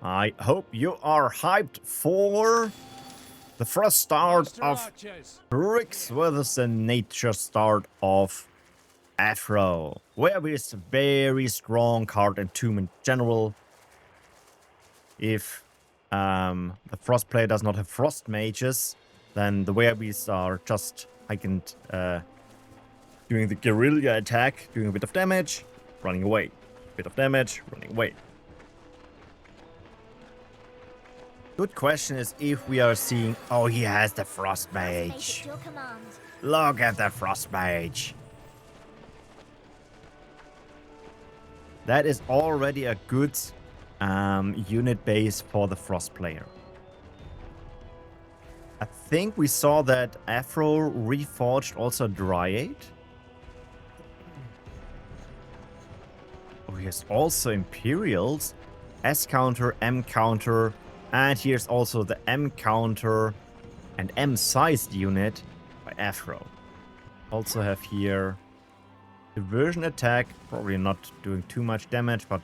I hope you are hyped for the first start of Triggz versus the nature start of Afro, where is a very strong card in Tome in general. If the Frost player does not have Frost mages, then the Werebeasts are just heightened, doing the guerrilla attack, doing a bit of damage, running away. Bit of damage, running away. Good question is if we are seeing... Oh, he has the Frost Mage. Look at the Frost Mage. That is already a good unit base for the Frost player. I think we saw that Afro reforged also Dryade. Oh, he has also Imperials. S counter, M counter. And here's also the M counter and M sized unit by Afro. Also have here diversion attack, probably not doing too much damage, but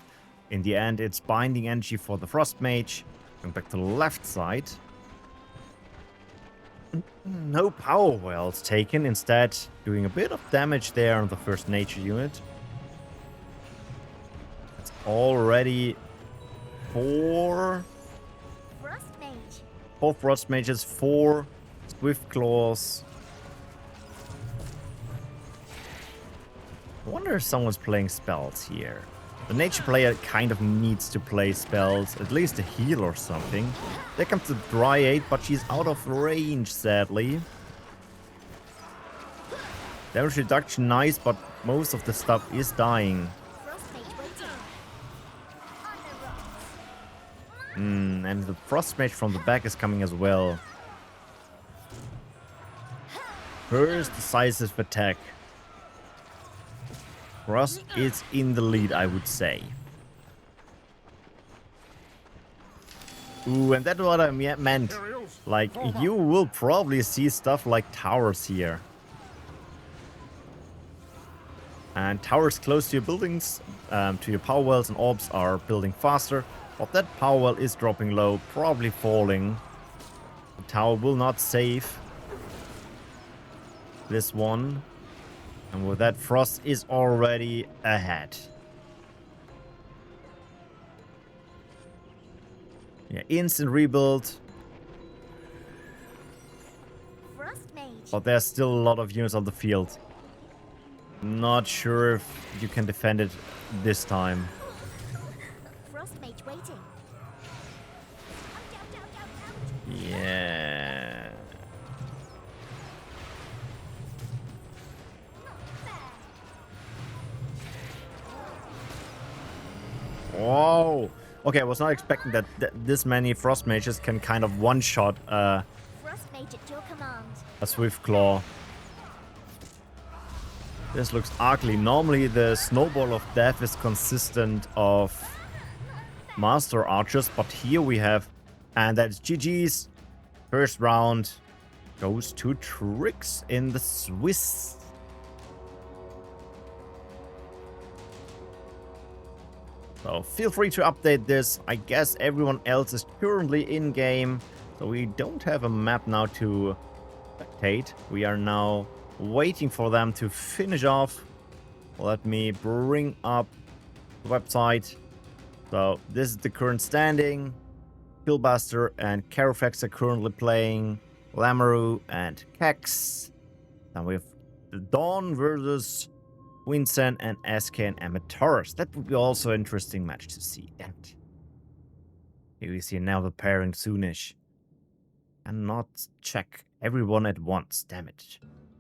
in the end it's binding energy for the Frost Mage. Going back to the left side. No power wells taken, instead doing a bit of damage there on the first nature unit. It's already four Frost Mages, 4 Swift Claws. I wonder if someone's playing spells here. The nature player kind of needs to play spells, at least a heal or something. There comes the Dryade, but she's out of range, sadly. Damage reduction, nice, but most of the stuff is dying. And the Frost Mage from the back is coming as well. First decisive attack. Frost is in the lead, I would say. Ooh, and that's what I meant. Like, you will probably see stuff like towers here. And towers close to your buildings, to your power wells and orbs are building faster. But that power well is dropping low, probably falling. The tower will not save this one. And with that, Frost is already ahead. Yeah, instant rebuild. But there's still a lot of units on the field. Not sure if you can defend it this time. Yeah. Whoa. Okay, I was not expecting that this many Frost Mages can kind of one-shot a Swift Claw. This looks ugly. Normally the Snowball of Death is consistent of Master Archers, but here we have... And that's GG's. First round goes to Triggz in the Swiss. So feel free to update this. I guess everyone else is currently in game. So we don't have a map now to spectate. We are now waiting for them to finish off. Let me bring up the website. So this is the current standing. Killbuste and Carofex are currently playing. Lamoureux and Keks. Then we have the Dawn versus Twinson and SK and Armatores. That would be also an interesting match to see. And here we see now the pairing soonish. And not check everyone at once. Damn it.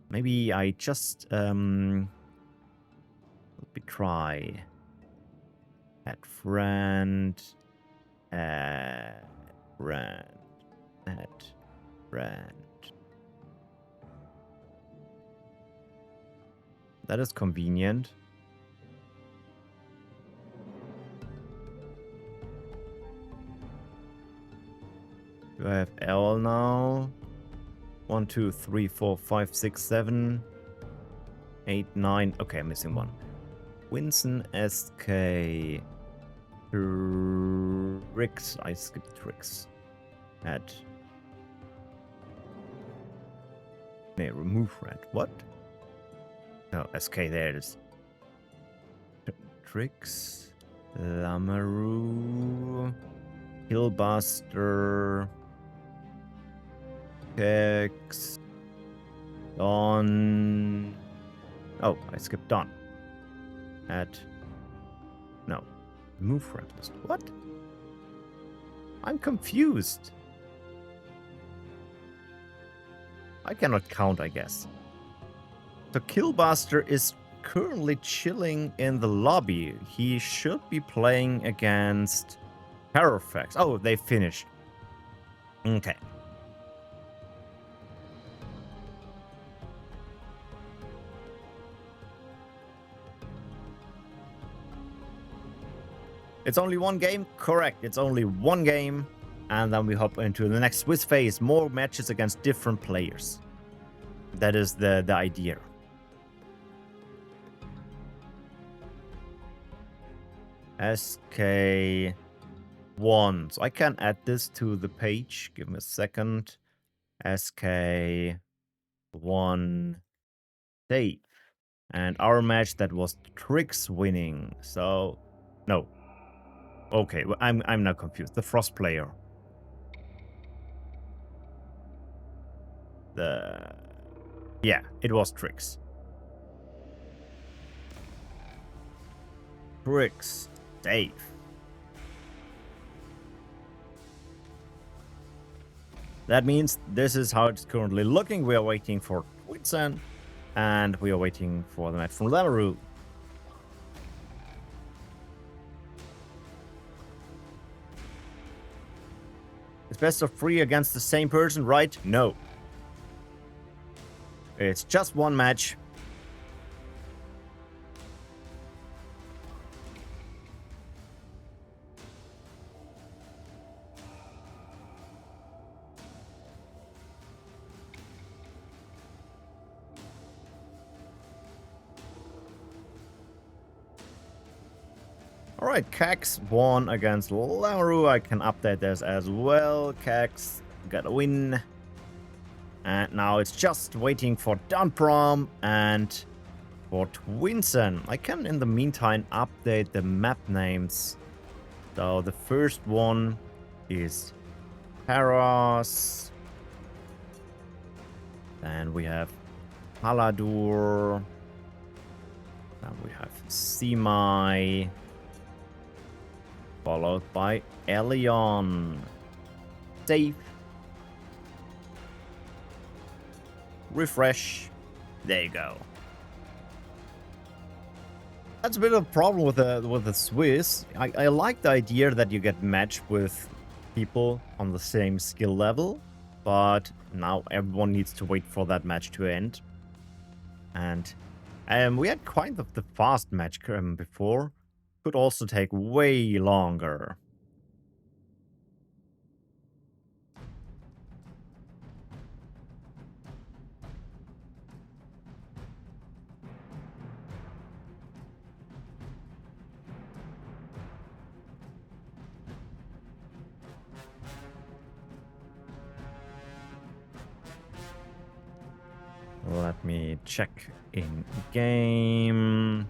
Maybe I just let me try. Add friend. Friend. That is convenient. Do I have L now? 1, 2, 3, 4, 5, 6, 7, 8, 9. Okay, I'm missing one. Twinson, SK, Triggz. Triggz. I skipped Triggz. Add. Nee, remove red. What? No, SK, there it is. Triggz. Lamaru. Killbuste. Keks. Don. Oh, I skipped Don. Add. No. Remove red list. What? I'm confused. I cannot count, I guess. So Killbuste is currently chilling in the lobby. He should be playing against Carofex. Oh, they finished. Okay. It's only one game? Correct. It's only one game. And then we hop into the next Swiss phase. More matches against different players. That is the idea. SK1. So I can add this to the page. Give me a second. SK1 save. And our match, that was Triggz winning. So, no. Okay, well, I'm now confused. The Frost player. Yeah, it was Triggz. Triggz. Save. That means this is how it's currently looking. We are waiting for Twinson, and we are waiting for the match from Lamaru. It's best of 3 against the same person, right? No. It's just one match. Alright, Keks won against Lamaru. I can update this as well. Keks got a win. And now it's just waiting for Dunprom and for Twinson. I can, in the meantime, update the map names. So the first one is Paros. Then we have Paladur. Then we have Simai. Followed by Elion. Save. Refresh. There you go. That's a bit of a problem with the Swiss. I like the idea that you get matched with people on the same skill level, but now everyone needs to wait for that match to end. And we had quite the fast match before. Could also take way longer. Let me check in game.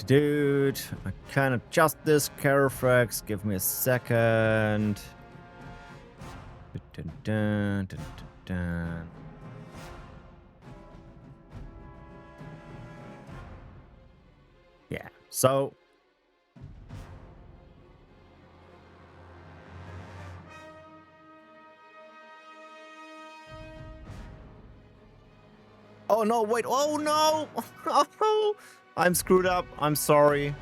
Dude, I can adjust this Carofex. Give me a second. Yeah, so oh no, wait, oh no! Oh, I'm screwed up. I'm sorry.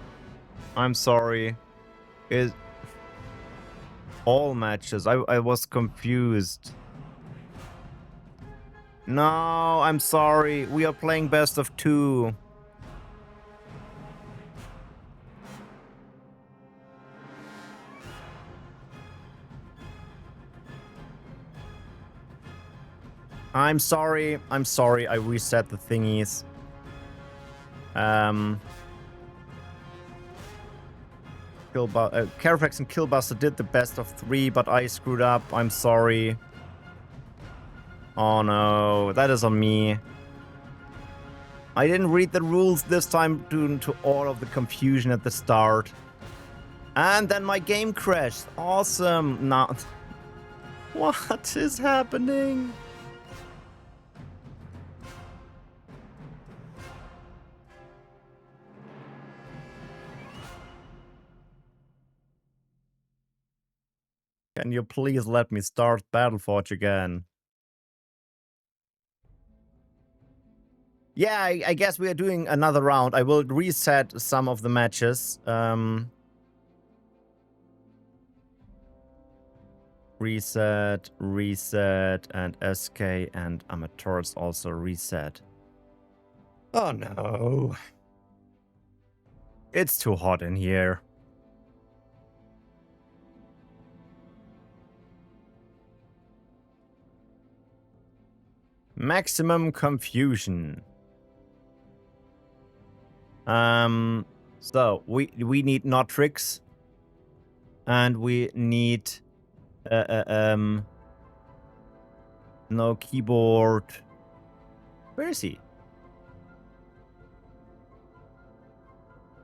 I'm sorry. It all matches. I was confused. No, I'm sorry. We are playing best of 2. I'm sorry. I'm sorry. I reset the thingies. Carofex and Killbuste did the best of 3, but I screwed up. I'm sorry. Oh no, that is on me. I didn't read the rules this time due to all of the confusion at the start. And then my game crashed. Awesome. Now, what is happening? Can you please let me start Battleforge again? Yeah, I guess we are doing another round. I will reset some of the matches. Reset, and SK and Armatores also reset. Oh no. It's too hot in here. Maximum confusion. So we need not Triggz, and we need no keyboard. Where is he?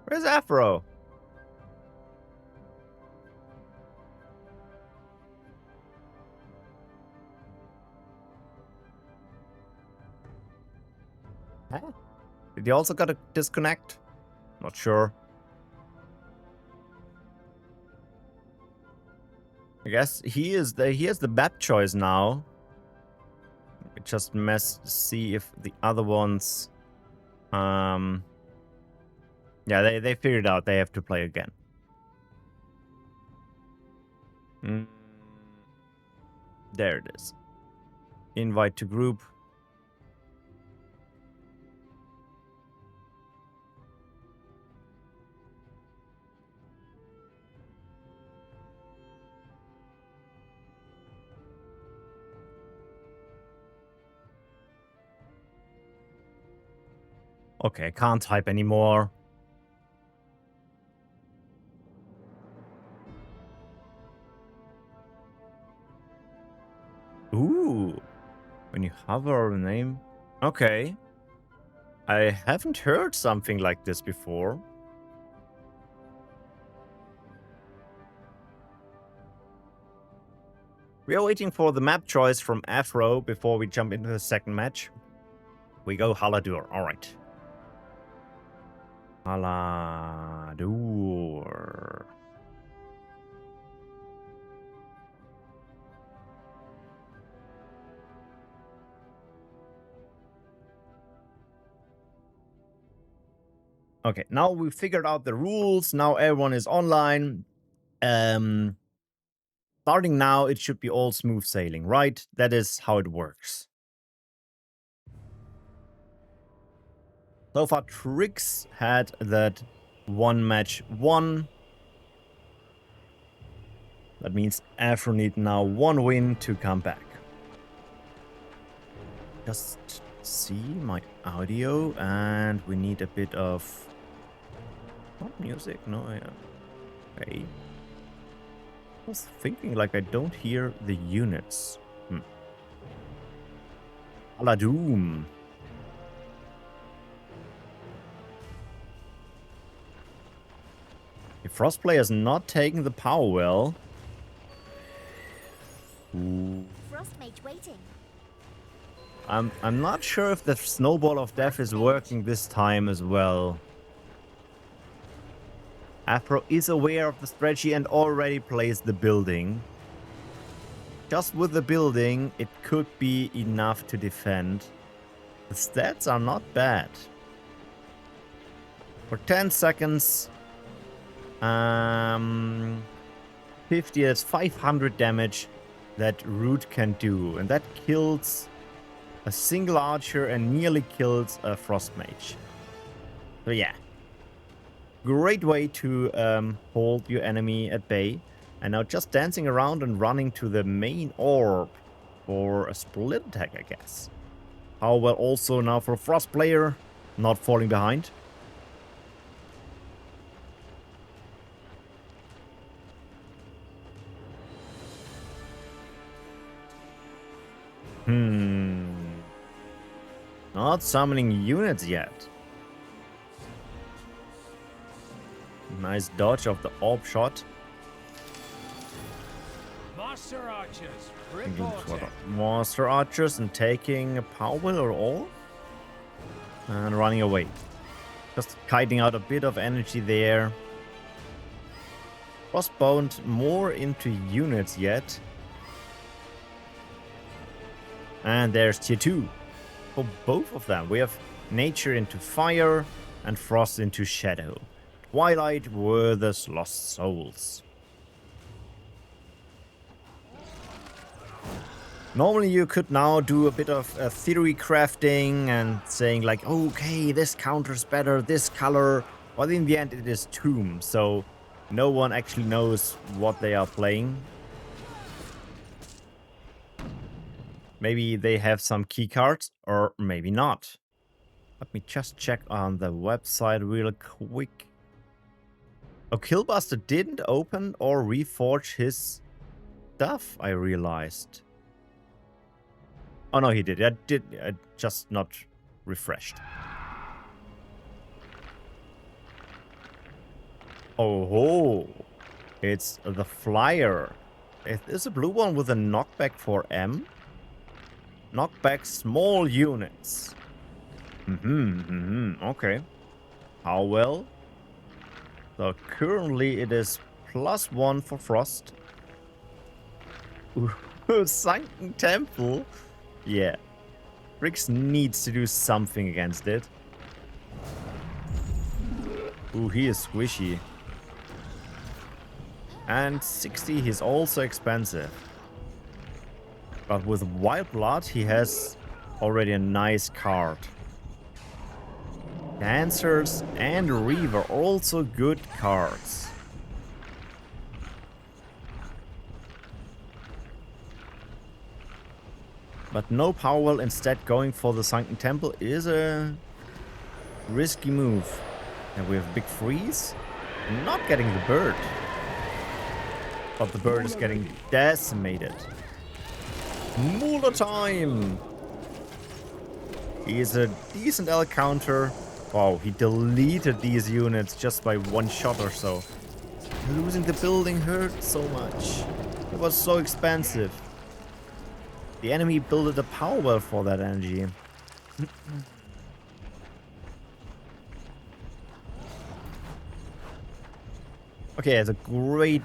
Where's Afro? Huh? Did he also got a disconnect? Not sure. I guess he is he has the map choice now. Just see if the other ones yeah, they figured out they have to play again. There it is. Invite to group. Okay, I can't type anymore. Ooh. When you hover a name. Okay. I haven't heard something like this before. We are waiting for the map choice from Afro before we jump into the second match. We go Haladur. Alright. Haladur. Okay, now we figured out the rules. Now everyone is online. Starting now, it should be all smooth sailing, right? That is how it works. So far, Triggz had that one match won. That means Afro need now one win to come back. Just see my audio, and we need a bit of... Not music, no, yeah. Okay. I was thinking like I don't hear the units. Aladoom. If Frostplay has not taken the power well. Frostmage waiting. I'm not sure if the Snowball of Death is working this time as well. Afro is aware of the strategy and already plays the building. Just with the building, it could be enough to defend. The stats are not bad. For 10 seconds, 50, that's 500 damage that Root can do. And that kills a single archer and nearly kills a Frost Mage. So yeah. Great way to hold your enemy at bay. And now just dancing around and running to the main orb for a split attack, I guess. How well also now for a Frost player, not falling behind. Not summoning units yet. Nice dodge of the orb shot. Monster archers, Thinking for reporting. the monster archers and taking a power wheel or all. And running away. Just kiting out a bit of energy there. Frostbound more into units yet. And there's tier 2. For both of them. We have nature into fire and frost into shadow. Twilight versus lost souls. Normally you could now do a bit of theory crafting and saying like, okay, this counters better, this color. But in the end it is Tome, so no one actually knows what they are playing. Maybe they have some key cards, or maybe not. Let me just check on the website real quick. Oh, Killbuste didn't open or reforge his stuff, I realized. Oh no, he did. I just not refreshed. Oh, it's the flyer. It is a blue one with a knockback for M. Knockback small units. Okay. How well? So currently it is +1 for Frost. Ooh, Sunken Temple. Yeah. Triggz needs to do something against it. Ooh, he is squishy. And 60, he's also expensive. But with Wild Blood, he has already a nice card. Dancers and Reaver, also good cards. But no power wheel, instead going for the Sunken Temple is a risky move. And we have Big Freeze. Not getting the bird. But the bird is getting decimated. Moolah time! He is a decent L counter. Wow, he deleted these units just by one shot or so. Losing the building hurt so much. It was so expensive. The enemy built a power well for that energy. Okay, it's a great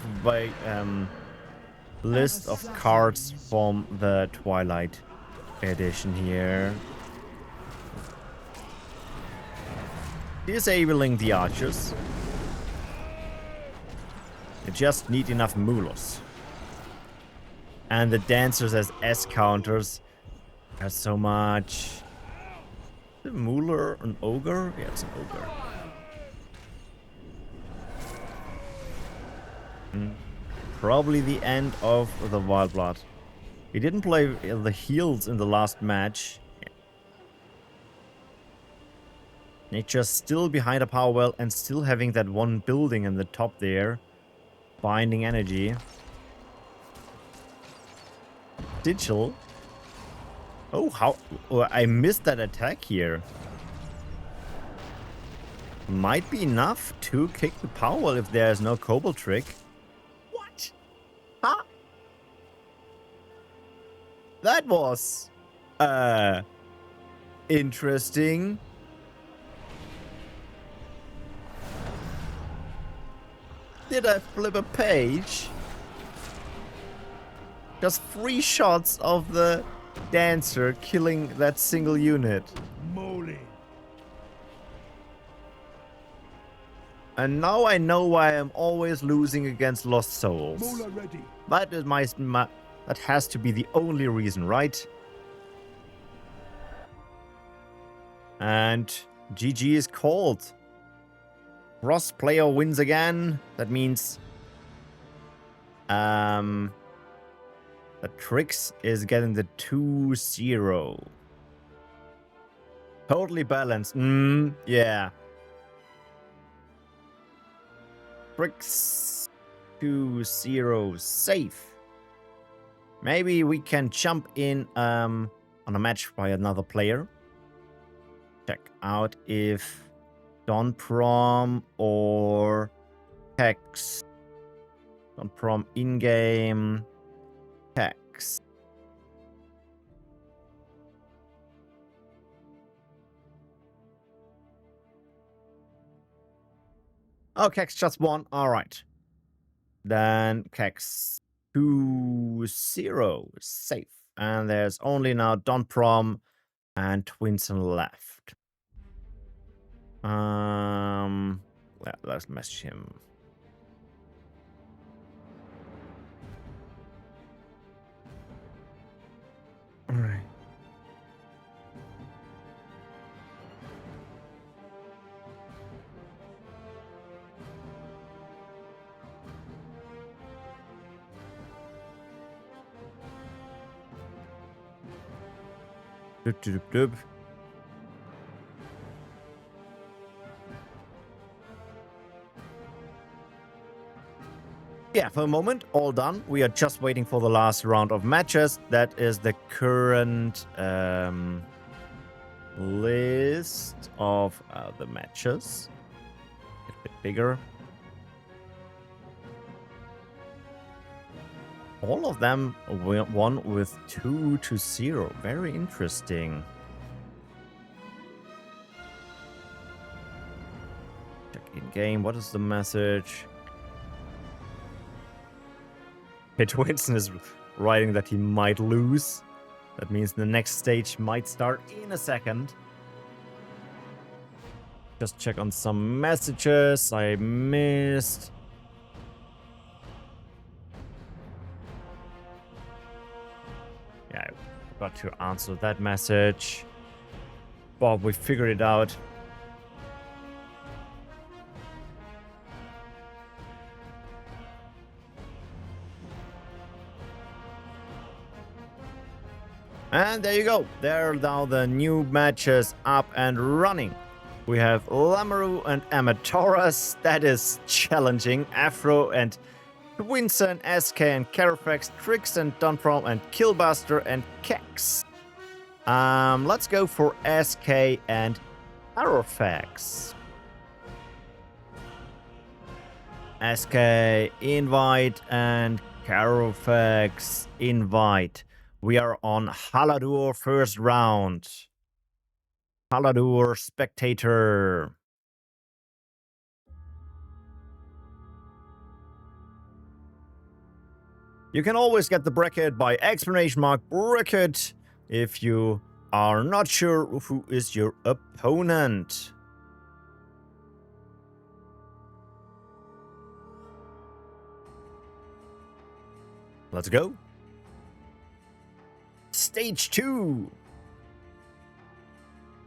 list of cards from the Twilight edition here. Disabling the archers. You just need enough mulos. And the dancers as S counters. That's so much. Is a Mooler an ogre? Yeah, it's an ogre. Probably the end of the Wild Blood. He didn't play the heals in the last match. Nature's still behind a power well and still having that one building in the top there. Binding energy. Digital. Oh, how... Oh, I missed that attack here. Might be enough to kick the power well if there is no Kobold trick. What? Huh? That was... interesting. Did I flip a page? Just 3 shots of the dancer killing that single unit. Moly. And now I know why I'm always losing against Lost Souls. Moolah ready. That is that has to be the only reason, right? And GG is called. Frost player wins again. That means that The Triggz is getting the 2-0. Totally balanced. Yeah. Triggz 2-0 safe. Maybe we can jump in on a match by another player. Check out if Don Prom or Hex. Don Prom in-game. Hex. Oh, Kex just won. All right. Then Kex 2-0 safe. And there's only now Don Prom and Twinson left. Let's message him. All right. Doop, doop, doop. Yeah, for a moment, all done. We are just waiting for the last round of matches. That is the current list of the matches. A bit bigger. All of them won with 2-0. Very interesting. Check in game. What is the message? Twinson is writing that he might lose. That means the next stage might start in a second. Just check on some messages I missed. Yeah, I forgot to answer that message. Bob, we figured it out. And there you go. There are now the new matches up and running. We have Lamaru and Armatores. That is challenging. Afro and Twinson, SK and Carofex, Triggz and Dunprom and Killbuste and Kex. Let's go for SK and Carofex. SK invite and Carofex invite. We are on Haladur first round. Haladur spectator. You can always get the bracket by !bracket if you are not sure who is your opponent. Let's go. Stage 2.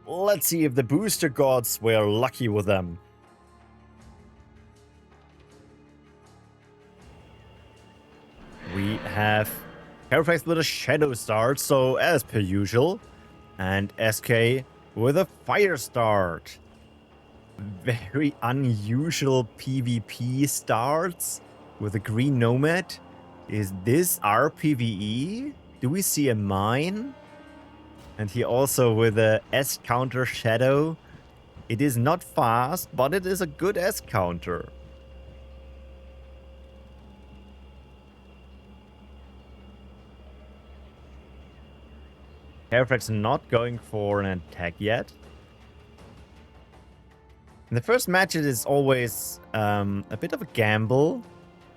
Let's see if the booster gods were lucky with them. We have Carofex with a shadow start, so as per usual, and SK with a fire start. Very unusual PvP starts with a green nomad. Is this our PvE? Do we see a mine? And he also with a S counter shadow. It is not fast, but it is a good S counter. Carofex not going for an attack yet. In the first match, it is always a bit of a gamble.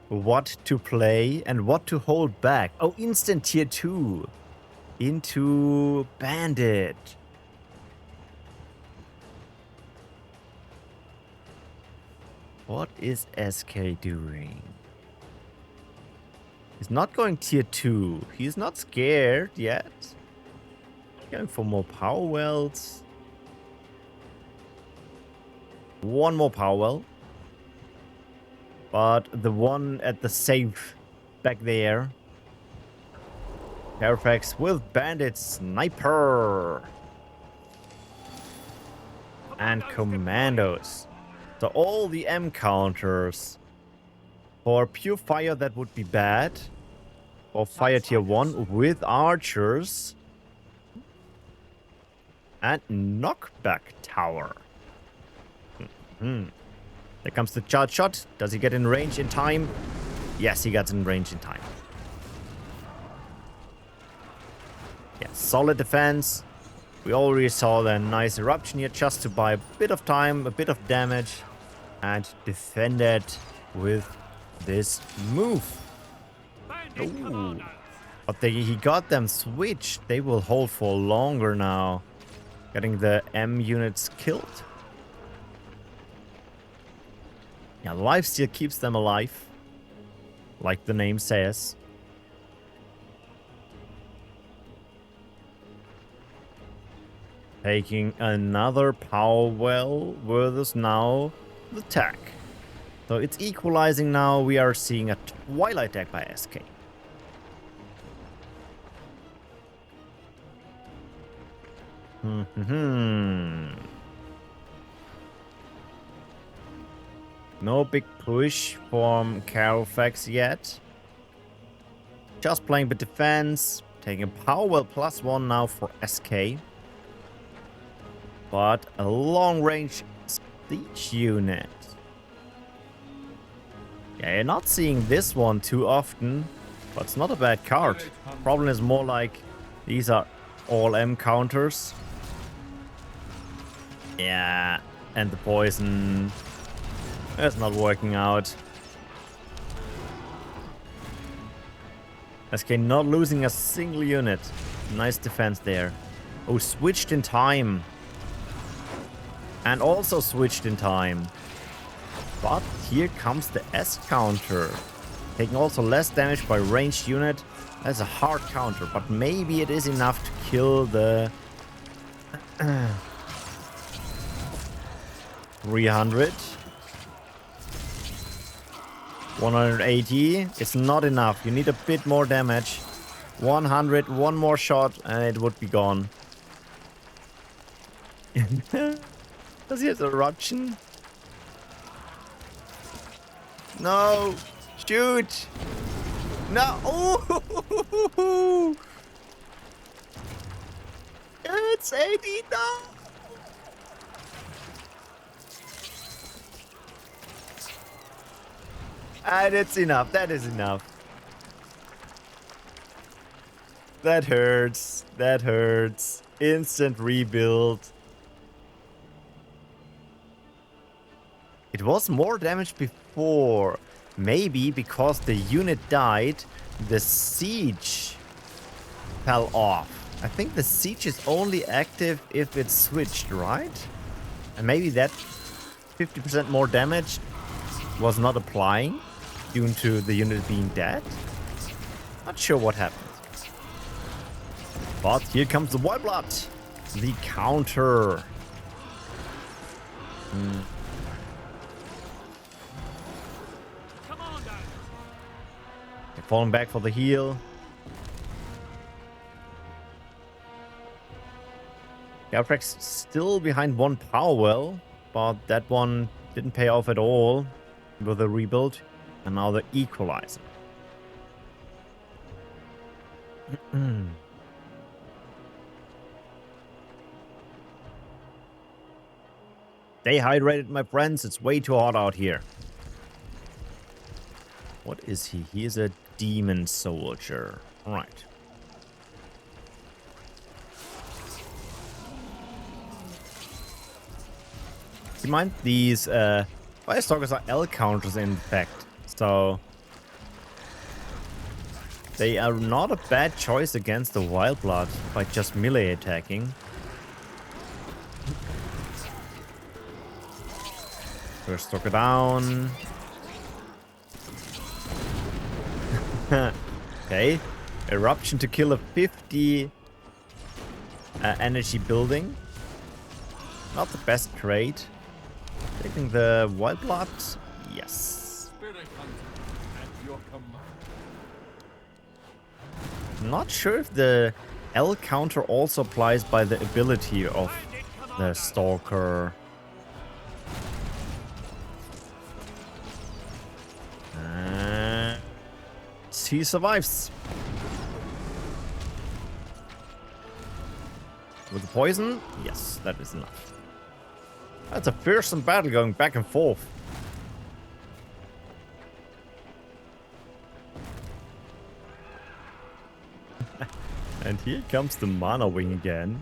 What to play and what to hold back. Oh, instant tier 2 into bandit. What is SK doing? He's not going tier 2. He's not scared yet. Going for more power wells. One more power well. But the one at the safe back there Carofex with Bandit Sniper. And Commandos. So all the M counters. For pure fire, that would be bad. For fire tier 1 with archers. And knockback tower. There comes the charge shot. Does he get in range in time? Yes, he gets in range in time. Yeah, solid defense. We already saw the nice eruption here just to buy a bit of time, a bit of damage, and defend it with this move. Ooh. But he got them switched. They will hold for longer now. Getting the M units killed. Yeah, lifesteal keeps them alive. Like the name says. Taking another power well versus now the tech. So it's equalizing now. We are seeing a Twilight deck by SK. No big push from Carofex yet. Just playing the defense. Taking power well +1 now for SK. But a long range siege unit. Yeah, you're not seeing this one too often. But it's not a bad card. Problem is more like these are all M counters. Yeah, and the poison. It's not working out. SK not losing a single unit. Nice defense there. Oh, switched in time. And also switched in time. But here comes the S counter. Taking also less damage by ranged unit. That's a hard counter, but maybe it is enough to kill the 300. 180. It's not enough. You need a bit more damage. 100. One more shot and it would be gone. Does he have eruption? No. Shoot. No. Oh. It's 80 now. And it's enough. That is enough. That hurts. That hurts. Instant rebuild. It was more damage before. Maybe because the unit died, the siege fell off. I think the siege is only active if it's switched, right? And maybe that 50% more damage was not applying due to the unit being dead. Not sure what happened. But here comes the white blood. The counter. They're falling back for the heal. Carofex still behind one power well, but that one didn't pay off at all with the rebuild. And now the equalizer. Stay hydrated, my friends. It's way too hot out here. What is he? He is a demon soldier. All right. You mind these Firestalkers are L counters in fact. So they are not a bad choice against the Wild Blood by just melee attacking. First Stalker down. Okay. Eruption to kill a 50 energy building. Not the best trade. Taking the Wild Blood. Yes. Not sure if the L counter also applies by the ability of the Stalker. And he survives. With the poison? Yes, that is enough. That's a fearsome battle going back and forth. And here comes the mana wing again.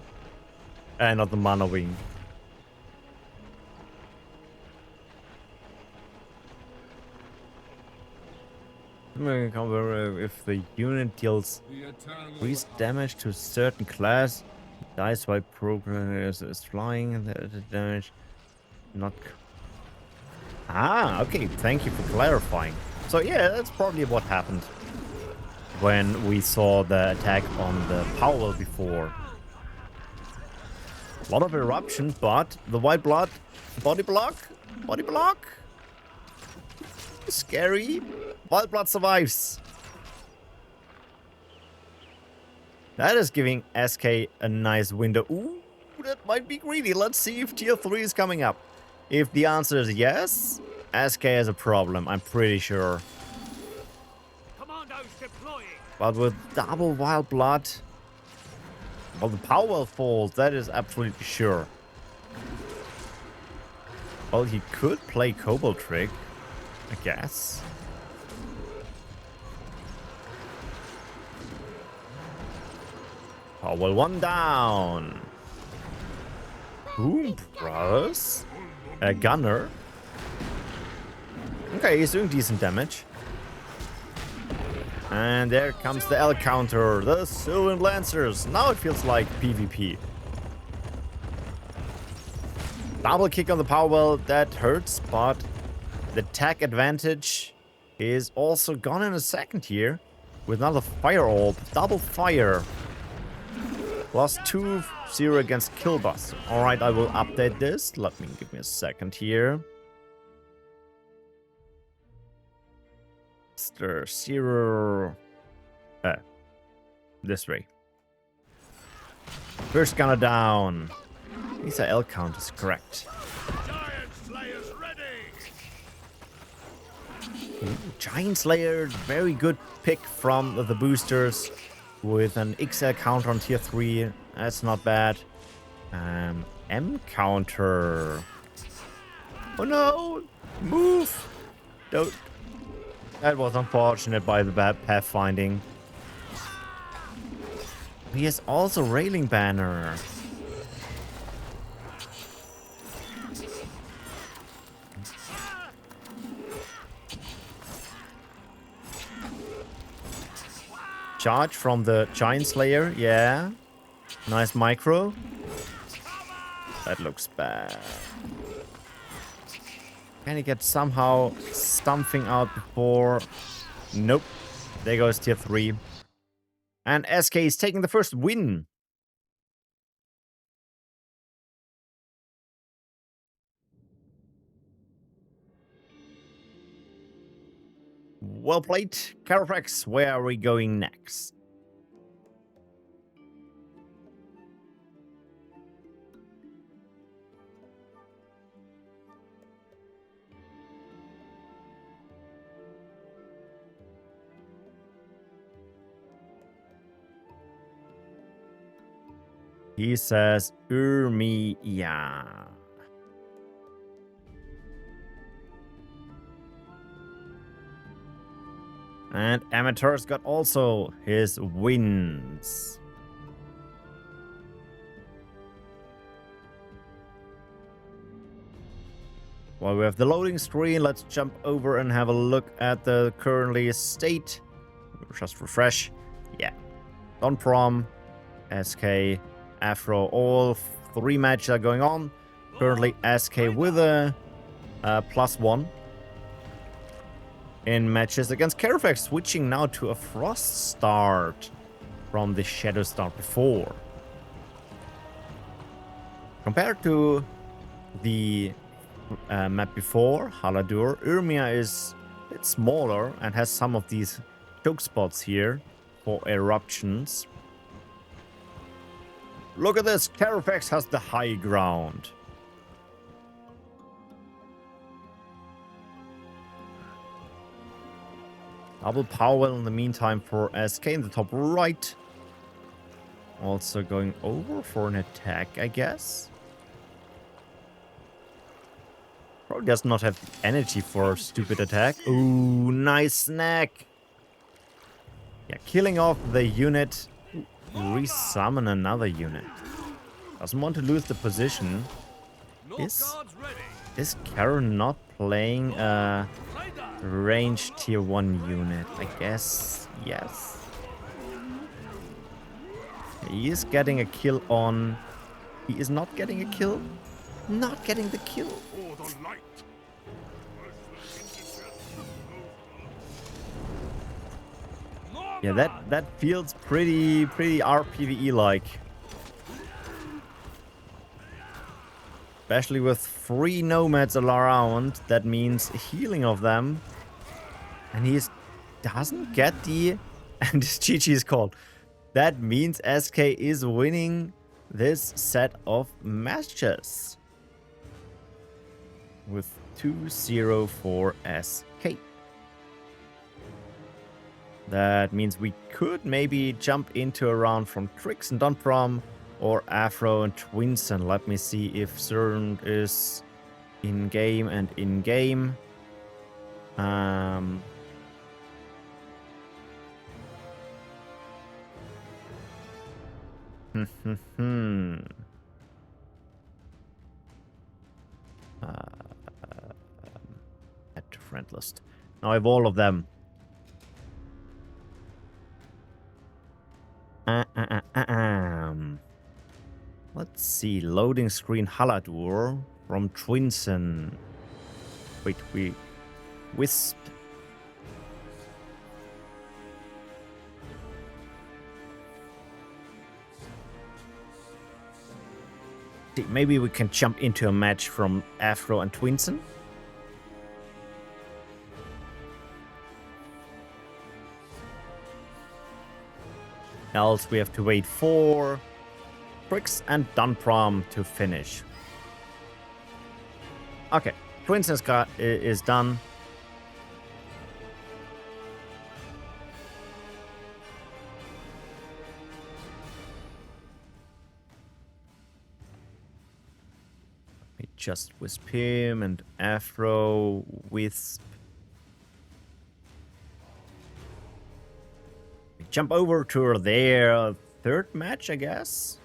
Not the mana wing. If the unit deals increased damage to a certain class, dies while progress is flying, the damage not... Ah, okay, thank you for clarifying. So yeah, that's probably what happened when we saw the attack on the Powell before. A lot of eruption, but the white blood, body block, scary. White blood survives. That is giving SK a nice window. Ooh, that might be greedy. Let's see if tier 3 is coming up. If the answer is yes, SK has a problem, I'm pretty sure. Commandos deploying. But with double wild blood, well, the power falls, that is absolutely sure. Well, he could play Cobalt Trick, I guess. Oh, well, one down. Boom, brothers. A gunner. Okay, he's doing decent damage. And there comes the L counter. The Sylvan Lancers. Now it feels like PvP. Double kick on the Powell. That hurts, but the attack advantage is also gone in a second here. With another fire orb. Double fire. Plus 2-0 against Killbuste. Alright, I will update this. Give me a second here. Stir 0. This way. First gunner down. These are L counters, correct. Giant Slayers ready. Ooh, Giant Slayer, very good pick from the boosters. With an XL counter on tier 3. That's not bad. M counter. Oh no! Move! Don't. That was unfortunate by the bad pathfinding. He has also railing banner. Charge from the Giant Slayer, yeah. Nice micro. That looks bad. Can he get somehow something out before? Nope. There goes tier 3. And SK is taking the first win. Well played. Carofex, where are we going next? He says Urmia. And Armatores got also his wins. While we have the loading screen, let's jump over and have a look at the currently state. Just refresh. Yeah. Don Prom, SK, Afro, all 3 matches are going on. Currently SK with a +1 in matches against Carofex, switching now to a Frost start from the Shadow start before. Compared to the map before, Haladur, Urmia is a bit smaller and has some of these choke spots here. for eruptions. Look at this, Carofex has the high ground. Double power in the meantime for SK in the top right. Also going over for an attack, I guess. Probably does not have the energy for a stupid attack. Ooh, nice snack. Yeah, killing off the unit. Resummon another unit. Doesn't want to lose the position. Is Karen not playing a range tier 1 unit? I guess yes. He is getting a kill on... He is not getting a kill? Not getting the kill. Yeah, that feels pretty RPVE-like. Especially with 3 nomads all around, that means healing of them. And he doesn't get the... And this GG is called. That means SK is winning this set of matches. With 2-0 for SK. That means we could maybe jump into a round from Triggz and Tome or Afro and Twinson. Let me see if CERN is in-game and in-game. Add to friend list. Now I have all of them. Let's see. Loading screen Haladur from Twinson. Wait, Wisp. Maybe we can jump into a match from Afro and Twinson. Else we have to wait for Triggz and Tome to finish. Okay, Twinson's is done. Just Wisp him and Afro Wisp. We jump over to their third match, I guess.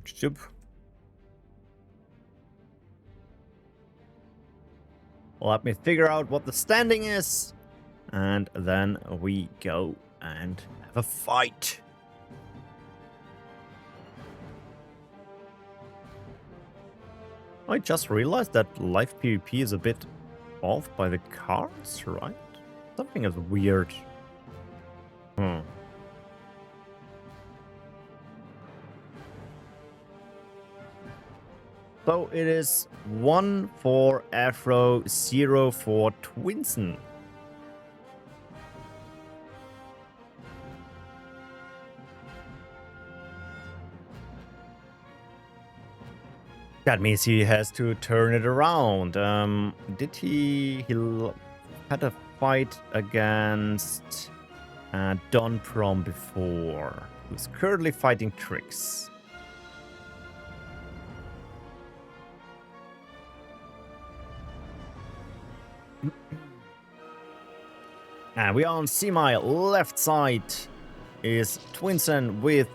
Chup. Let me figure out what the standing is. And then we go and have a fight. I just realized that live PvP is a bit off by the cards, right? Something is weird. So it is 1 for Afro, 0 for Twinson. That means he has to turn it around. Did he had a fight against Tome before, who's currently fighting Triggz. And we are on semi left side is Twinson with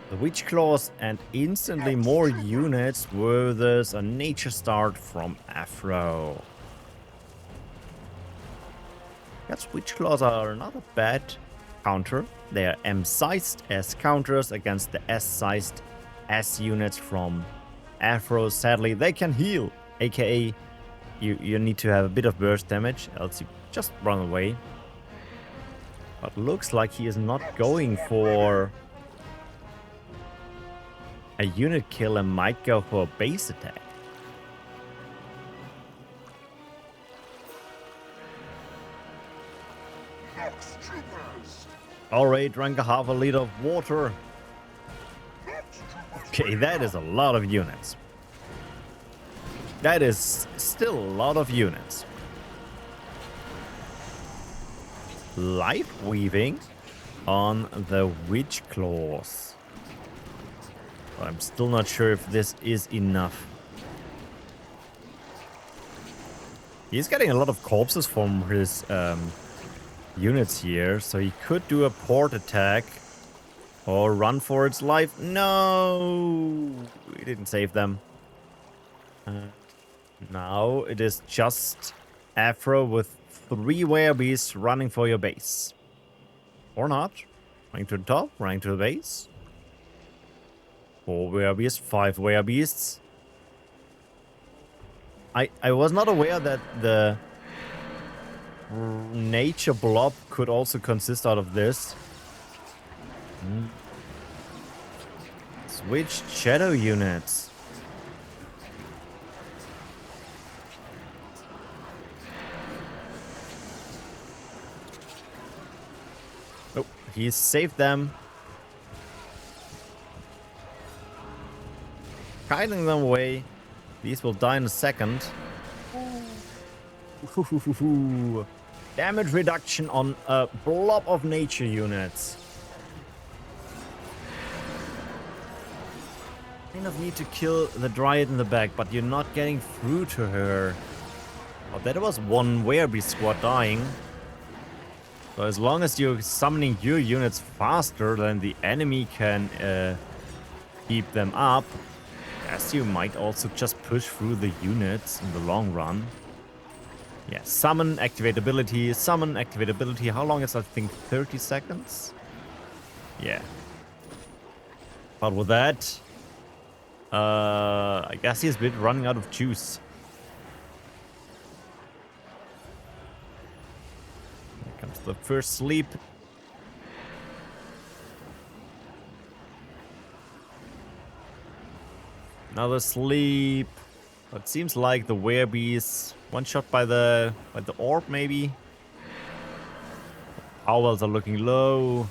the Witch Claws and instantly more units versus a nature start from Afro. Guess Witch Claws are not a bad counter. They are M-sized as counters against the S-sized S units from Afro. Sadly, they can heal, aka you need to have a bit of burst damage, else you just run away. But looks like he is not going for A unit killer might go for a base attack. Alright, drank a half a liter of water. Okay, that is a lot of units. That is still a lot of units. Life weaving on the witch claws. But I'm still not sure if this is enough. He's getting a lot of corpses from his units here, so he could do a port attack or run for its life. No, we didn't save them. Now it is just Afro with 3 werebeasts running for your base. Or not. Running to the top, running to the base. 4 werebeasts, 5 werebeasts. I was not aware that the nature blob could also consist out of this. Switched shadow units. Oh, he saved them. Guiding them away. These will die in a second. Damage reduction on a blob of nature units. Kind of need to kill the Dryad in the back, but you're not getting through to her. Oh, that was 1 werebeast squad dying. So as long as you're summoning your units faster than the enemy can keep them up, yes, you might also just push through the units in the long run. Yeah, summon, activate ability, summon, activate ability. How long is that? I think 30 seconds? Yeah. But with that, I guess he's a bit running out of juice. Here comes the first sleep. Another sleep. It seems like the werebeasts one shot by the orb, maybe. Owls are looking low.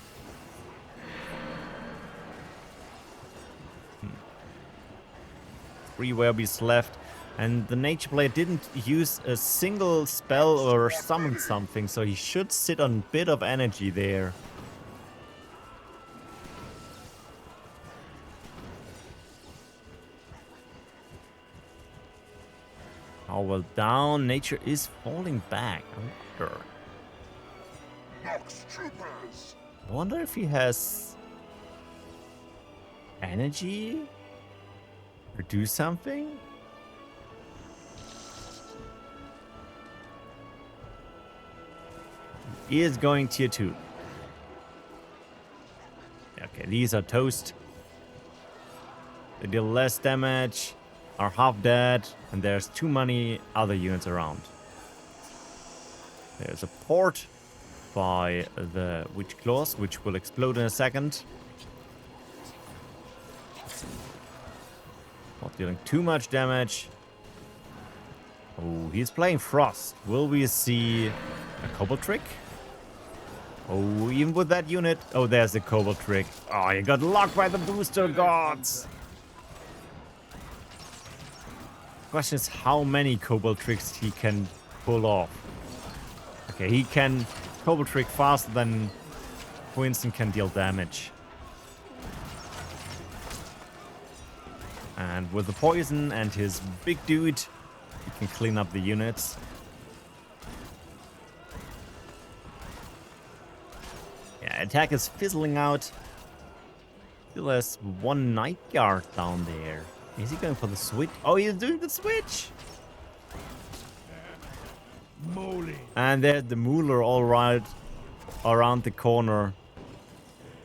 3 werebeasts left, and the nature player didn't use a single spell or summon something, so he should sit on a bit of energy there. Oh, well, down. Nature is falling back. I wonder. I wonder if he has energy or do something. He is going tier 2. Okay, these are toast. They deal less damage, are half dead, and there's too many other units around. There's a port by the witch claws, which will explode in a second. Not dealing too much damage. Oh, he's playing Frost. Will we see a Cobalt Trick? Oh, even with that unit. Oh, there's the Cobalt Trick. Oh, you got locked by the booster gods. Question is how many Cobalt Tricks he can pull off. Okay, he can Cobalt Trick faster than Twinson can deal damage. And with the poison and his big dude, he can clean up the units. Yeah, attack is fizzling out. Still has 1 Night Guard down there. Is he going for the switch? Oh, he's doing the switch! Moly. And there's the Mooler all right around the corner.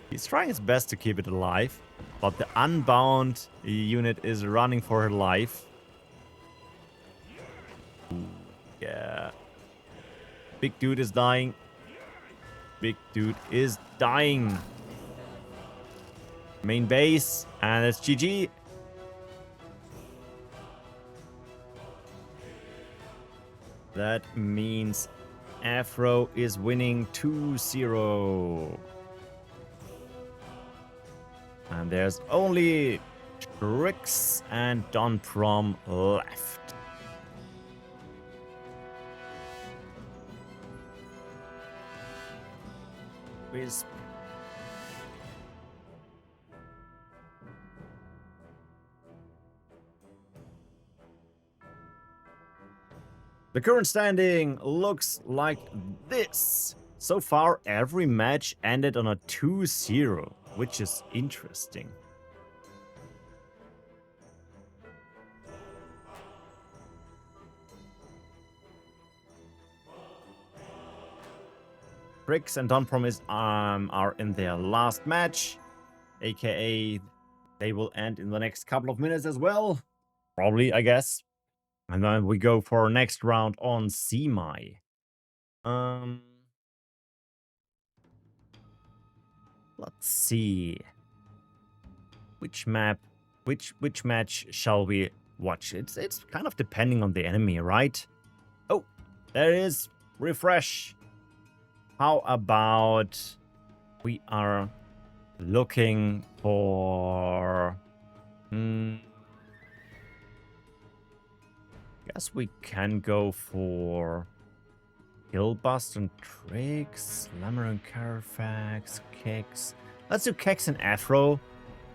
He's trying his best to keep it alive. But the Unbound unit is running for her life. Ooh, yeah. Big dude is dying. Big dude is dying. Main base, and it's GG. That means Afro is winning 2-0. And there's only Triggz and Don Prom left. Wisp. The current standing looks like this. So far, every match ended on a 2-0, which is interesting. Triggz and Don Promise are in their last match, aka they will end in the next couple of minutes as well. Probably, I guess. And then we go for our next round on Semi. Let's see. Which map, which match shall we watch? It's kind of depending on the enemy, right? Oh, there it is. Refresh. How about we are looking for... guess we can go for Killbuste and Triggz, Lemmer and Carofex, Keks. Let's do Keks and Afro.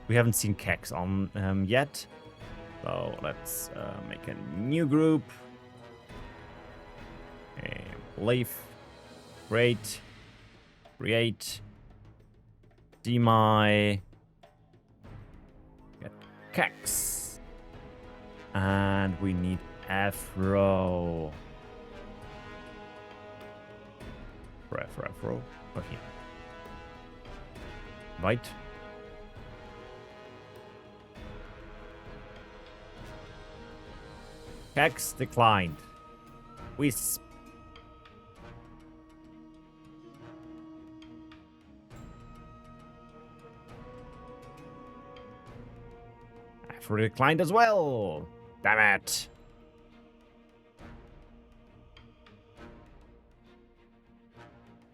We haven't seen Keks on yet. So let's make a new group. Okay, leave. Great. Create. Demi. Get Keks. And we need Afro. Afro. Okay. Right. Keks declined. Wisp. Afro declined as well. Damn it.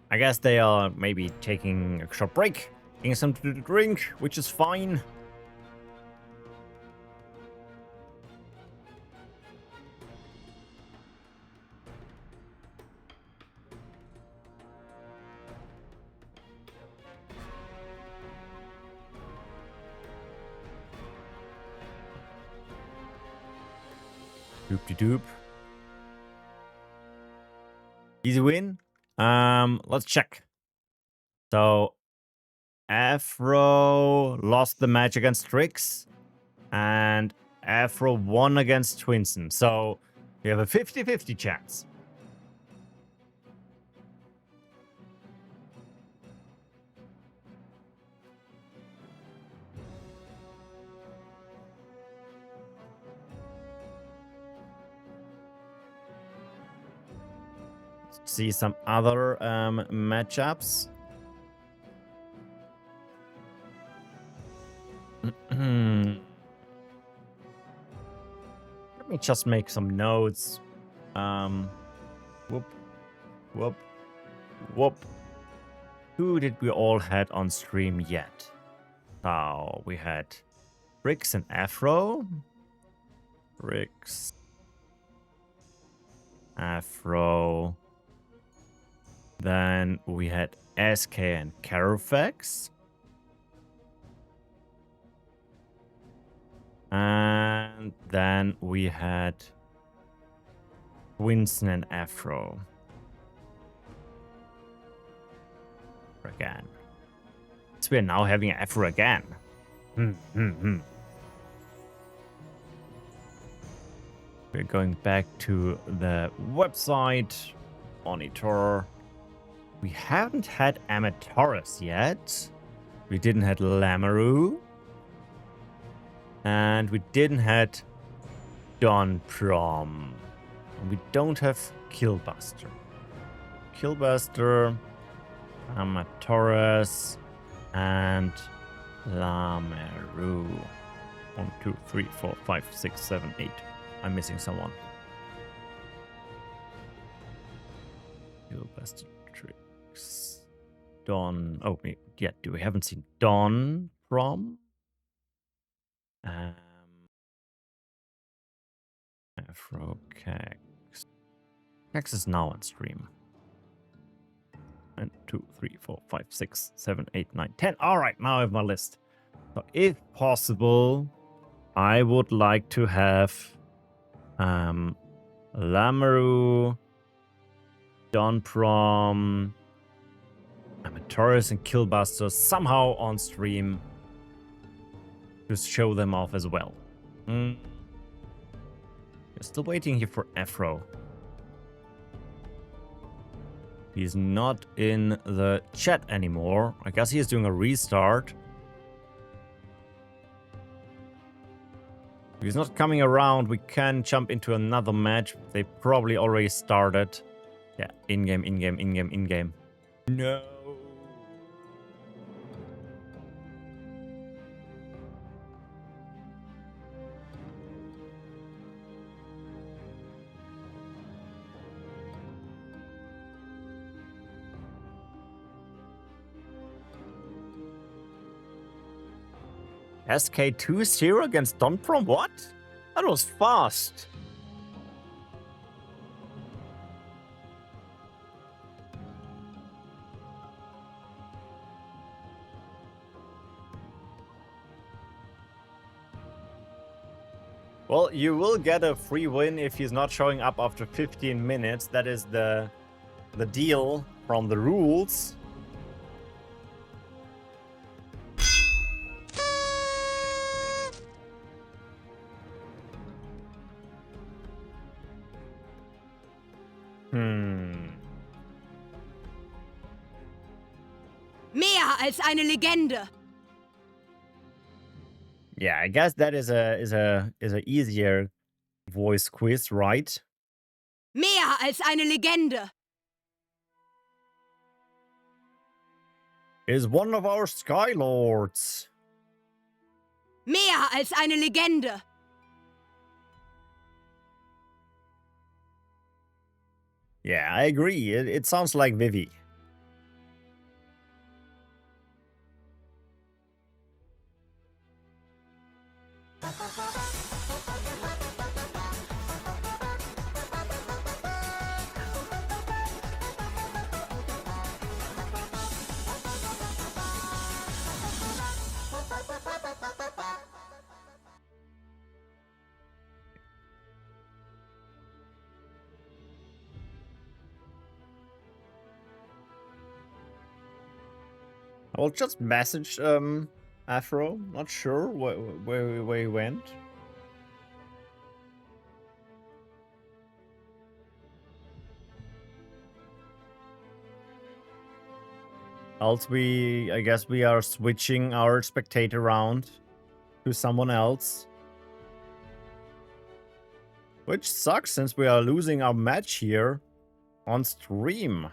I guess they are maybe taking a short break, getting something to drink, which is fine. Doop-de-doop. Easy win. Let's check. So, Afro lost the match against Triggz, and Afro won against Twinson. So, we have a 50-50 chance. See some other matchups. Let me just make some notes. Whoop. Who did we all had on stream yet? So we had Triggz and Afro. Triggz. Afro. Then we had SK and Carofex. And then we had Twinson and Afro. Again. So we're now having Afro again. We're going back to the website. Monitor. We haven't had Armatores yet. We didn't have Lamaru. And we didn't have Don Prom. And we don't have Killbuste. Killbuste, Armatores, and Lameru. 1, 2, 3, 4, 5, 6, 7, 8. I'm missing someone. Killbuste, Triggz. Don. Oh, yeah. We haven't seen Don from. Afrokeks. Kex is now on stream. 1, 2, 3, 4, 5, 6, 7, 8, 9, 10. All right, now I have my list. So if possible, I would like to have Lameru, Don Prom, Armatores, and Killbuste somehow on stream to show them off as well. We're still waiting here for Afro. He's not in the chat anymore. I guess he is doing a restart. If he's not coming around, we can jump into another match. They probably already started. Yeah, in-game, in-game, in-game, in-game. No. SK2-0 against Donprom? What? That was fast. Well, you will get a free win if he's not showing up after 15 minutes. That is the deal from the rules. Mehr als eine Legende. Yeah, I guess that is a easier voice quiz, right? Mehr als eine Legende. Is one of our Skylords. Mehr als eine Legende. Yeah, I agree. It sounds like Vivi. I will just message Afro. Not sure where he went. Else I guess we are switching our spectator round to someone else. Which sucks since we are losing our match here on stream.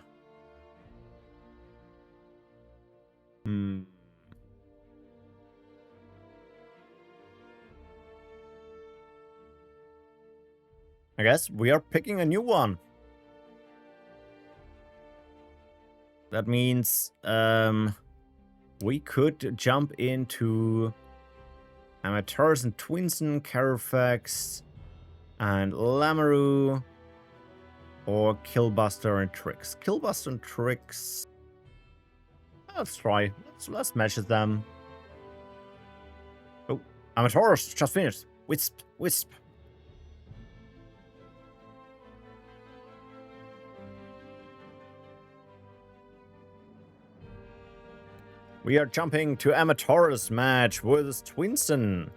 I guess we are picking a new one. That means we could jump into Armatores and Twinson, Carofex, and Lameru, or Killbuste and Triggz. Killbuste and Triggz. Let's try. Let's match them. Oh, Armatores just finished. Wisp. We are jumping to Armatores match with Twinson.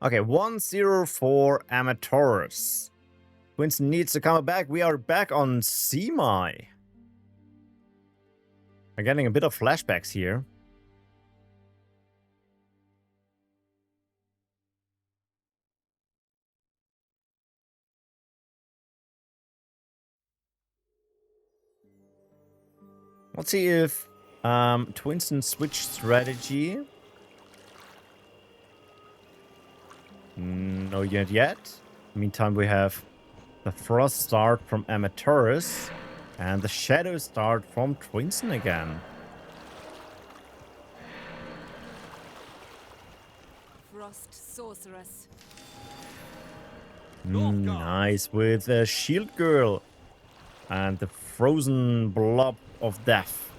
Okay, 1-0 for Armatores. Twinson needs to come back. We are back on Semi. We're getting a bit of flashbacks here. Let's see if Twinson switched strategy. No yet. Meantime, we have the Frost start from Armatores and the Shadow start from Twinson again. Frost sorceress. Nice with the Shield Girl and the Frozen Blob of Death.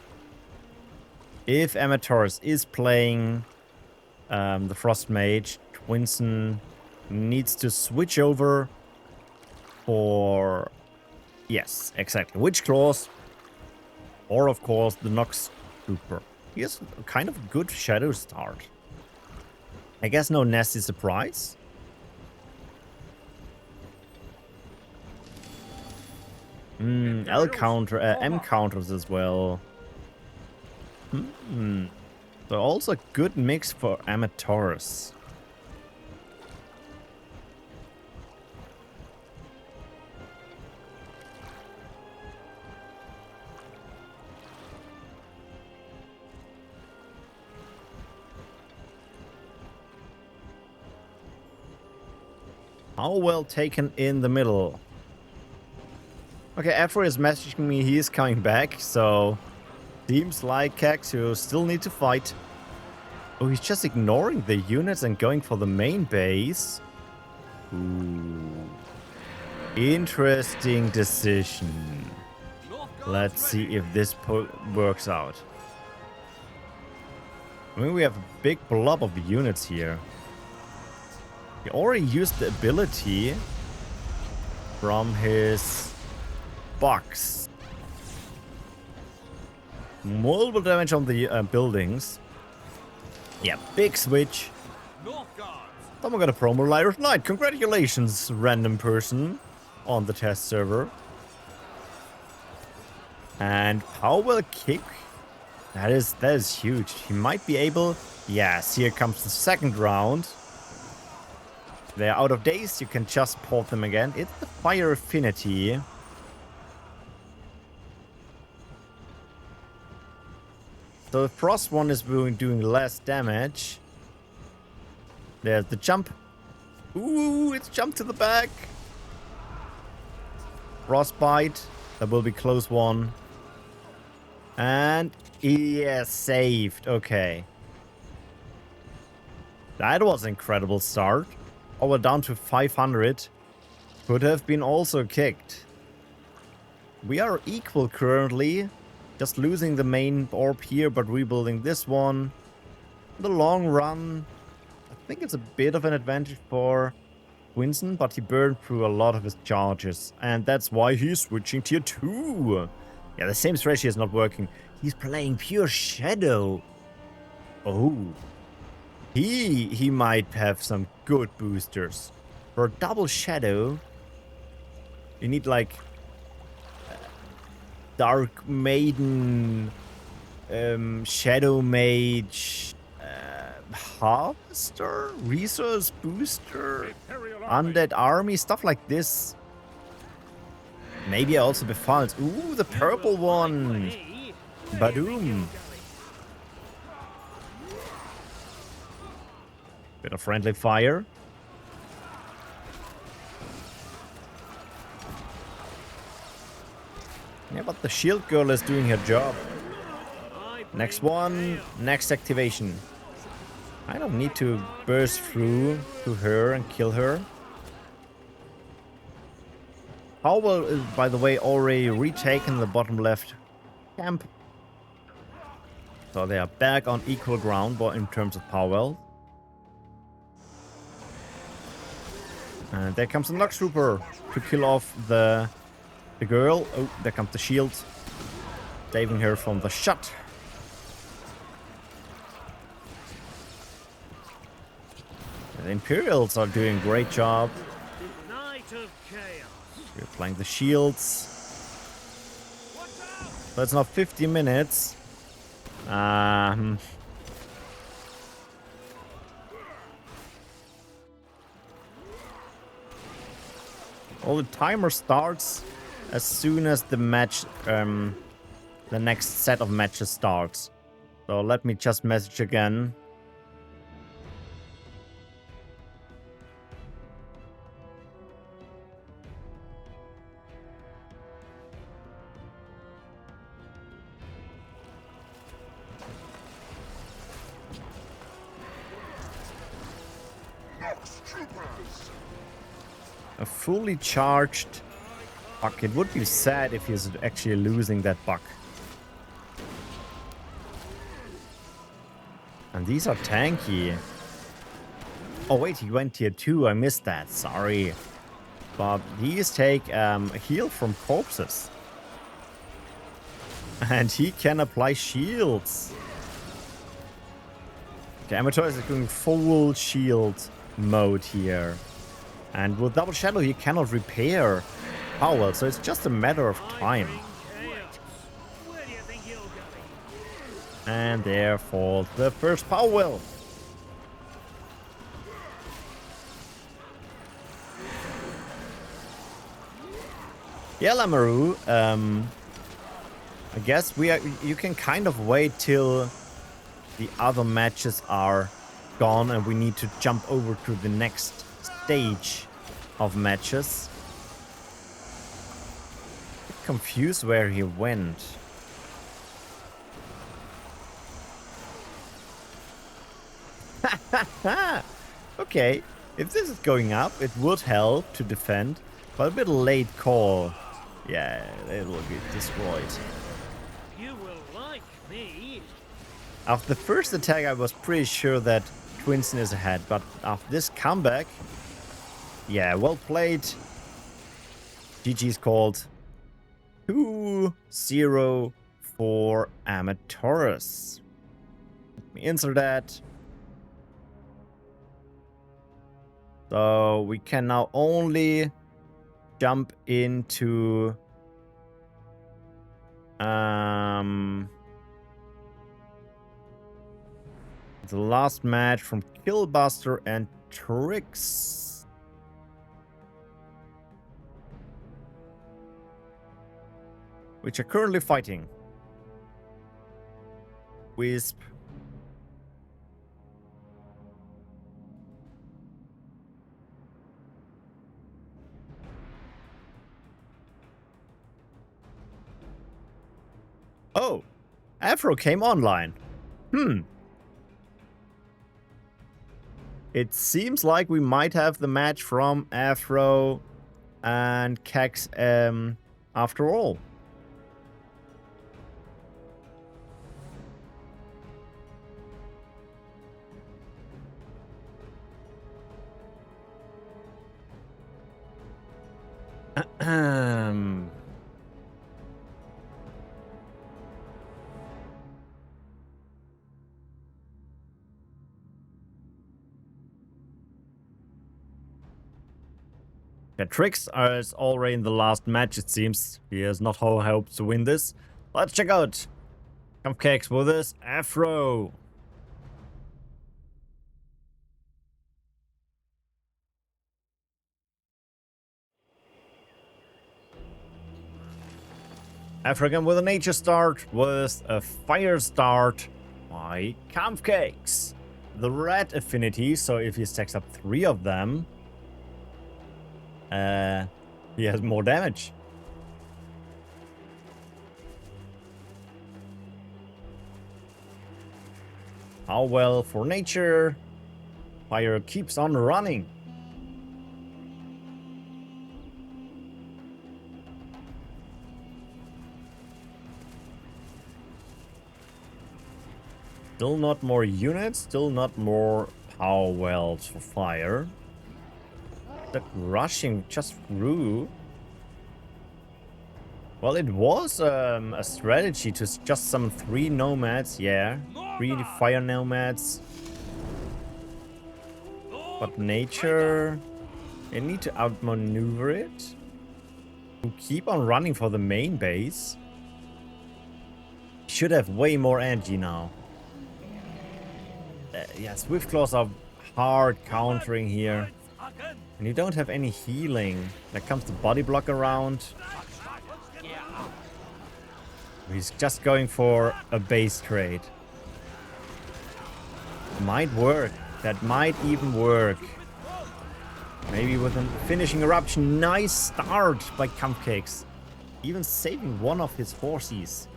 If Armatores is playing the Frost Mage, Twinson needs to switch over for... Yes, exactly. Witch Claws. Or, of course, the Nox Trooper. He has a kind of good Shadow start. I guess no nasty surprise. L counter, M counters as well. So also a good mix for Armatores. How well taken in the middle. Okay, Afro is messaging me he is coming back, so seems like Kex, you still need to fight. Oh, he's just ignoring the units and going for the main base. Ooh. Interesting decision. Let's see if this works out. I mean, we have a big blob of units here. He already used the ability from his box. Multiple damage on the buildings. Yeah, big switch. Someone got a promo Lighter's Night. Congratulations, random person on the test server. And Powell kick. That is huge. He might be able... Yes, here comes the second round. They're out of days. You can just port them again. It's the fire affinity. So the frost one is doing less damage. There's the jump. Ooh, it's jumped to the back. Frostbite. That will be close one. And yes, saved. Okay. That was an incredible start. Oh, we're down to 500. Could have been also kicked. We are equal currently. Just losing the main orb here, but rebuilding this one. In the long run, I think it's a bit of an advantage for Twinson, but he burned through a lot of his charges. And that's why he's switching tier 2. Yeah, the same strategy is not working. He's playing pure Shadow. Oh. He might have some good boosters. For a double Shadow, you need like Dark Maiden, Shadow Mage, Harvester, Resource Booster, Undead Army, stuff like this. Maybe I also befalls. Ooh, the purple one. Badoom. Bit of friendly fire. Yeah, but the shield girl is doing her job. Next one, next activation. I don't need to burst through to her and kill her. Howell is, by the way, already retaken the bottom left camp. So they are back on equal ground in terms of Powell. And there comes the Nox Trooper to kill off the girl. Oh, there comes the shield. Saving her from the shot. The Imperials are doing a great job. We're playing the shields. So it's now 50 minutes. Well, the timer starts as soon as the match the next set of matches starts. So let me just message again. A fully charged buck. It would be sad if he's actually losing that buck. And these are tanky. Oh wait, he went tier 2. I missed that. Sorry. But these take a heal from corpses. And he can apply shields. Okay, Armatores is going full shield mode here. And with Double Shadow, he cannot repair power, so it's just a matter of time. And there falls the first power wheel. Yeah, Lamaru, I guess you can kind of wait till the other matches are gone and we need to jump over to the next stage of matches. Confused where he went. Okay, if this is going up, it would help to defend, but a bit late call. Yeah, it will be destroyed. You will like me. After the first attack, I was pretty sure that Twinson is ahead, but after this comeback, yeah, well played. GG's called 2-0 for Armatores. Let me insert that. So we can now only jump into the last match from Killbuste and Triggz. Which are currently fighting. Wisp. Oh, Afro came online. It seems like we might have the match from Afro and Keks after all. Yeah, Triggz is already in the last match, it seems. He has not hoped to win this. Let's check out kampfkeksBOSS Afro. Afro again with a nature start, with a fire start by kampfkeks. The red affinity, so if he stacks up 3 of them, he has more damage. How well for nature? Fire keeps on running. Still not more units, still not more power wells for fire. That rushing just grew. Well, it was a strategy to just summon 3 nomads, yeah. 3 fire nomads. But nature, they need to outmaneuver it. To keep on running for the main base. Should have way more energy now. Yeah, Swiftclaws are hard countering here. And you don't have any healing. There comes the body block around. He's just going for a base trade. Might work. That might even work. Maybe with a finishing eruption. Nice start by kampfkeksBOSS. Even saving one of his forces.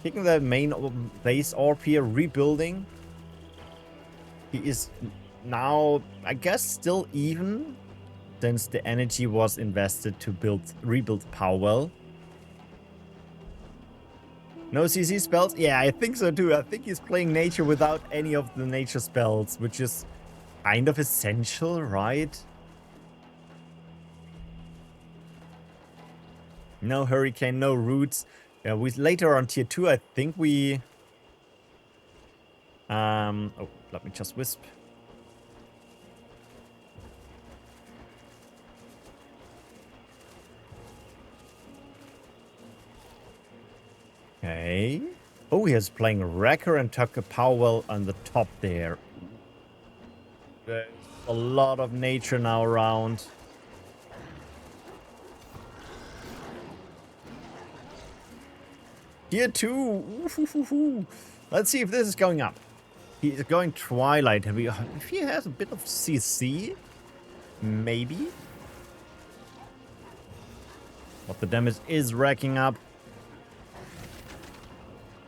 Taking the main base orb here, rebuilding. He is now, I guess, still even, since the energy was invested to rebuild Powell. No CC spells? Yeah, I think so too. I think he's playing nature without any of the nature spells, which is kind of essential, right? No hurricane, no roots. Yeah, we later on tier 2, I think we... oh, let me just wisp. Okay. Oh, he is playing Wrecker and took a Powell on the top there. There's a lot of nature now around. Tier 2. Let's see if this is going up. He is going Twilight. If he has a bit of CC, maybe. But the damage is racking up.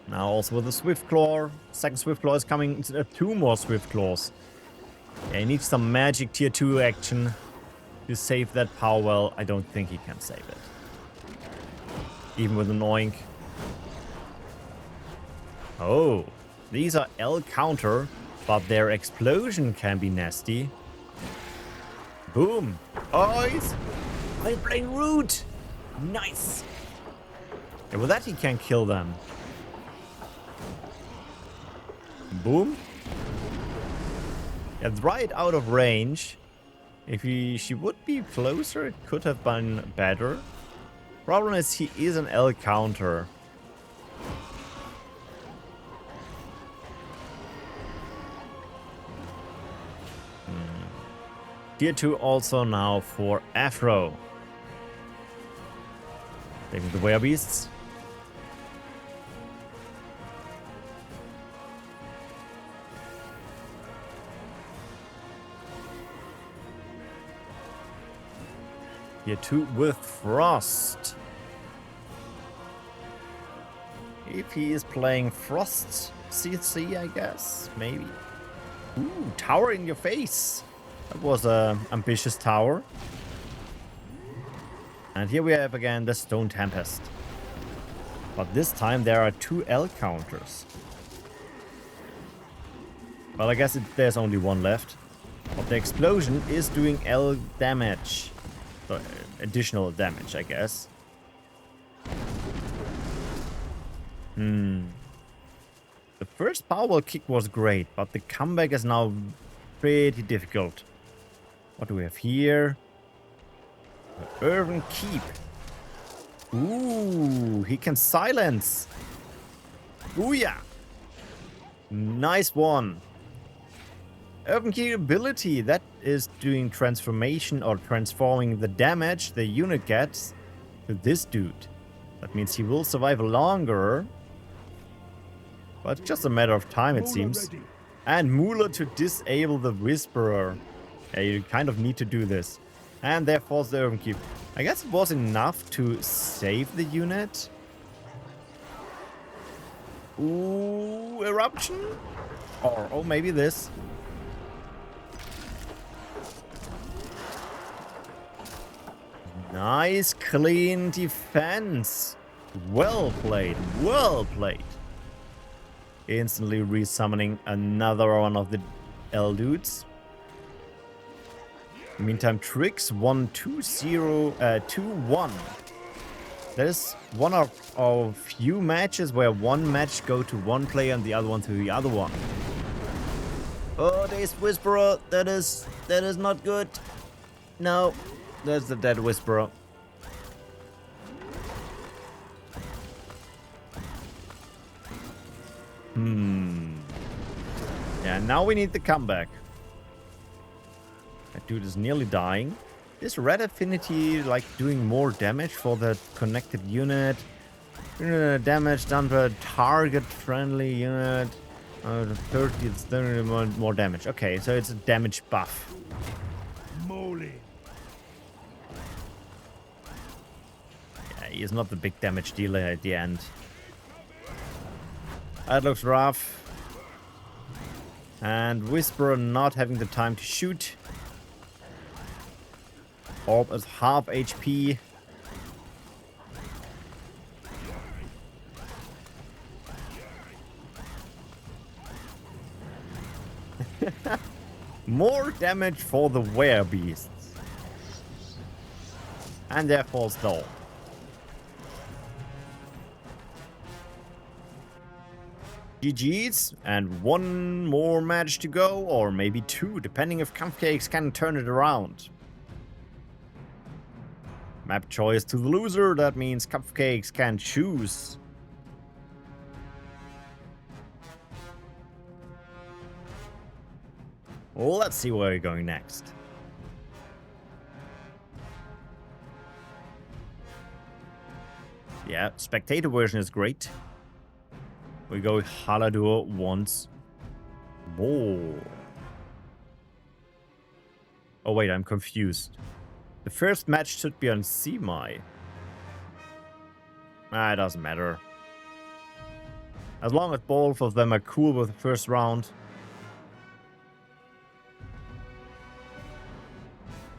Now also with the Swift Claw. Second Swift Claw is coming. 2 more Swift Claws. Yeah, he needs some magic tier 2 action to save that Powell. I don't think he can save it. Even with an oink. Oh, these are L counter, but their explosion can be nasty. Boom. Oh, I'm playing root. Nice. Yeah, with that he can kill them. Boom. It's right out of range. If she would be closer, it could have been better. Problem is he is an L counter. Tier 2 also now for Afro. Taking the Werebeasts. Tier 2 with Frost. If he is playing Frost CC, I guess, maybe. Ooh, tower in your face. That was an ambitious tower. And here we have again the Stone Tempest. But this time there are 2 L counters. Well, I guess there's only one left. But the explosion is doing L damage. So, additional damage, I guess. The first power kick was great, but the comeback is now pretty difficult. What do we have here? The Urban Keep. Ooh, he can silence. Booyah. Nice one. Urban Keep ability, that is doing transformation or transforming the damage the unit gets to this dude. That means he will survive longer. But it's just a matter of time, it seems. And Moolah to disable the Whisperer. Yeah, you kind of need to do this. And therefore the Urban Keep. I guess it was enough to save the unit. Ooh, Eruption? Or oh, maybe this. Nice, clean defense. Well played, well played. Instantly resummoning another one of the L dudes. Meantime, Triggz 1-2-0-2-1. That is one of few matches where one match go to one player and the other one to the other one. Oh, there's Whisperer. That is not good. No, there's the dead Whisperer. Yeah, now we need the comeback. That dude is nearly dying. Is red affinity like doing more damage for the connected unit? Damage done per target friendly unit. 30, it's 30 more damage. Okay, so it's a damage buff. Moly. Yeah, he's not the big damage dealer at the end. That looks rough. And Whisperer not having the time to shoot. Orb is half HP. More damage for the werebeasts. And therefore stall. GG's, and one more match to go, or maybe two, depending if Kampfkeks can turn it around. Map choice to the loser, that means Kampfkeks can choose. Well, let's see where we're going next. Yeah, spectator version is great. We go Haladur once more. Oh wait, I'm confused. The first match should be on Semi. Ah, it doesn't matter. As long as both of them are cool with the first round.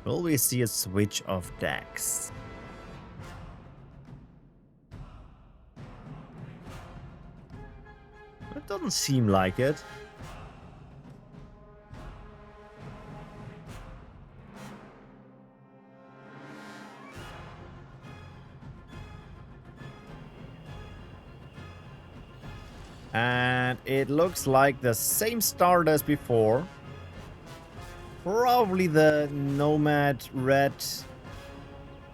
Will we see a switch of decks? It doesn't seem like it. And it looks like the same start as before. Probably the Nomad Red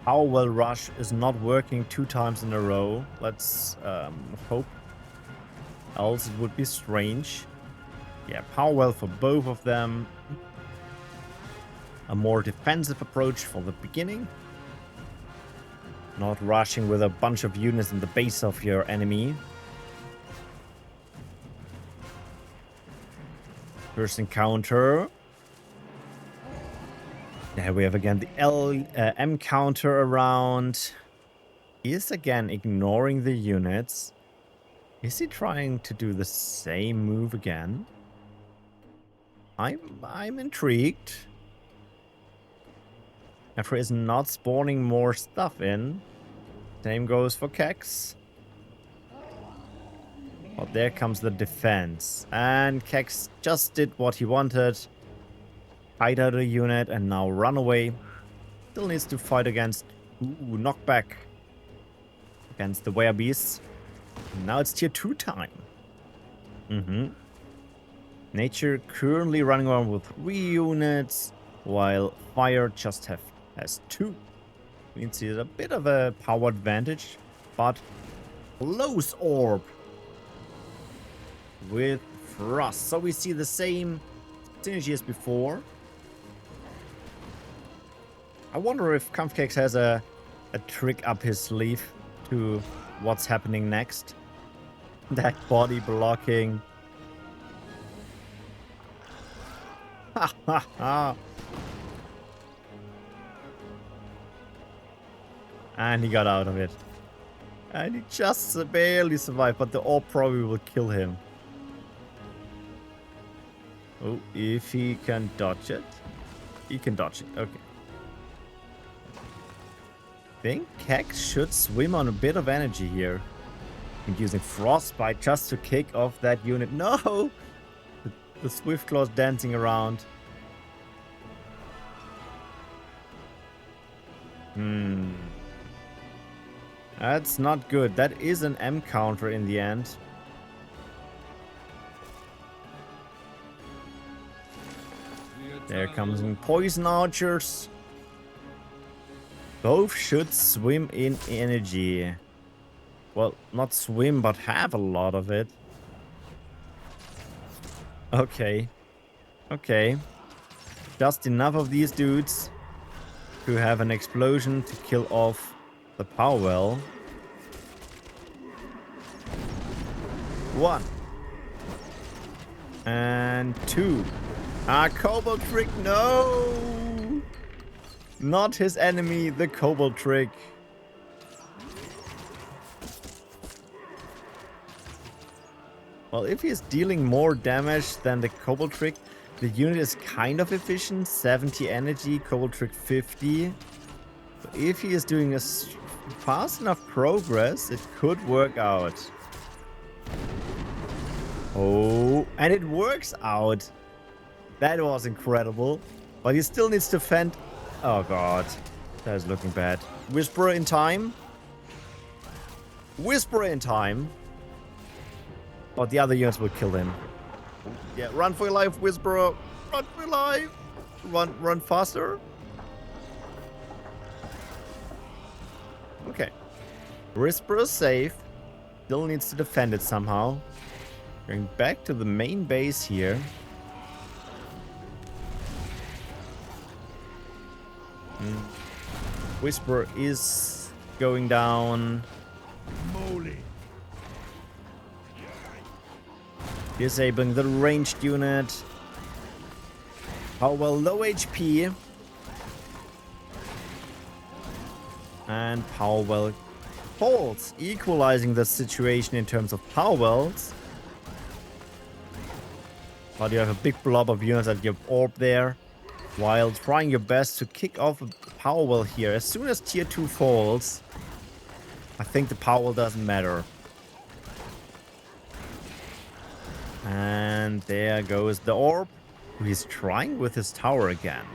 Howell Rush is not working 2 times in a row. Let's hope. Else it would be strange. Yeah, Powell for both of them. A more defensive approach for the beginning. Not rushing with a bunch of units in the base of your enemy. First encounter. There we have again the M counter around. He is again ignoring the units. Is he trying to do the same move again? I'm intrigued. Afro is not spawning more stuff in. Same goes for Keks. But there comes the defense. And Keks just did what he wanted. Hide out a unit and now run away. Still needs to fight against... Ooh, knockback. Against the werebeasts. Now it's tier 2 time. Nature currently running around with 3 units. While Fire just has 2. Means he's a bit of a power advantage. But close orb. With Frost. So we see the same synergy as before. I wonder if Kampfkeks has a trick up his sleeve to what's happening next. That body blocking. Ha ha ha. And he got out of it. And he just barely survived, but the orb probably will kill him. Oh, if he can dodge it. He can dodge it, okay. I think Keks should swim on a bit of energy here. And using Frostbite just to kick off that unit. No! The Swiftclaw's dancing around. That's not good. That is an M counter in the end. There comes in Poison Archers. Both should swim in energy. Well, not swim, but have a lot of it. Okay. Okay. Just enough of these dudes to have an explosion to kill off the power well. 1. And 2. Cobalt Trick, no! Not his enemy, the Cobalt Trick. Well, if he's dealing more damage than the Cobalt Trick, the unit is kind of efficient. 70 energy, Cobalt Trick 50. So if he is doing a fast enough progress, it could work out. Oh, and it works out. That was incredible. But he still needs to fend. Oh god, that is looking bad. Whisperer in time. Whisperer in time. But the other units will kill him. Yeah, run for your life, Whisperer. Run for your life. Run faster. Okay. Whisperer is safe. Still needs to defend it somehow. Going back to the main base here. Whisperer is going down. Moly. Disabling the ranged unit. Power well, low HP. And power well falls, equalizing the situation in terms of power wells. But you have a big blob of units at your orb there, while trying your best to kick off a power well here. As soon as tier 2 falls, I think the power well doesn't matter. And there goes the orb, who he's trying with his tower again.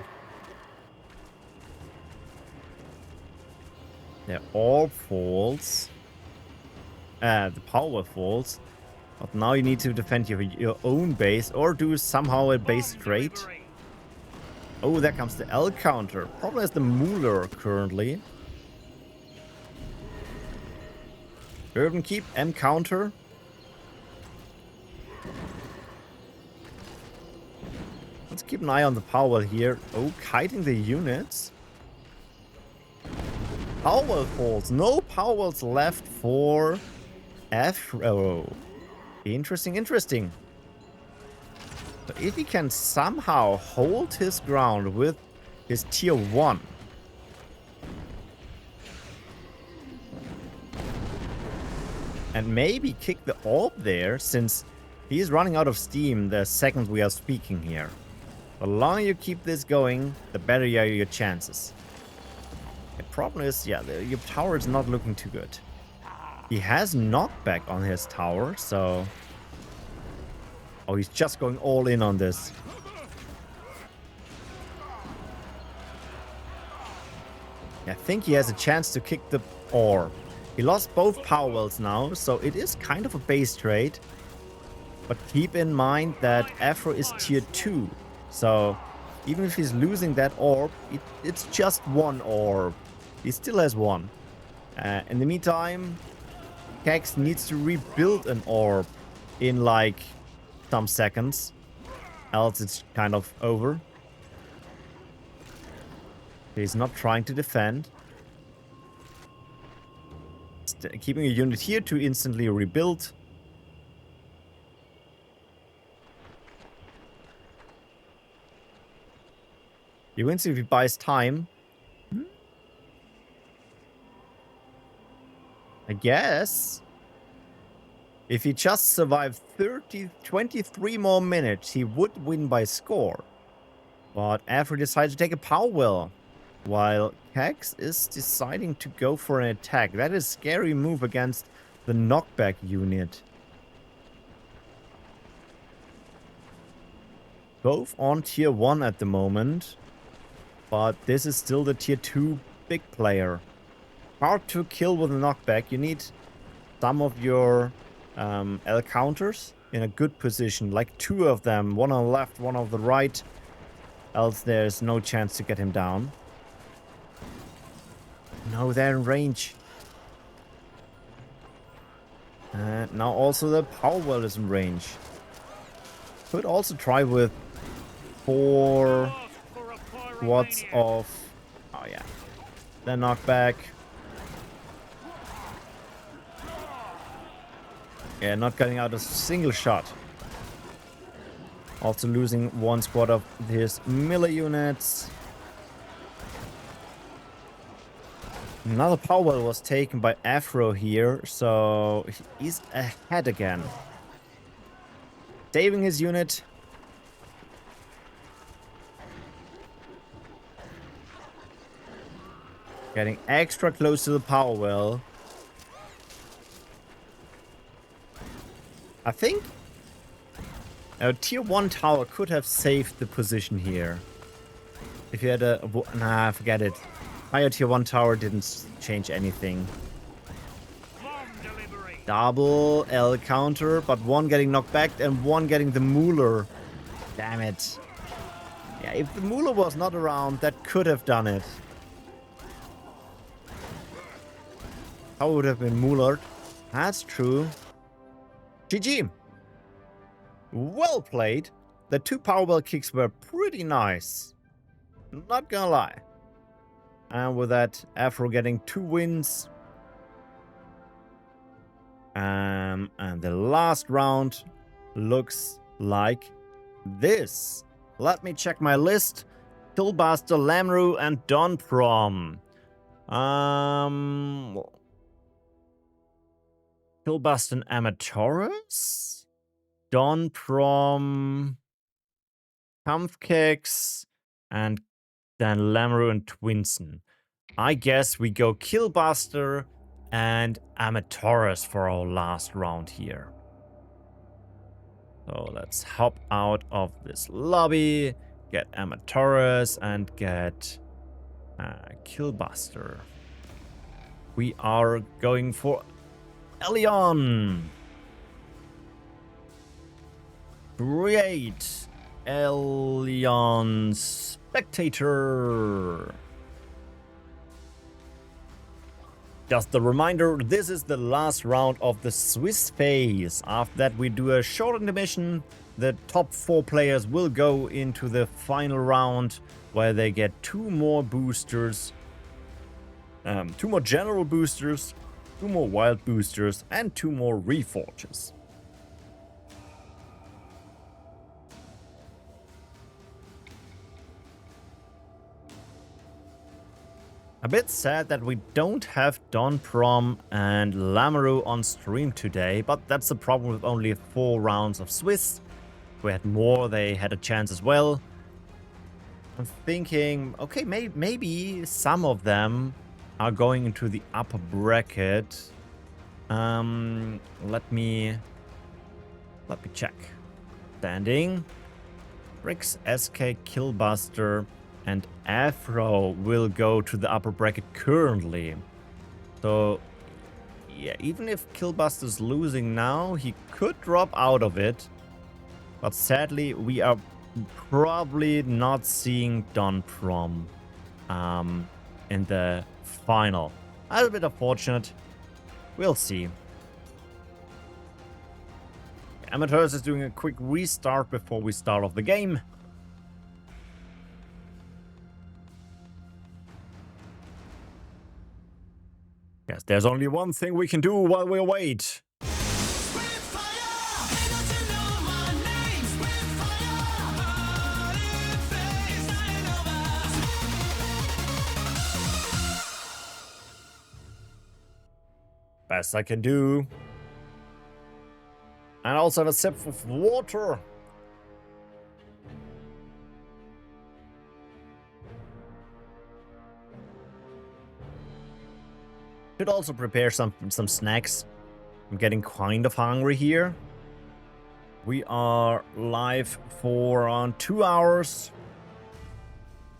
The orb falls. The power falls. But now you need to defend your own base or do somehow a base trade. Oh, there comes the L counter. Problem is the Mooler currently. Urban Keep, M counter. Let's keep an eye on the power well here. Oh, kiting the units. Power well falls. No power wells left for Afro. Interesting, interesting. So if he can somehow hold his ground with his tier 1. And maybe kick the orb there, since he's running out of steam the second we are speaking here. The longer you keep this going, the better are your chances. The problem is, yeah, your tower is not looking too good. He has knockback on his tower, so... Oh, he's just going all in on this. I think he has a chance to kick the orb. He lost both power wells now, so it is kind of a base trade. But keep in mind that Afro is tier 2. So even if he's losing that orb, it's just one orb. He still has one. In the meantime, Keks needs to rebuild an orb in like some seconds. Else it's kind of over. He's not trying to defend. Keeping a unit here to instantly rebuild. He wins if he buys time. I guess. If he just survived 23 more minutes, he would win by score. But Afro decided to take a power well, while Keks is deciding to go for an attack. That is a scary move against the knockback unit. Both on tier 1 at the moment. But this is still the tier 2 big player. Hard to kill with a knockback. You need some of your L counters in a good position. Like 2 of them. One on the left, one on the right. Else there's no chance to get him down. No, they're in range. And now also the power well is in range. Could also try with 4 watts of... Oh, yeah. Then knockback. Yeah, not getting out a single shot. Also losing one squad of his melee units. Another power well was taken by Afro here, so he's ahead again. Saving his unit. Getting extra close to the power well. I think a tier 1 tower could have saved the position here. If you had a... Nah, forget it. Higher tier 1 tower didn't change anything. Double L counter, but one getting knocked back and one getting the Mooler. Damn it. Yeah, if the Mooler was not around, that could have done it. How would have been Moolered? That's true. GG. Well played. The 2 powerball kicks were pretty nice. Not gonna lie. And with that, Afro getting 2 wins. And the last round looks like this. Let me check my list. Killbuste, Lamru, and Don Prom. Killbuste and Armatores. Don Prom, kampfkeksBOSS, and then Lamru and Twinson. I guess we go Killbuste and Armatores for our last round here. So let's hop out of this lobby, get Armatores, and get Killbuste. We are going for Elion. Create Elion Spectator. Just a reminder, this is the last round of the Swiss phase. After that, we do a short intermission. The top 4 players will go into the final round, where they get 2 more boosters, 2 more general boosters, 2 more wild boosters, and 2 more reforges. A bit sad that we don't have Don Prom and Lamru on stream today, but that's the problem with only 4 rounds of Swiss. If we had more, they had a chance as well. I'm thinking, okay, maybe some of them are going into the upper bracket. Let me check. Standing. Triggz, SK, Killbuste, and Afro will go to the upper bracket currently. So, yeah, even if Killbuste is losing now, he could drop out of it. But sadly, we are probably not seeing Don Prom in the final. A little bit unfortunate. We'll see. Armatores is doing a quick restart before we start off the game. Yes, there's only one thing we can do while we wait. Best I can do. And also have a sip of water. Should also prepare some snacks. I'm getting kind of hungry here. We are live for around 2 hours.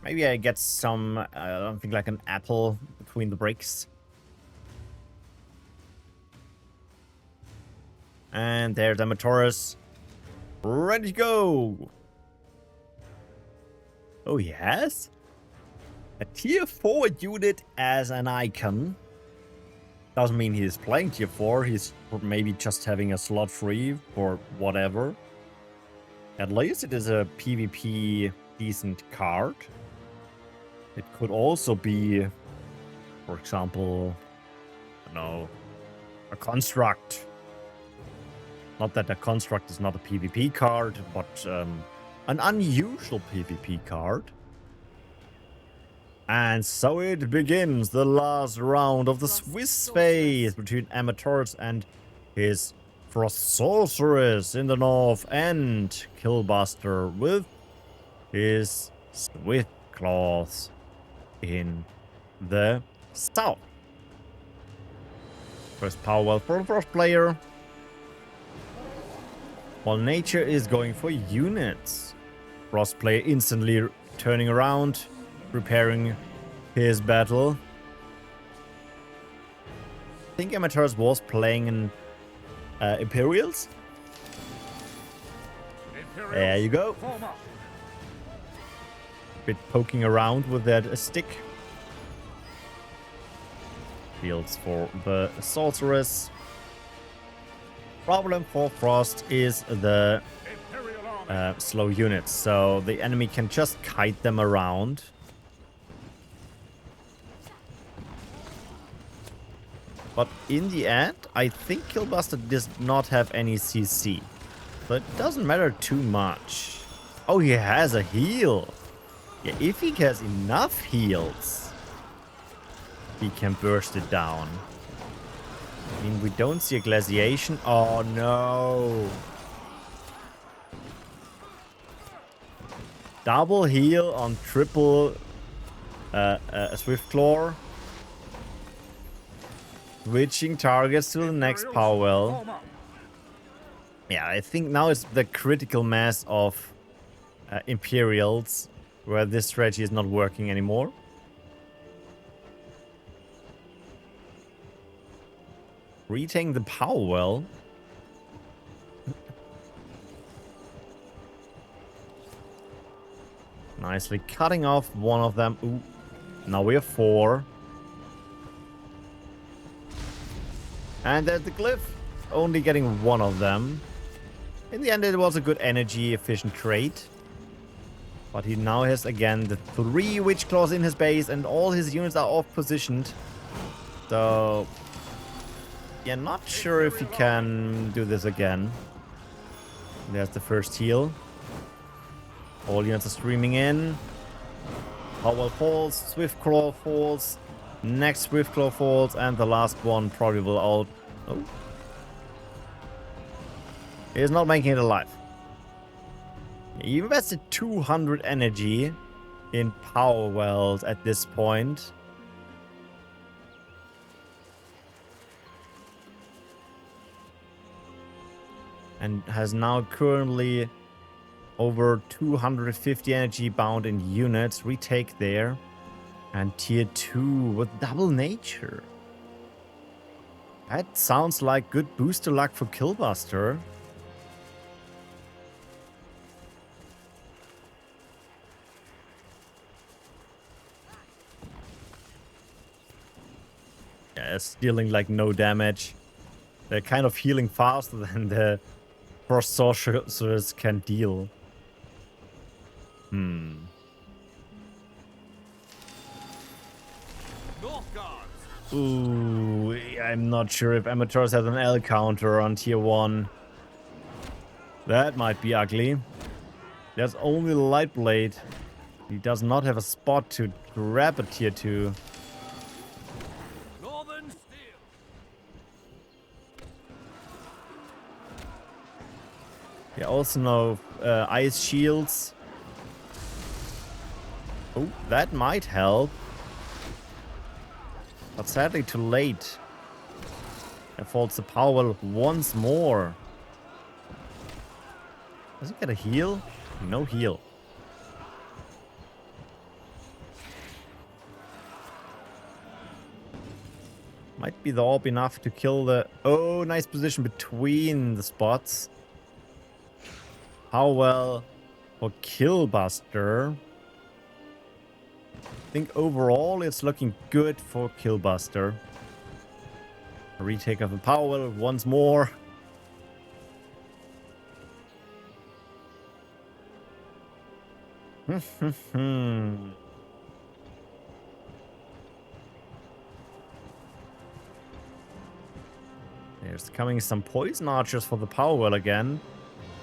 Maybe I get some, something like an apple between the breaks. And there's Armatores. Ready to go. Oh, yes. A tier 4 unit as an icon. Doesn't mean he's playing tier 4. He's maybe just having a slot free or whatever. At least it is a PvP decent card. It could also be, for example, you know, a construct. Not that a construct is not a PvP card, but an unusual PvP card. And so it begins, the last round of the Swiss phase between Armatores and his Frost Sorceress in the north and Killbuste with his Swift Claws in the south. First power well for the Frost player. While Nature is going for units. Frost player instantly turning around, preparing his battle. I think Armatores was playing in Imperials. There you go. Bit poking around with that stick. Fields for the Sorceress. Problem for Frost is the slow units, so the enemy can just kite them around. But in the end, I think Killbuste does not have any CC. But it doesn't matter too much. Oh, he has a heal. Yeah, if he has enough heals, he can burst it down. I mean, we don't see a glaciation. Oh, no. Double heal on triple Swiftclaw. Switching targets to the next power well. Yeah, I think now it's the critical mass of Imperials where this strategy is not working anymore. Retaining the power well. Nicely cutting off one of them. Ooh, now we have 4. And there's the glyph. Only getting one of them. In the end, it was a good energy efficient trade. But he now has again the 3 Witch Claws in his base and all his units are off positioned. So, yeah, not sure if he can do this again. There's the first heal. All units are streaming in. Power falls, Swift Claw falls, next Swift Claw falls, and the last one probably will out. Oh. He's not making it alive. He invested 200 energy in power wells at this point. And has now currently over 250 energy bound in units. Retake there. And tier 2 with double nature. That sounds like good booster luck for Killbuste. Yeah, it's dealing like no damage. They're kind of healing faster than the Frost Sorcerers can deal. Ooh, I'm not sure if Armatores has an L counter on tier 1. That might be ugly. There's only the Light Blade. He does not have a spot to grab a tier 2. Yeah, also no ice shields. Oh, that might help. But sadly too late. There falls the power well once more. Does he get a heal? No heal. Might be the orb enough to kill the... Oh, nice position between the spots. How well for Killbuste? I think overall it's looking good for Killbuste. A retake of the power well once more. There's coming some poison archers for the power well again.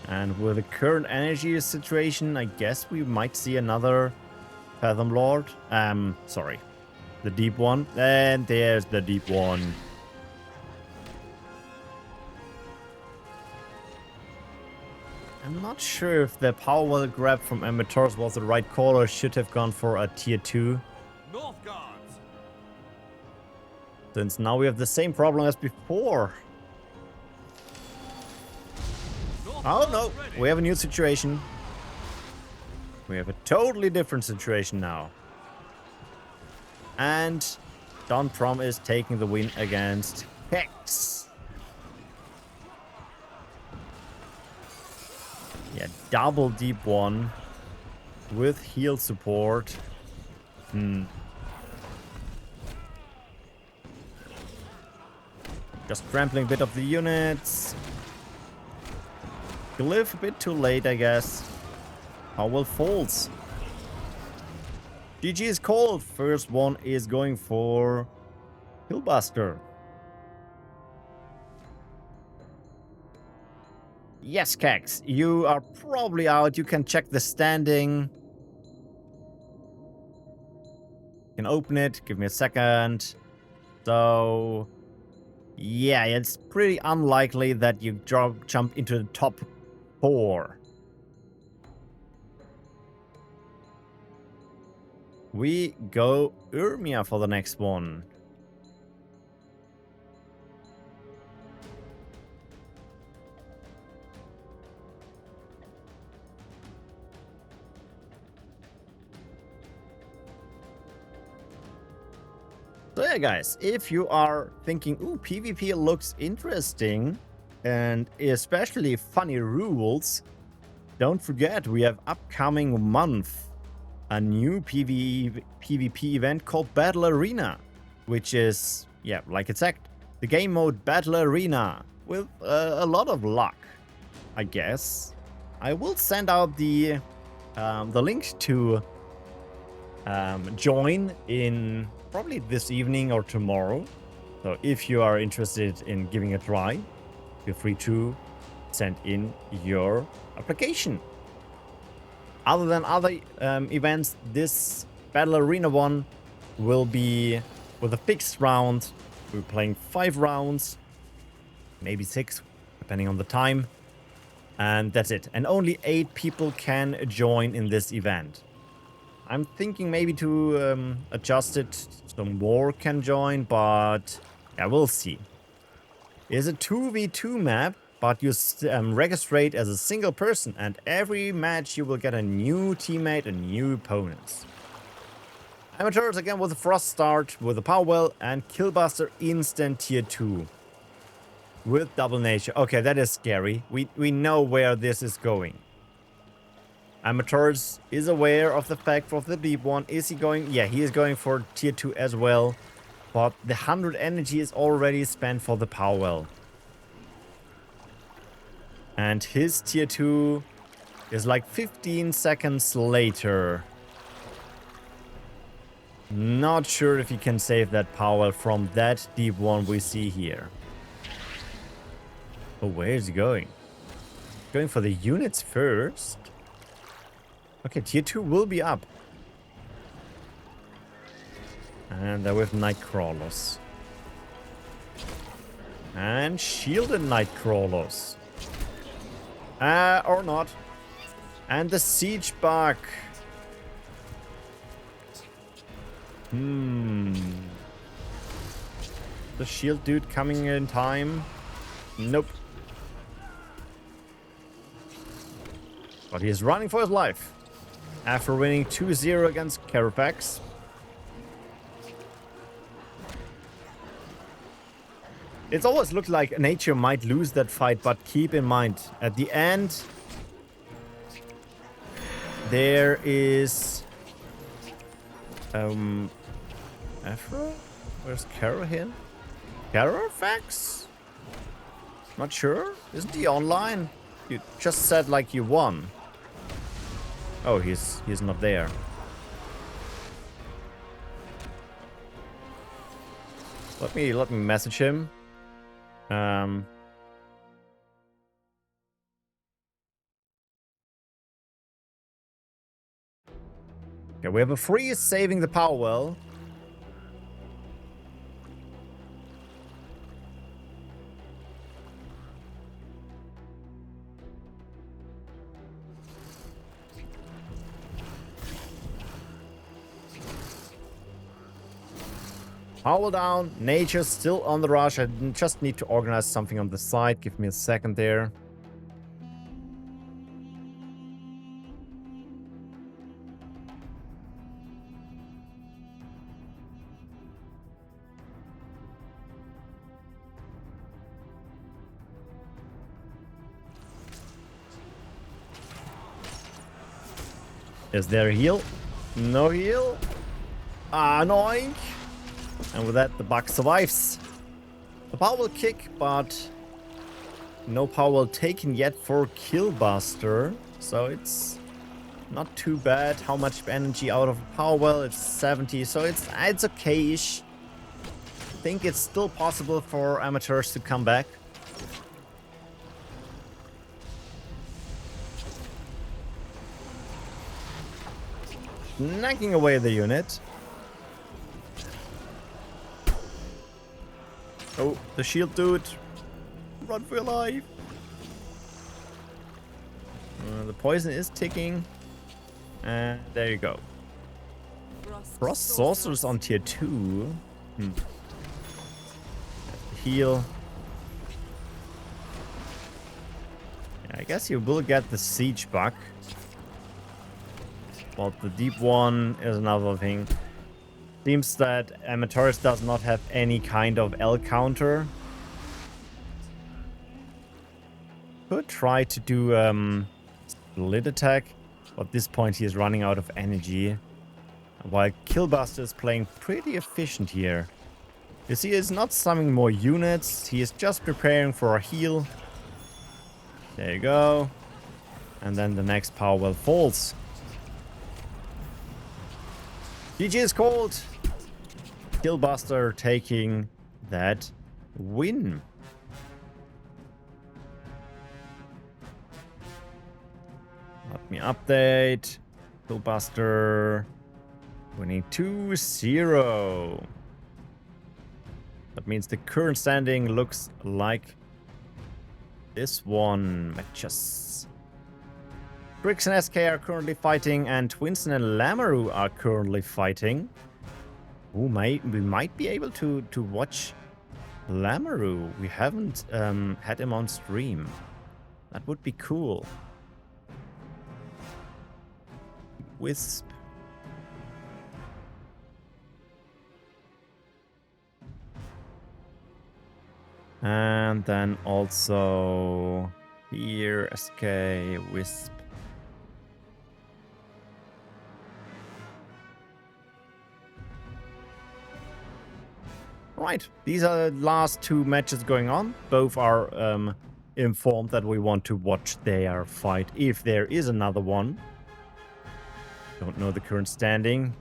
And with the current energy situation, I guess we might see another Fathom Lord. Sorry. The deep one. And there's the deep one. I'm not sure if the power well grab from Armatores was the right call or should have gone for a tier 2. North Guards. Since now we have the same problem as before. Oh no, we have a new situation. We have a totally different situation now. And Don Prom is taking the win against Hex. Yeah, double deep one with heal support. Just trampling a bit of the units. Glyph a bit too late, I guess. Powell falls. GG is called. First one is going for Killbuste. Yes, Kex, you are probably out. You can check the standing. You can open it. Give me a second. So, yeah, it's pretty unlikely that you jump into the top 4. We go Urmia for the next one. So yeah, guys, if you are thinking, ooh, PvP looks interesting, and especially funny rules, don't forget we have upcoming month a new PvP event called Battle Arena, which is, yeah, like it's the game mode Battle Arena with a lot of luck, I guess. I will send out the link to join in probably this evening or tomorrow. So if you are interested in giving it a try, feel free to send in your application. Other than other events, this Battle Arena one will be with a fixed round. We're playing 5 rounds, maybe 6, depending on the time. And that's it. And only 8 people can join in this event. I'm thinking maybe to adjust it so more can join, but yeah, we'll see. It's a 2v2 map, but you register as a single person, and every match you will get a new teammate and new opponents. Amateurs again with a Frost start, with a Power Well, and Killbuste instant tier 2. With double nature. Okay, that is scary. We know where this is going. Armatores is aware of the fact of the deep one. Is he going? Yeah, he is going for tier 2 as well. But the 100 energy is already spent for the Power Well. And his tier 2 is like 15 seconds later. Not sure if he can save that Power Well from that deep one we see here. Oh, where is he going? Going for the units first. Okay, tier 2 will be up. And they're with Nightcrawlers. And shielded Nightcrawlers. Or not. And the Siege Bug. The shield dude coming in time? Nope. But he's running for his life. After winning 2-0 against Carofex. It's always looked like nature might lose that fight, but keep in mind, at the end, there is Afro? Where's Caro here? Carofex? Not sure. Isn't he online? You just said like you won. Oh, he's not there. Let me message him. Um, okay, we have a freeze saving the power well. Power down, nature's still on the rush. I just need to organize something on the side. Give me a second there. Is there a heal? No heal. Ah, annoying. And with that, the bug survives. The power will kick, but no power will taken yet for Killbuste. So it's not too bad. How much energy out of a power well? It's 70, so it's okay-ish. I think it's still possible for Armatores to come back. Knocking away the unit. Oh, the shield dude. Run for your life. The poison is ticking. And there you go. Frost Sorcerers on tier 2. Heal. Yeah, I guess you will get the siege bug. But the deep one is another thing. Seems that Armatores does not have any kind of L counter. Could try to do split attack, but at this point he is running out of energy. While Killbuste is playing pretty efficient here. You see, he's not summoning more units. He is just preparing for a heal. There you go. And then the next power well falls. GG is called. Killbuste taking that win. Let me update. Killbuste winning 2-0. That means the current standing looks like this one matches. Triggz and SK are currently fighting, and Twinson and Lamoureux are currently fighting. Ooh, we might be able to watch Lamoureux. We haven't had him on stream. That would be cool. Wisp. And then also here, SK, Wisp. Right, these are the last two matches going on. Both are informed that we want to watch their fight if there is another one. Don't know the current standing.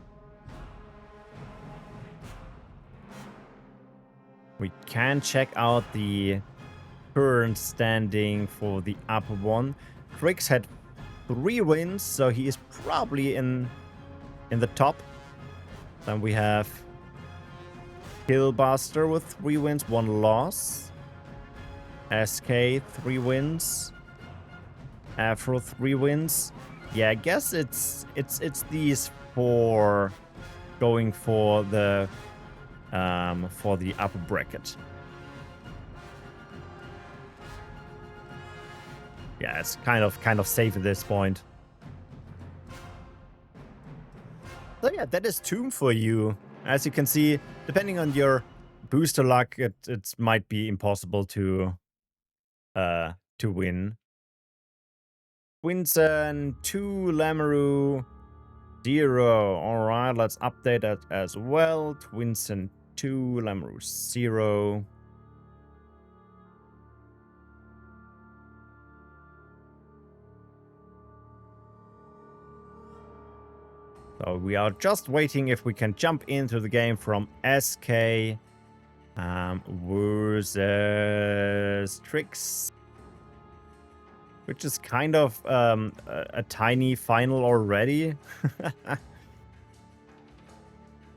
We can check out the current standing for the upper one. Triggz had 3 wins, so he is probably in the top. Then we have Killbuste with 3 wins, 1 loss. SK 3 wins. Afro 3 wins. Yeah, I guess it's these 4 going for the upper bracket. Yeah, it's kind of safe at this point. So yeah, that is Tome for you. As you can see, depending on your booster luck, it might be impossible to win. Twinson 2, Lamoureux 0. All right, let's update that as well. Twinson 2, Lamoureux 0. So we are just waiting if we can jump into the game from SK Versus Triggz, which is kind of a tiny final already.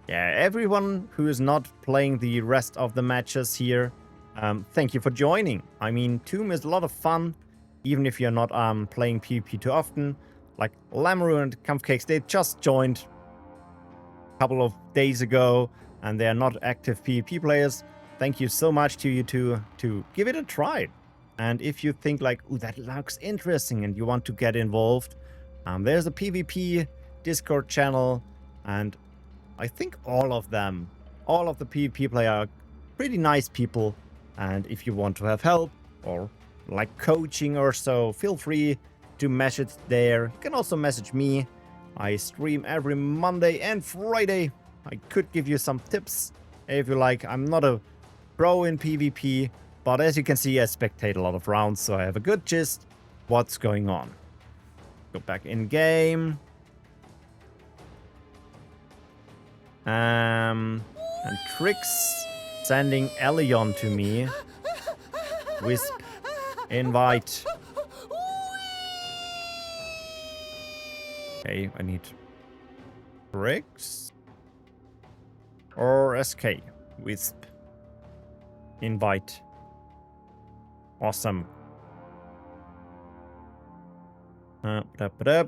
Yeah, everyone who is not playing the rest of the matches here, thank you for joining. I mean, Tome is a lot of fun, even if you're not playing PvP too often. Like Lamru and kampfkeksBOSS, they just joined a couple of days ago, and they are not active PvP players. Thank you so much to you two to give it a try. And if you think like, ooh, that looks interesting and you want to get involved, there's a PvP Discord channel, and I think all of the PvP players are pretty nice people. And if you want to have help or like coaching or so, feel free to message there. You can also message me. I stream every Monday and Friday. I could give you some tips if you like. I'm not a pro in PvP, but as you can see, I spectate a lot of rounds, so I have a good gist what's going on. Go back in game. And Triggz sending Elion to me. Wisp. Invite. Okay, I need Triggz or SK. Wisp. Invite. Awesome.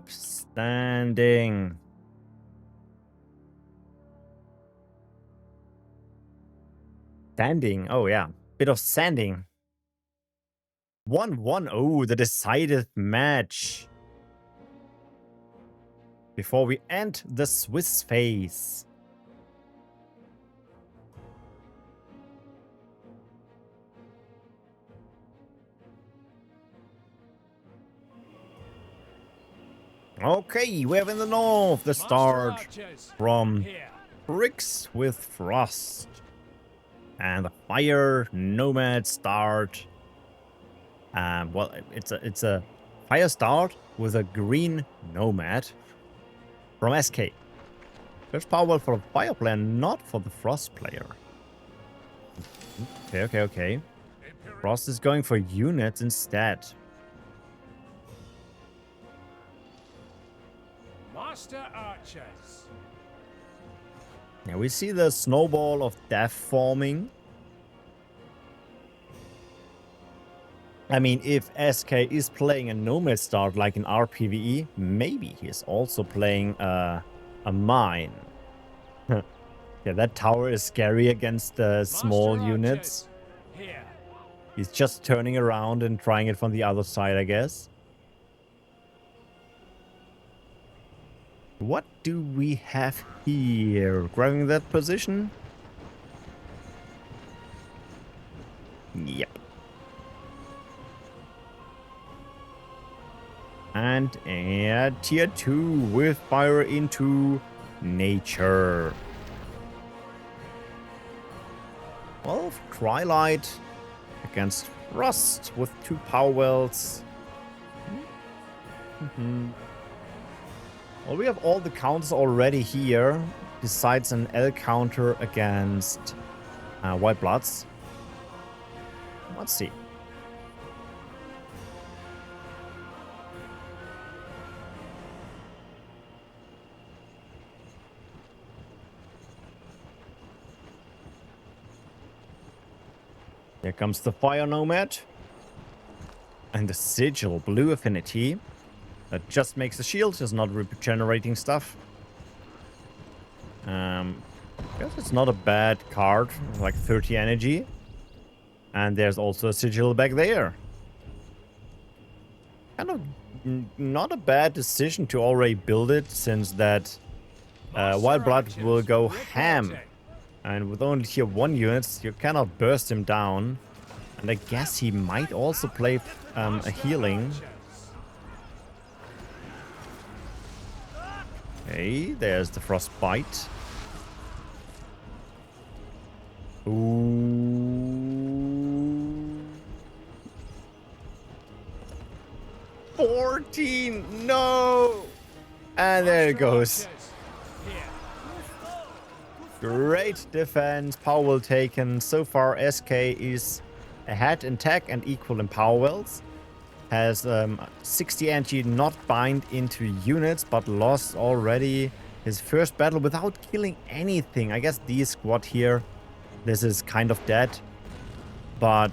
Standing. Standing. Oh, yeah. Bit of sanding. 1-1. Oh, the decided match. Before we end the Swiss phase. Okay, we have in the north the start from Triggz with Frost. And the fire nomad start. Well, it's a fire start with a green nomad from SK. That's powerful for the fire player, not for the frost player. Okay. Frost is going for units instead. Master archers. Now we see the snowball of death forming. I mean, if SK is playing a nomad start like in RPVE, maybe he's also playing a mine. Yeah, that tower is scary against the small units. Here. He's just turning around and trying it from the other side, I guess. What do we have here? Grabbing that position? Yep. And add tier 2 with fire into nature. Well, Twilight against Frost with 2 power wells. Well, we have all the counters already here, besides an L counter against White Bloods. Let's see. Here comes the Fire Nomad. And the Sigil Blue Affinity. That just makes the shield, is not regenerating stuff. Guess it's not a bad card, like 30 energy. And there's also a Sigil back there. Kind of not a bad decision to already build it, since that Wild Blood will go ham. And with only tier 1 units, you cannot burst him down. And I guess he might also play a healing. Okay, there's the Frostbite. Ooh. 14! No! And there it goes. Great defense. Power well taken. So far, SK is ahead in tech and equal in power wells. Has 60 energy not bind into units, but lost already his first battle without killing anything. I guess the squad here, this is kind of dead. But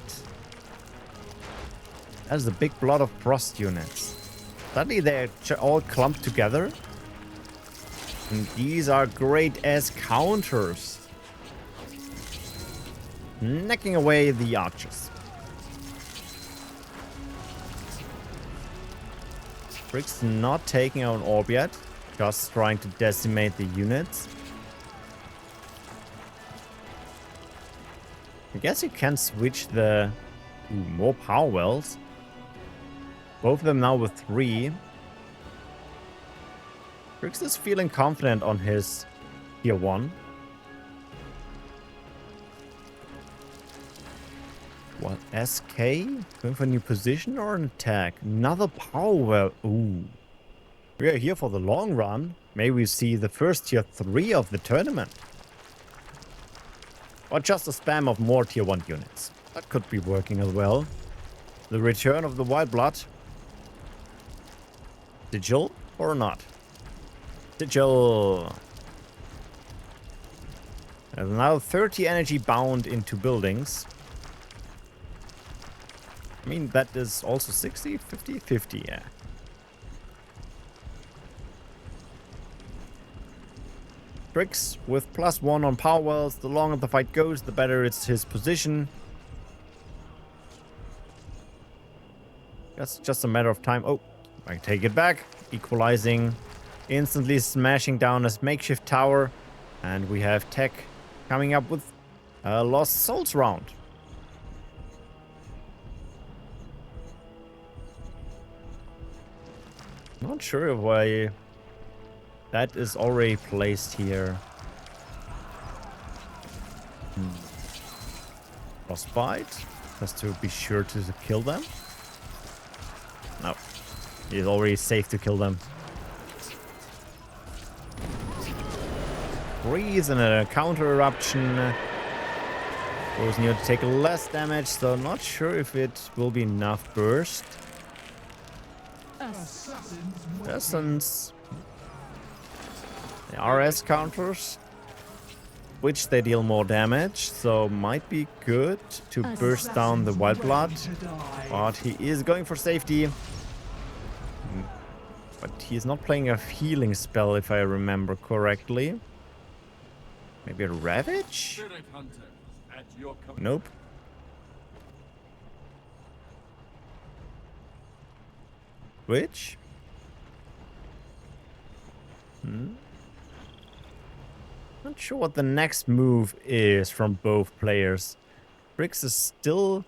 that's a big blood of frost units. Suddenly they're all clumped together. And these are great as counters. Knocking away the archers. Triggz not taking out an orb yet. Just trying to decimate the units. I guess you can switch the... Ooh, more power wells. Both of them now with 3. Triggz is feeling confident on his tier 1. What, SK? Going for a new position or an attack? Another power well. Ooh. We are here for the long run. Maybe we see the first tier 3 of the tournament. Or just a spam of more tier 1 units. That could be working as well. The return of the white blood. Sigil or not? Sigil. There's now 30 energy bound into buildings. I mean, that is also 60, 50, 50, yeah. Triggz with +1 on power wells. The longer the fight goes, the better it's his position. That's just a matter of time. Oh, I take it back. Equalizing. Instantly smashing down his makeshift tower. And we have tech coming up with a Lost Souls round. Not sure why that is already placed here. Frostbite, just to be sure to kill them. No, it's already safe to kill them. Freeze and a counter eruption. Goes near to take less damage, so not sure if it will be enough burst. Assassins. The RS counters, which they deal more damage, so might be good to burst down the white blood. But he is going for safety. But he is not playing a healing spell, if I remember correctly. Maybe a Ravage? Nope. Which? Not sure what the next move is from both players. Triggz is still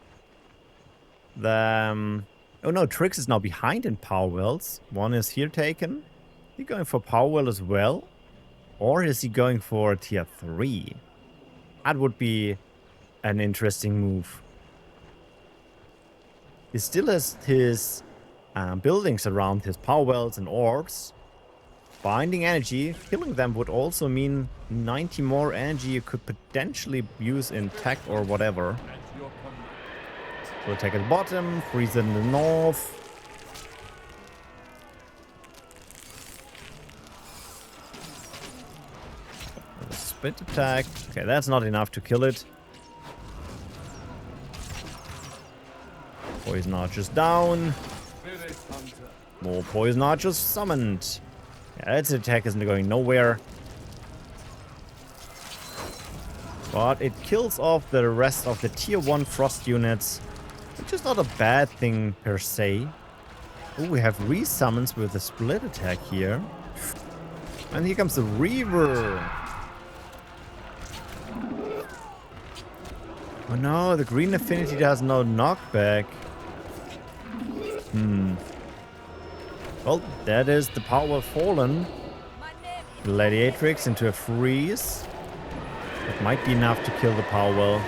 the... oh no, Triggz is now behind in power wells. One is here taken. Is he going for power well as well? Or is he going for tier 3? That would be an interesting move. He still has his buildings around his power wells and orbs. Binding energy, killing them would also mean 90 more energy you could potentially use in tech or whatever. So attack at the bottom, freeze in the north. Split attack. Okay, that's not enough to kill it. Poison archers down. More poison archers summoned. Yeah, that attack isn't going nowhere. But it kills off the rest of the tier 1 frost units, which is not a bad thing per se. Oh, we have resummons with a split attack here. And here comes the Reaver. Oh no, the green affinity does no knockback. Well, that is the power fallen. Gladiatrix into a freeze. That might be enough to kill the power well.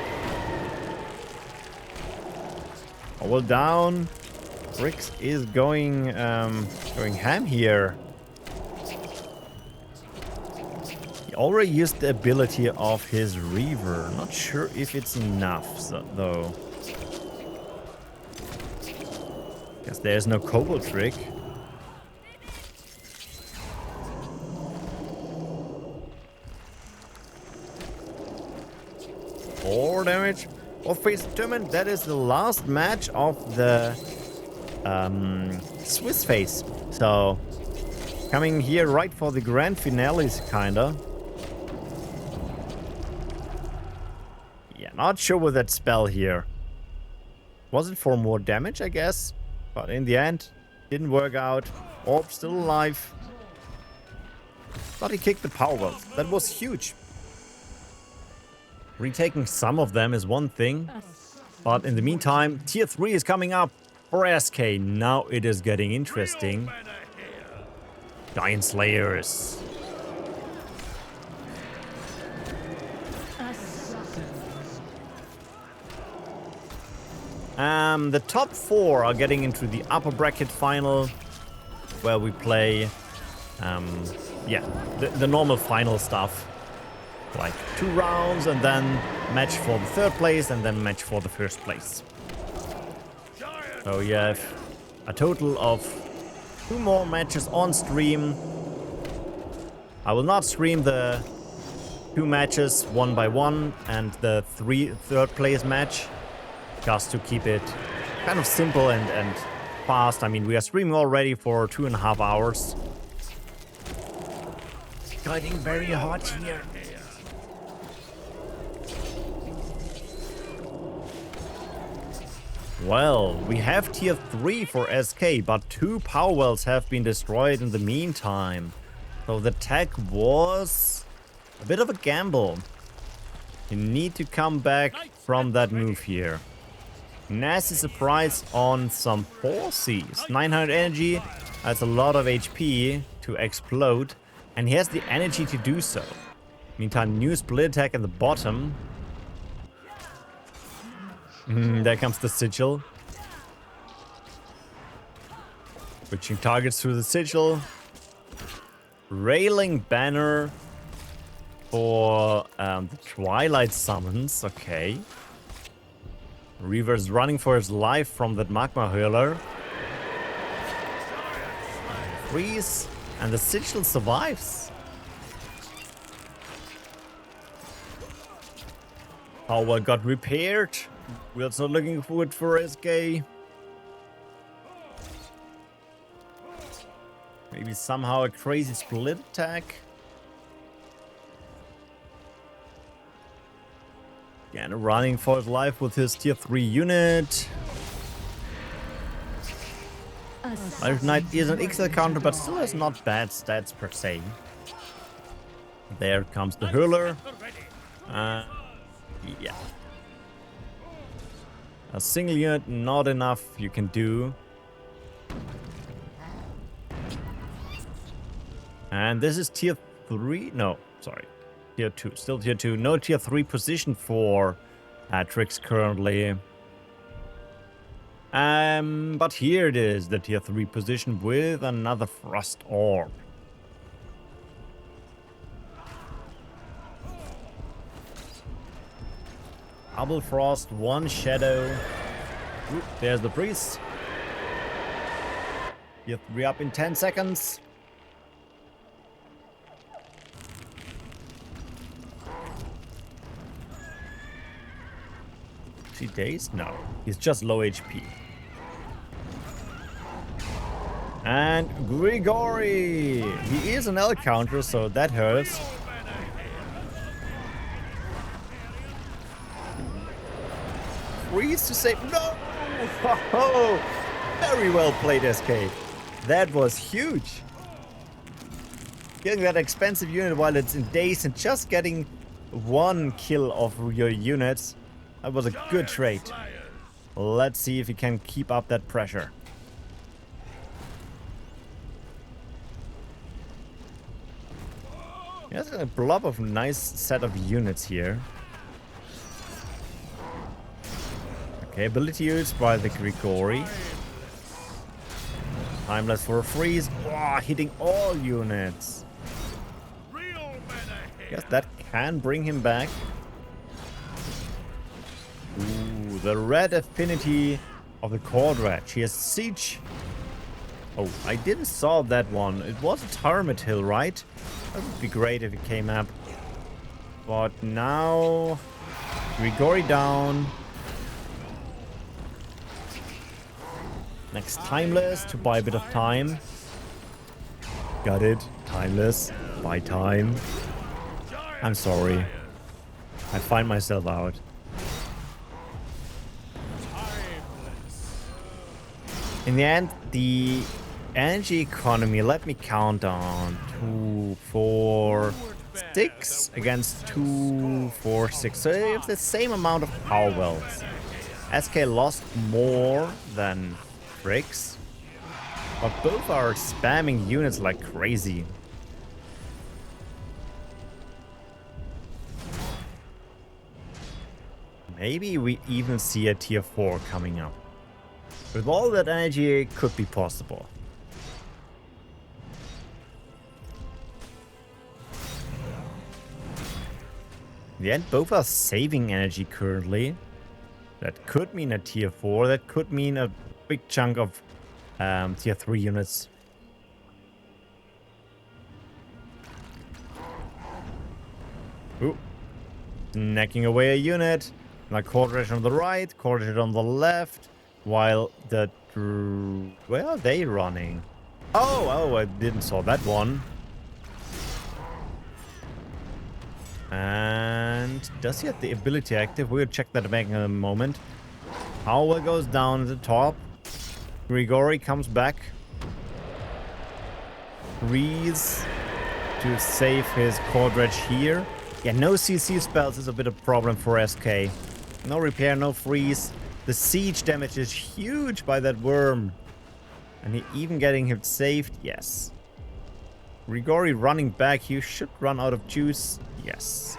Power well down. Triggz is going ham here. He already used the ability of his Reaver. Not sure if it's enough, though. Guess there's no Kobold trick. Four damage. Well, face determined. That is the last match of the Swiss phase. So coming here right for the grand finales, kinda. Yeah, not sure with that spell here. Was it for more damage, I guess? But in the end, didn't work out. Orb still alive. But he kicked the power wells. That was huge. Retaking some of them is one thing. But in the meantime, tier 3 is coming up for SK. Now it is getting interesting. Giant Slayers. The top 4 are getting into the upper bracket final, where we play, yeah, the normal final stuff. Like 2 rounds and then match for the 3rd place and then match for the 1st place. So you have a total of 2 more matches on stream. I will not stream the 2 matches one by one and the 3rd place match, just to keep it kind of simple and fast. I mean, we are streaming already for 2.5 hours. It's getting very hot here. Well, we have tier 3 for SK, but 2 power wells have been destroyed in the meantime. So the tech was a bit of a gamble. You need to come back from that move here. Nasty surprise on some forces. 900 energy, that's a lot of HP to explode. And he has the energy to do so. Meantime, new split attack at the bottom. There comes the sigil. Switching targets through the sigil. Railing banner for the Twilight summons. Okay. Reaver's running for his life from that magma hurler. Freeze. And the sigil survives. Power got repaired. We're also looking forward for SK. Maybe somehow a crazy split attack. Again, running for his life with his tier 3 unit. Irish Knight is an XL counter, but still has not bad stats per se. There comes the hurler. Yeah. A single unit, not enough you can do. And this is tier 3. No, sorry. Tier 2. Still tier 2. No tier 3 position for Triggz currently. But here it is, the tier 3 position with another Frost Orb. Double Frost, 1 Shadow. Ooh, there's the Priest. Tier 3 up in 10 seconds. He dazed? No, he's just low HP. And Grigori! He is an L counter, so that hurts. Freeze to save. No! Oh, very well played, SK. That was huge. Getting that expensive unit while it's in daze and just getting 1 kill of your units. That was a good trade. Let's see if he can keep up that pressure. He has a blob of nice set of units here. Okay, ability used by the Grigori. Timeless for a freeze. Wow, hitting all units. Guess that can bring him back. Ooh, the red affinity of the Cordratch. He has Siege. Oh, I didn't saw that one. It was a Tarmet Hill, right? That would be great if it came up. But now... Grigori down. Next Timeless to buy a bit of time. Got it. Timeless. Buy time. I'm sorry. I find myself out. In the end, the energy economy, let me count on. 2, 4, 6 against 2, 4, 6. So it's the same amount of power wells. SK lost more than Triggz, but both are spamming units like crazy. Maybe we even see a tier 4 coming up. With all that energy, it could be possible. In the end, both are saving energy currently. That could mean a tier 4. That could mean a big chunk of tier 3 units. Ooh. Snacking away a unit. My Cordratch on the right, Cordratch on the left. While the... Where are they running? Oh, I didn't saw that one. And does he have the ability active? We'll check that back in a moment. Howell goes down at the top. Grigori comes back. Freeze to save his Cordratch here. Yeah, no CC spells is a bit of a problem for SK. No repair, no freeze. The siege damage is huge by that worm. And he even getting him saved? Yes. Grigori running back. You should run out of juice. Yes.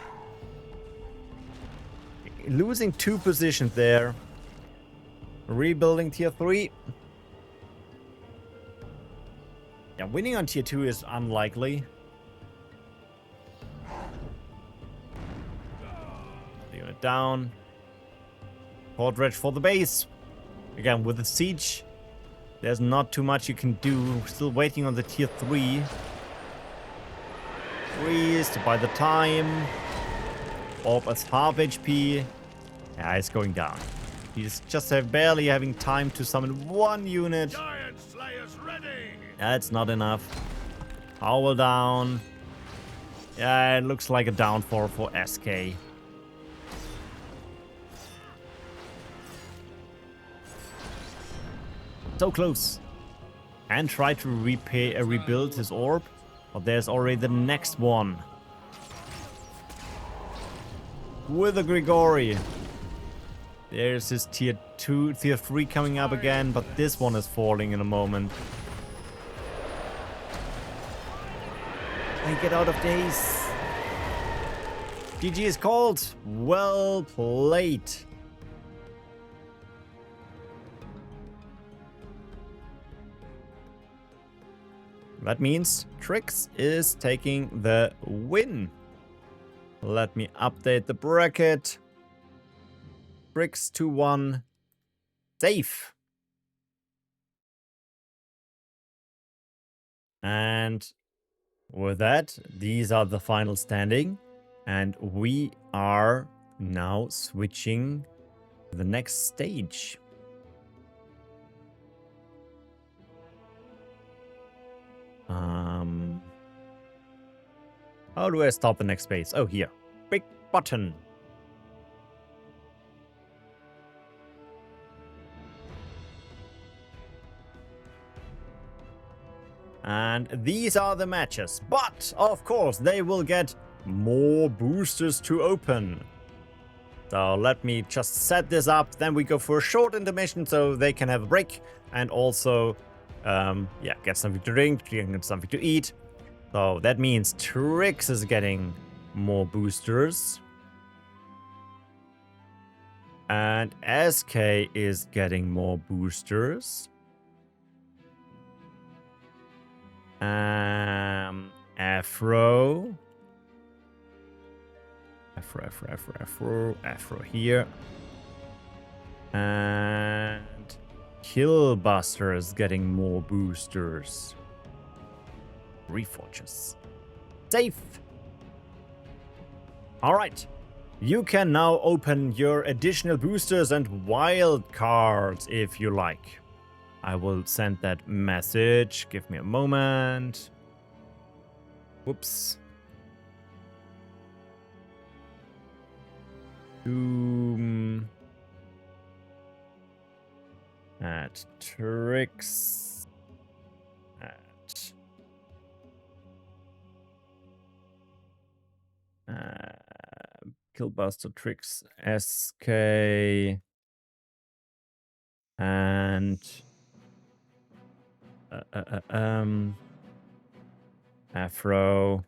Losing 2 positions there. Rebuilding tier 3. Yeah, winning on tier 2 is unlikely. Unit down. Cordratch for the base. Again, with the siege, there's not too much you can do. Still waiting on the tier 3. Freeze to buy the time. Orb as half HP. Yeah, it's going down. He's just barely having time to summon 1 unit. Giant Slayers ready. That's not enough. Howl down. Yeah, it looks like a downfall for SK. So close. And try to rebuild his orb. But there's already the next one. With a Grigori. There's his tier 2, tier 3 coming up again. But this one is falling in a moment. I get out of days. GG is called. Well played. That means Triggz is taking the win. Let me update the bracket. Triggz 2-1. Safe. And with that, these are the final standing. And we are now switching to the next stage. How do I start the next phase? Oh, here. Big button. And these are the matches. But, of course, they will get more boosters to open. So let me just set this up. Then we go for a short intermission so they can have a break. And also, yeah, get something to drink, get something to eat. So that means Triggz is getting more boosters. And SK is getting more boosters. Afro. Afro here. And Killbuste is getting more boosters. Reforges. Safe. Alright. You can now open your additional boosters and wild cards if you like. I will send that message. Give me a moment. Whoops. At Triggz. At Killbuste, Triggz, SK, and Afro.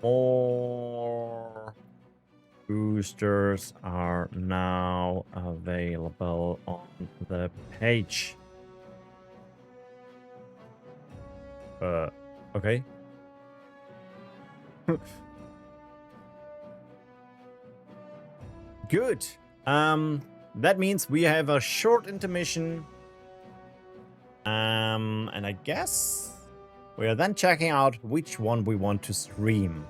More boosters are now available on the page. Okay. Good. That means we have a short intermission. And I guess we are then checking out which one we want to stream.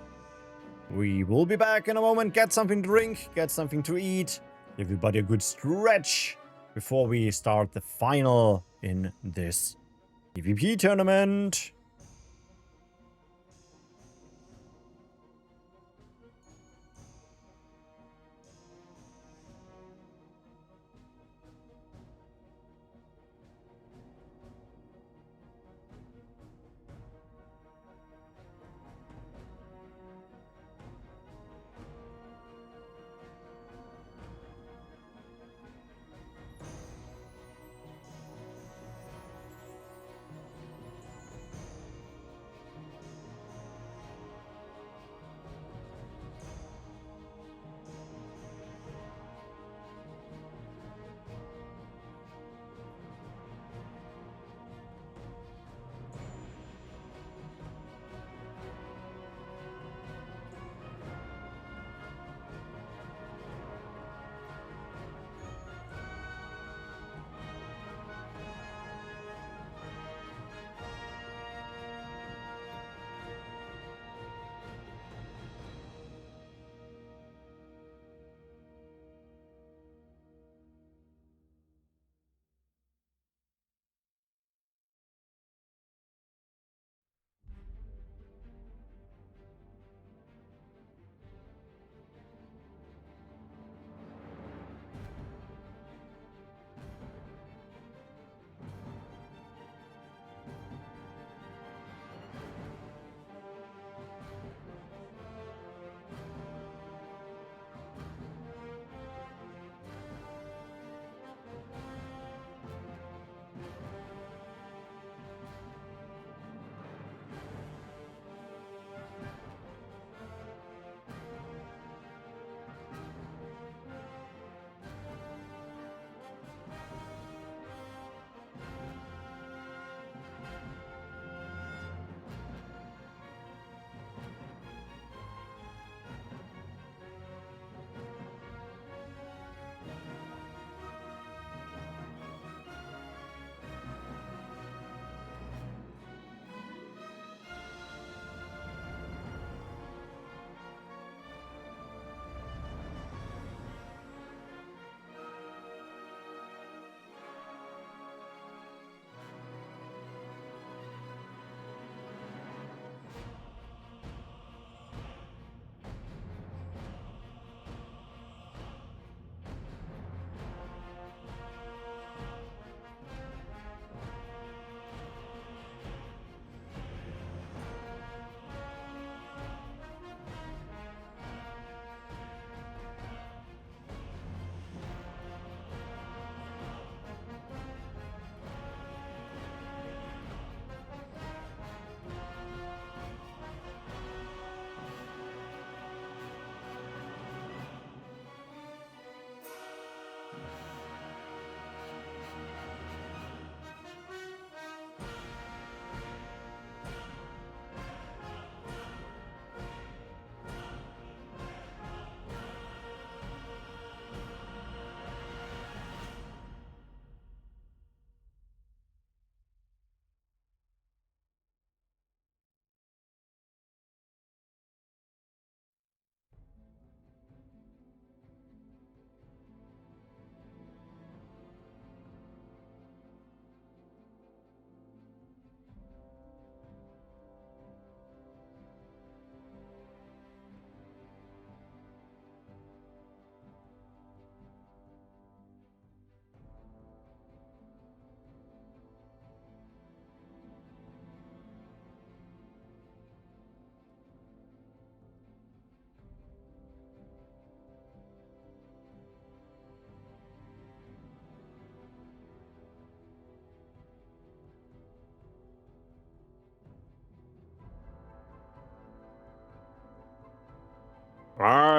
We will be back in a moment, get something to drink, get something to eat, give everybody a good stretch before we start the final in this PvP tournament.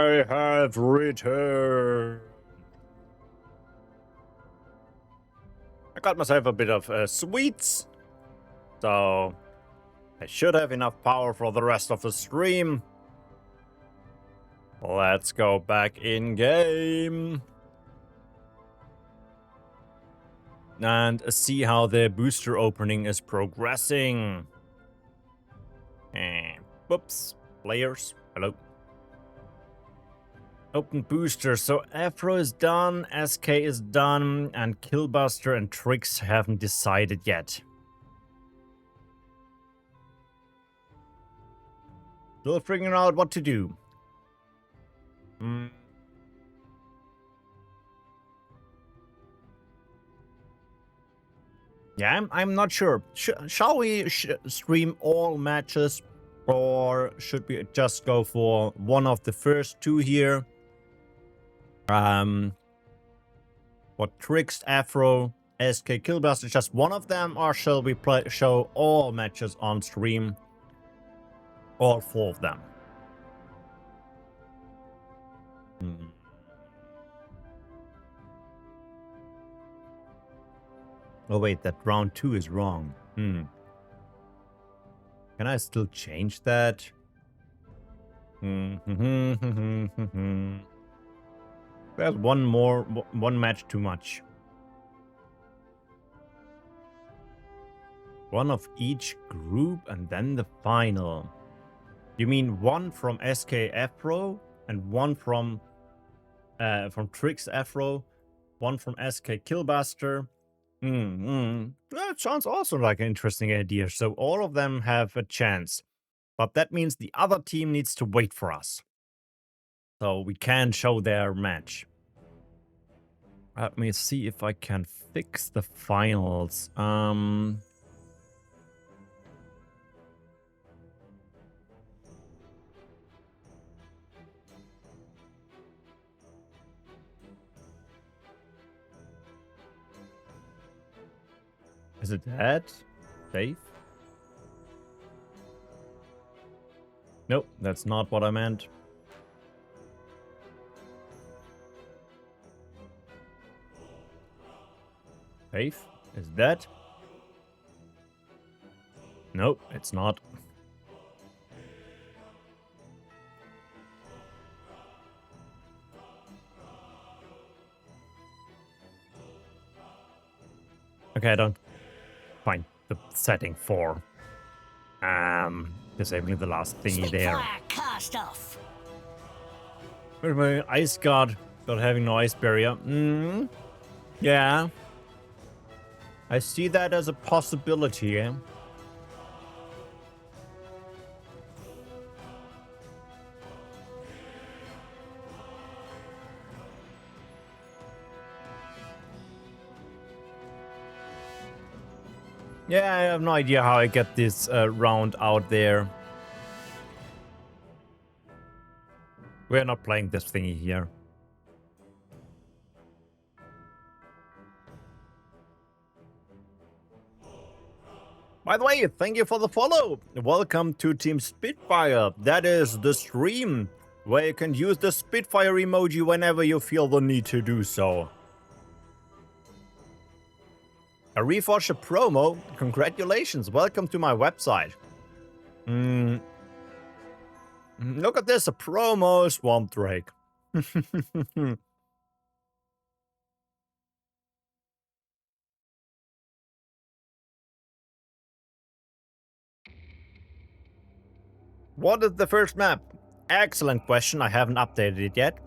I have returned. I got myself a bit of sweets, so I should have enough power for the rest of the stream. Let's go back in game and see how the booster opening is progressing. Whoops, players, hello. Open booster, so Afro is done, SK is done, and Killbuste and Triggz haven't decided yet. Still figuring out what to do. Yeah, I'm not sure. Shall we stream all matches, or should we just go for one of the first two here? What Triggz, Afro, SK, Killbuste, just one of them, or shall we show all matches on stream? All four of them. Oh wait, that round 2 is wrong. Can I still change that? There's one match too much. One of each group and then the final. You mean one from SK Afro and one from Triggz Afro, one from SK Killbuste. That sounds also like an interesting idea. So all of them have a chance. But that means the other team needs to wait for us. So we can show their match. Let me see if I can fix the finals. Is it that? Safe? Nope, that's not what I meant. Safe? Is that? Nope, it's not. Okay, I don't find the setting for disabling the last thingy there. Cast off. Where's my ice guard? Not having no ice barrier. Yeah. I see that as a possibility, eh? Yeah, I have no idea how I get this round out there. We're not playing this thingy here. By the way, thank you for the follow. Welcome to Team Spitfire. That is the stream where you can use the Spitfire emoji whenever you feel the need to do so. A Reforged promo? Congratulations, welcome to my website. Look at this, a promo Swamp Drake. What is the first map? Excellent question, I haven't updated it yet.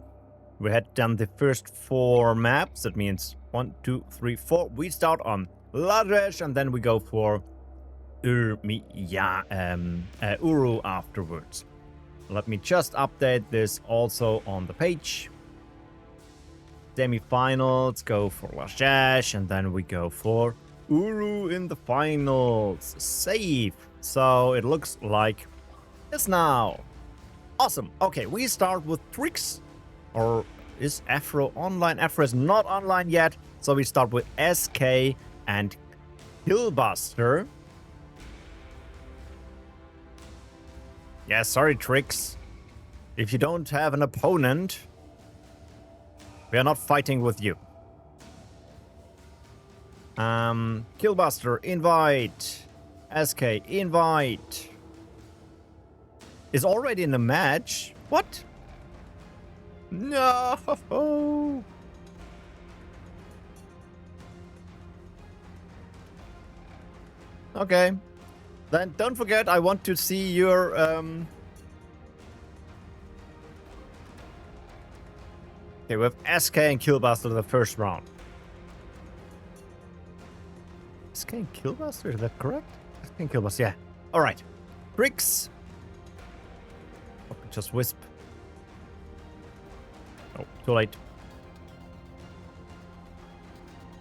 We had done the first 4 maps, that means 1, 2, 3, 4. We start on Ladresh and then we go for Uru afterwards. Let me just update this also on the page. Semi-finals, go for Lashash, and then we go for Uru in the finals. Safe. So it looks like this now. Awesome. Okay, we start with Triggz. Or is Afro online? Afro is not online yet. So we start with SK and Killbuste. Yeah, sorry, Triggz. If you don't have an opponent, we are not fighting with you. Killbuste, invite. SK, invite. Is already in the match? What? No. Okay. Then don't forget, I want to see your Okay, we have SK and Killbuste in the first round. SK and Killbuste, is that correct? SK and Killbuste, yeah. Alright. Triggz. Oh, just wisp. Oh, too late.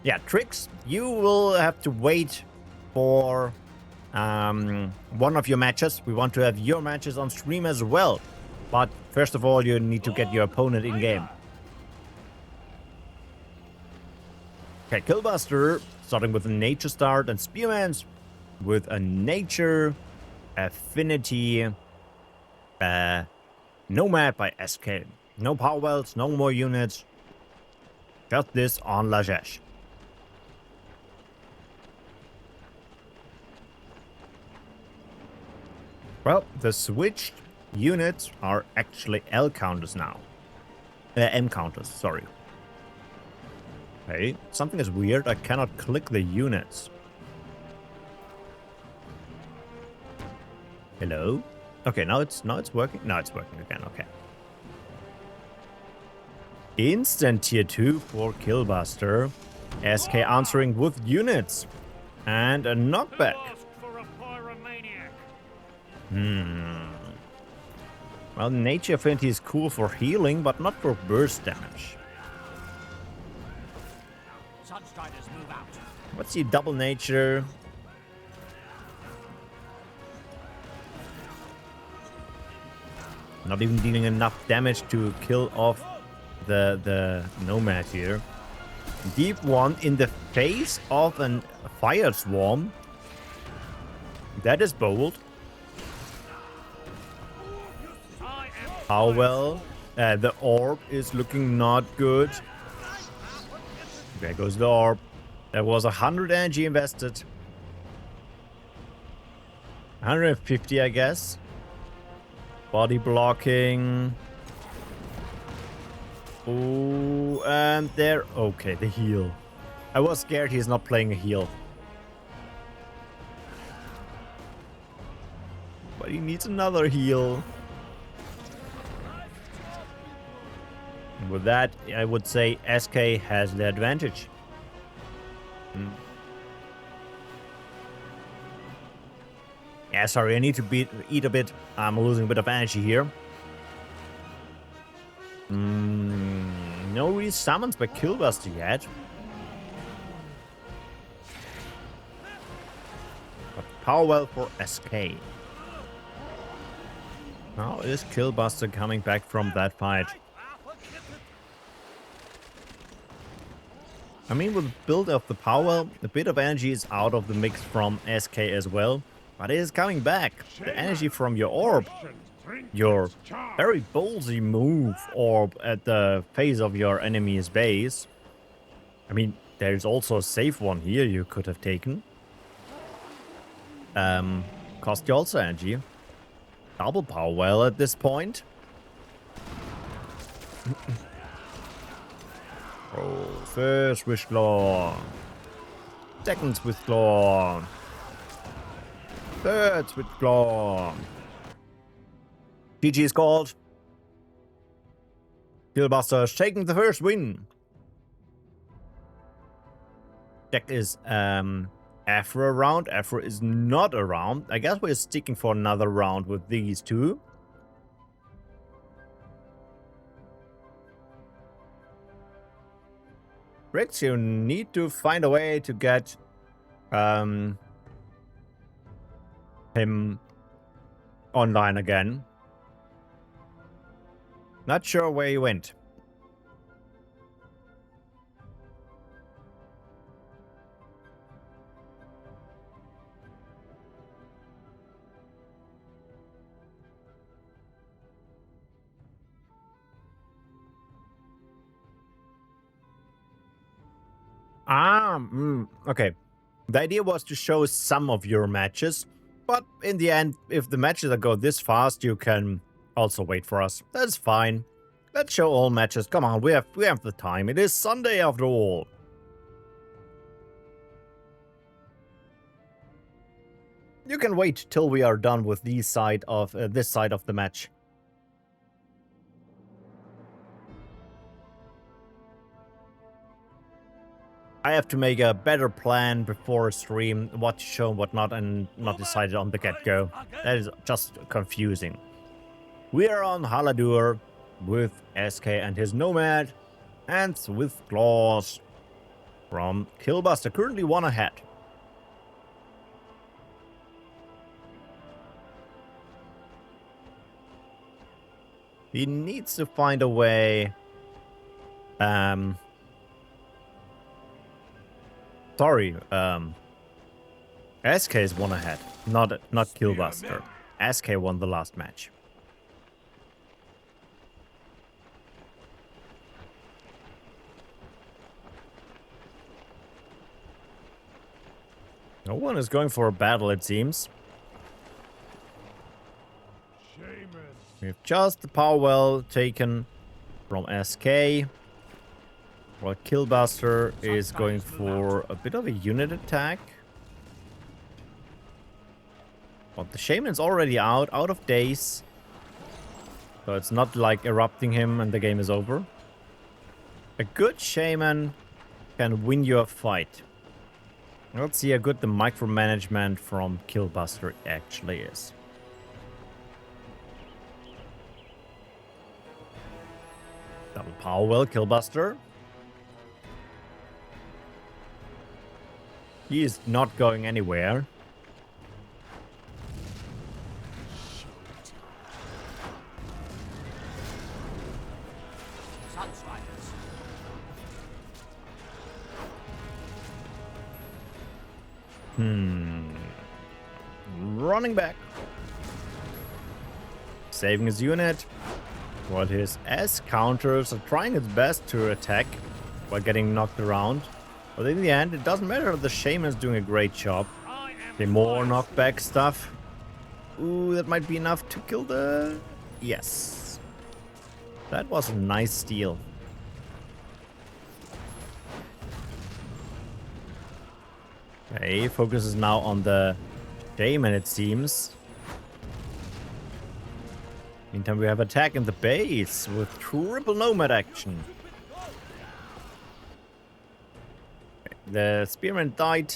Yeah, Triggz, you will have to wait for one of your matches. We want to have your matches on stream as well. But first of all, you need to get your opponent in game. Okay, Killbuste starting with a nature start and Spearmans with a nature affinity nomad by SK. No power wells, no more units. Just this on Lajesh. Well, the switched units are actually L counters now. M counters, sorry. Okay, something is weird. I cannot click the units. Hello? Okay, now it's working. Now it's working again. Okay. Instant tier 2 for Killbuste. SK answering with units. And a knockback. Well, nature affinity is cool for healing, but not for burst damage. What's your double nature? Not even dealing enough damage to kill off the nomad here. Deep one in the face of a fire swarm. That is bold. How well? The orb is looking not good. There goes the orb. There was 100 energy invested. 150, I guess. Body blocking. Oh, and there. Okay, the heal. I was scared he's not playing a heal. But he needs another heal. And with that, I would say SK has the advantage. Yeah, sorry, I need to eat a bit. I'm losing a bit of energy here. No resummons by Killbuste yet. But power well for SK. Now is Killbuste coming back from that fight? I mean, with the build of the power, a bit of energy is out of the mix from SK as well. But it is coming back. The energy from your orb. Your very ballsy move orb at the face of your enemy's base. I mean, there's also a safe one here you could have taken. Cost you also energy. Double power well at this point. Oh, first wish claw. Second with claw. Third with claw. GG is called. Killbuste taking the first win. Check is Afro around. Afro is not around. I guess we're sticking for another round with these two. Triggz, you need to find a way to get him online again. Not sure where he went. Okay. The idea was to show some of your matches, but in the end, if the matches that go this fast, you can also wait for us. That's fine. Let's show all matches. Come on, we have the time. It is Sunday after all. You can wait till we are done with this side of the match. I have to make a better plan before a stream, what to show and what not, and not decided on the get-go. That is just confusing. We are on Haladur with SK and his Nomad, and with Claws from Killbuste, currently one ahead. He needs to find a way. Sorry, SK is one ahead, not Killbuste. SK won the last match. No one is going for a battle, it seems. We have just the power well taken from SK. While Killbuste is going for a bit of a unit attack. But the Shaman's already out of days. So it's not like erupting him and the game is over. A good Shaman can win you a fight. Let's see how good the micromanagement from Killbuste actually is. Double power well, Killbuste. He is not going anywhere. Running back. Saving his unit. While his S counters are trying its best to attack while getting knocked around. But in the end, it doesn't matter. The Shaman's doing a great job. The more knockback stuff. Ooh, that might be enough to kill the... Yes. That was a nice steal. Okay, focus is now on the Shaman, it seems. Meantime, we have attack in the base with triple Nomad action. The Spearman died.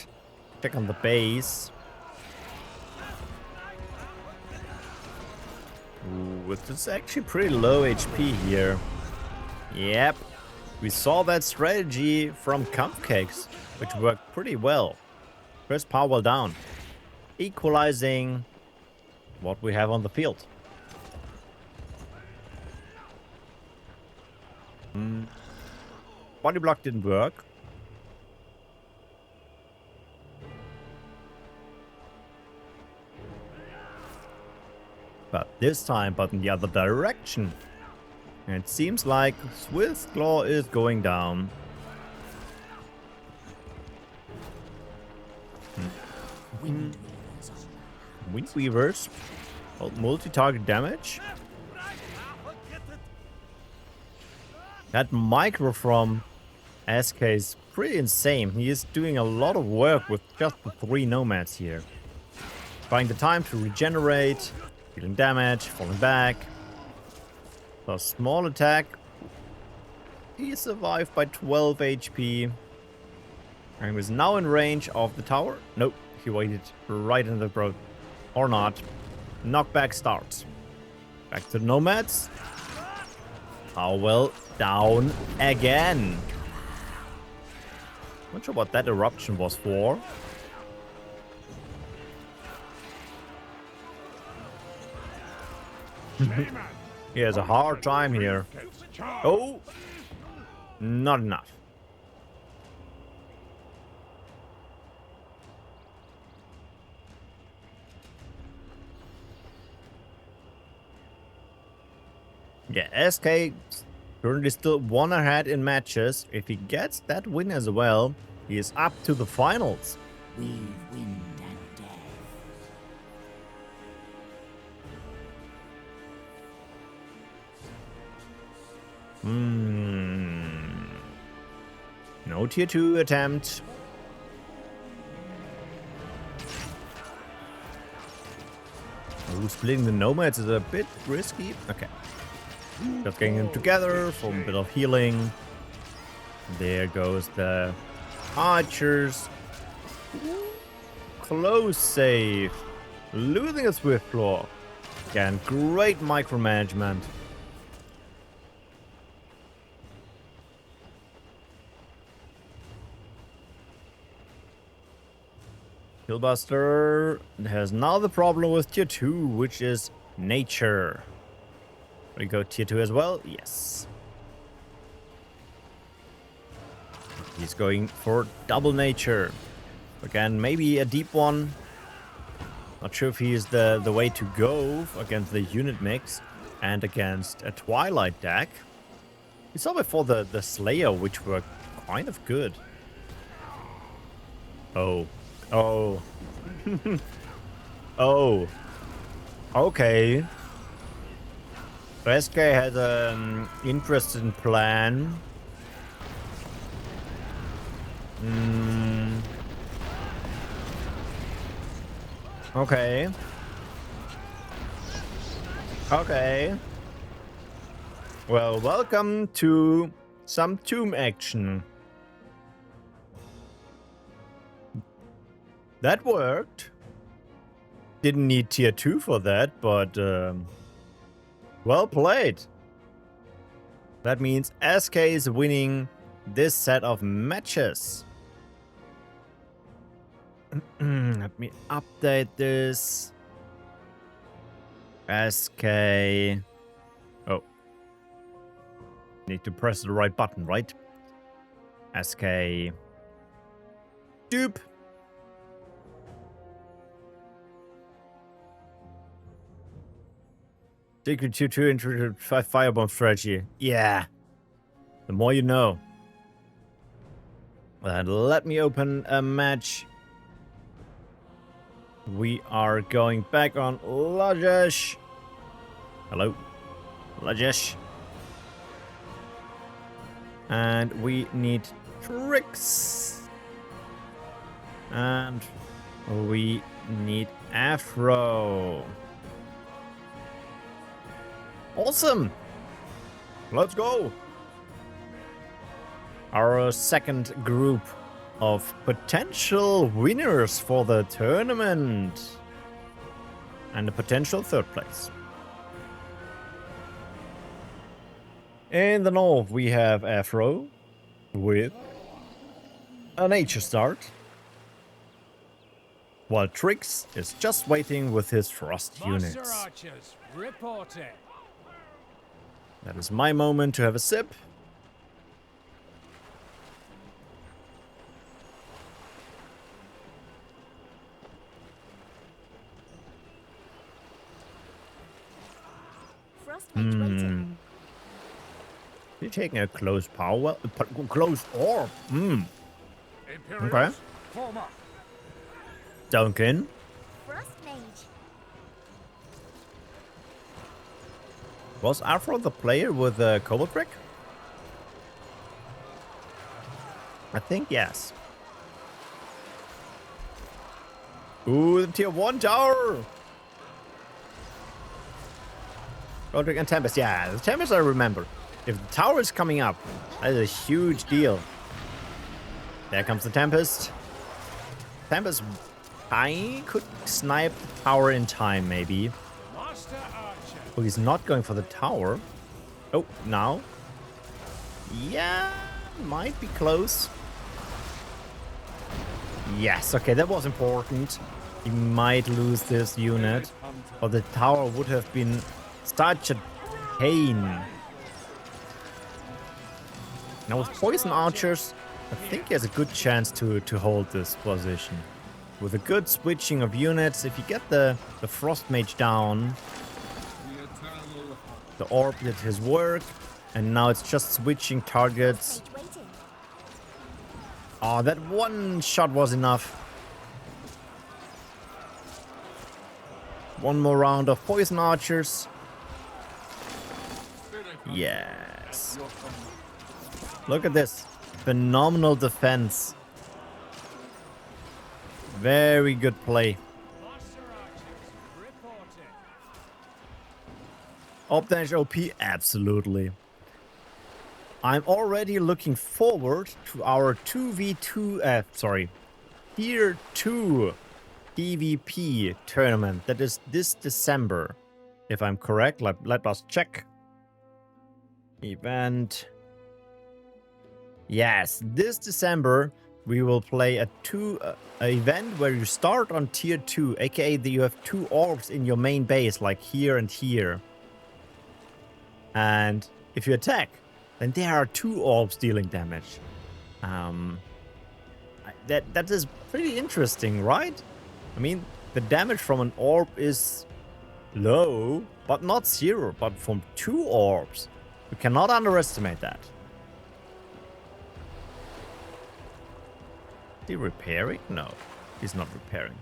Check on the base. Ooh, it's actually pretty low HP here. Yep. We saw that strategy from kampfkeksBOSS, which worked pretty well. First power well down. Equalizing what we have on the field. Body block didn't work. But this time, but in the other direction. And it seems like Swift Claw is going down. Windweavers. Multi-target damage. That micro from SK is pretty insane. He is doing a lot of work with just the 3 nomads here. Buying the time to regenerate. Dealing damage, falling back. So small attack. He survived by 12 HP. And was now in range of the tower. Nope, he waited right in the road. Or not. Knockback starts. Back to the nomads. How well down again. Not sure what that eruption was for. He has a hard time here. Oh! Not enough. Yeah, SK currently still 1 ahead in matches. If he gets that win as well, He is up to the finals. Weave wind and death. No tier 2 attempt. Ooh, splitting the nomads is a bit risky. Okay. Just getting them together for a bit of healing. There goes the archers. Close save. Losing a swift floor. Again, great micromanagement. Killbuste has now the problem with tier 2, which is nature. We go tier 2 as well? Yes. He's going for double nature. Again, maybe a deep one. Not sure if he is the way to go against the unit mix and against a Twilight deck. We saw before the Slayer, which were kind of good. Oh. Oh. Oh. Okay. SK has an interesting plan. Okay. Okay. Well, welcome to some Tome action. That worked. Didn't need tier 2 for that, but well played. That means SK is winning this set of matches. Let me update this. SK. Oh. Need to press the right button, right? SK. Dupe. Secret 2-2 into 5 firebomb strategy. Yeah. The more you know. Let me open a match. We are going back on Lajesh. Hello. Lajesh. And we need Triggz. And we need Afro. Awesome. Let's go. Our second group of potential winners for the tournament. And a potential third place. In the north, we have Afro with a nature start. While Triggz is just waiting with his frost units. Archers, report it. That is my moment to have a sip. You're taking a close power, close orb. Okay. Form up. Duncan. Frost Mage. Was Afro the player with the Cobalt Brick? I think yes. Ooh, the tier 1 tower! Roderick and Tempest. Yeah, the Tempest I remember. If the tower is coming up, that is a huge deal. There comes the Tempest. Tempest, I could snipe the tower in time, maybe. Master Archer. Oh, he's not going for the tower. Oh, now. Yeah, might be close. Yes, okay, that was important. He might lose this unit. Or the tower would have been such a pain. Now with poison archers, I think he has a good chance to hold this position. With a good switching of units, if you get the frost mage down, the orb did his work, and now it's just switching targets. Mage waiting. Oh, that one shot was enough. One more round of poison archers. Yes. Look at this. Phenomenal defense. Very good play. Master archers reporting. Updash OP? Absolutely. I'm already looking forward to our 2v2, Tier 2 PvP tournament. That is this December. If I'm correct, let us check. Event. Yes, this December we will play a event where you start on tier 2, aka that you have 2 orbs in your main base, like here and here. And if you attack, then there are 2 orbs dealing damage. That is pretty interesting, right? I mean, the damage from an orb is low, but not 0. But from 2 orbs, you cannot underestimate that. Is he repairing? No, he's not repairing.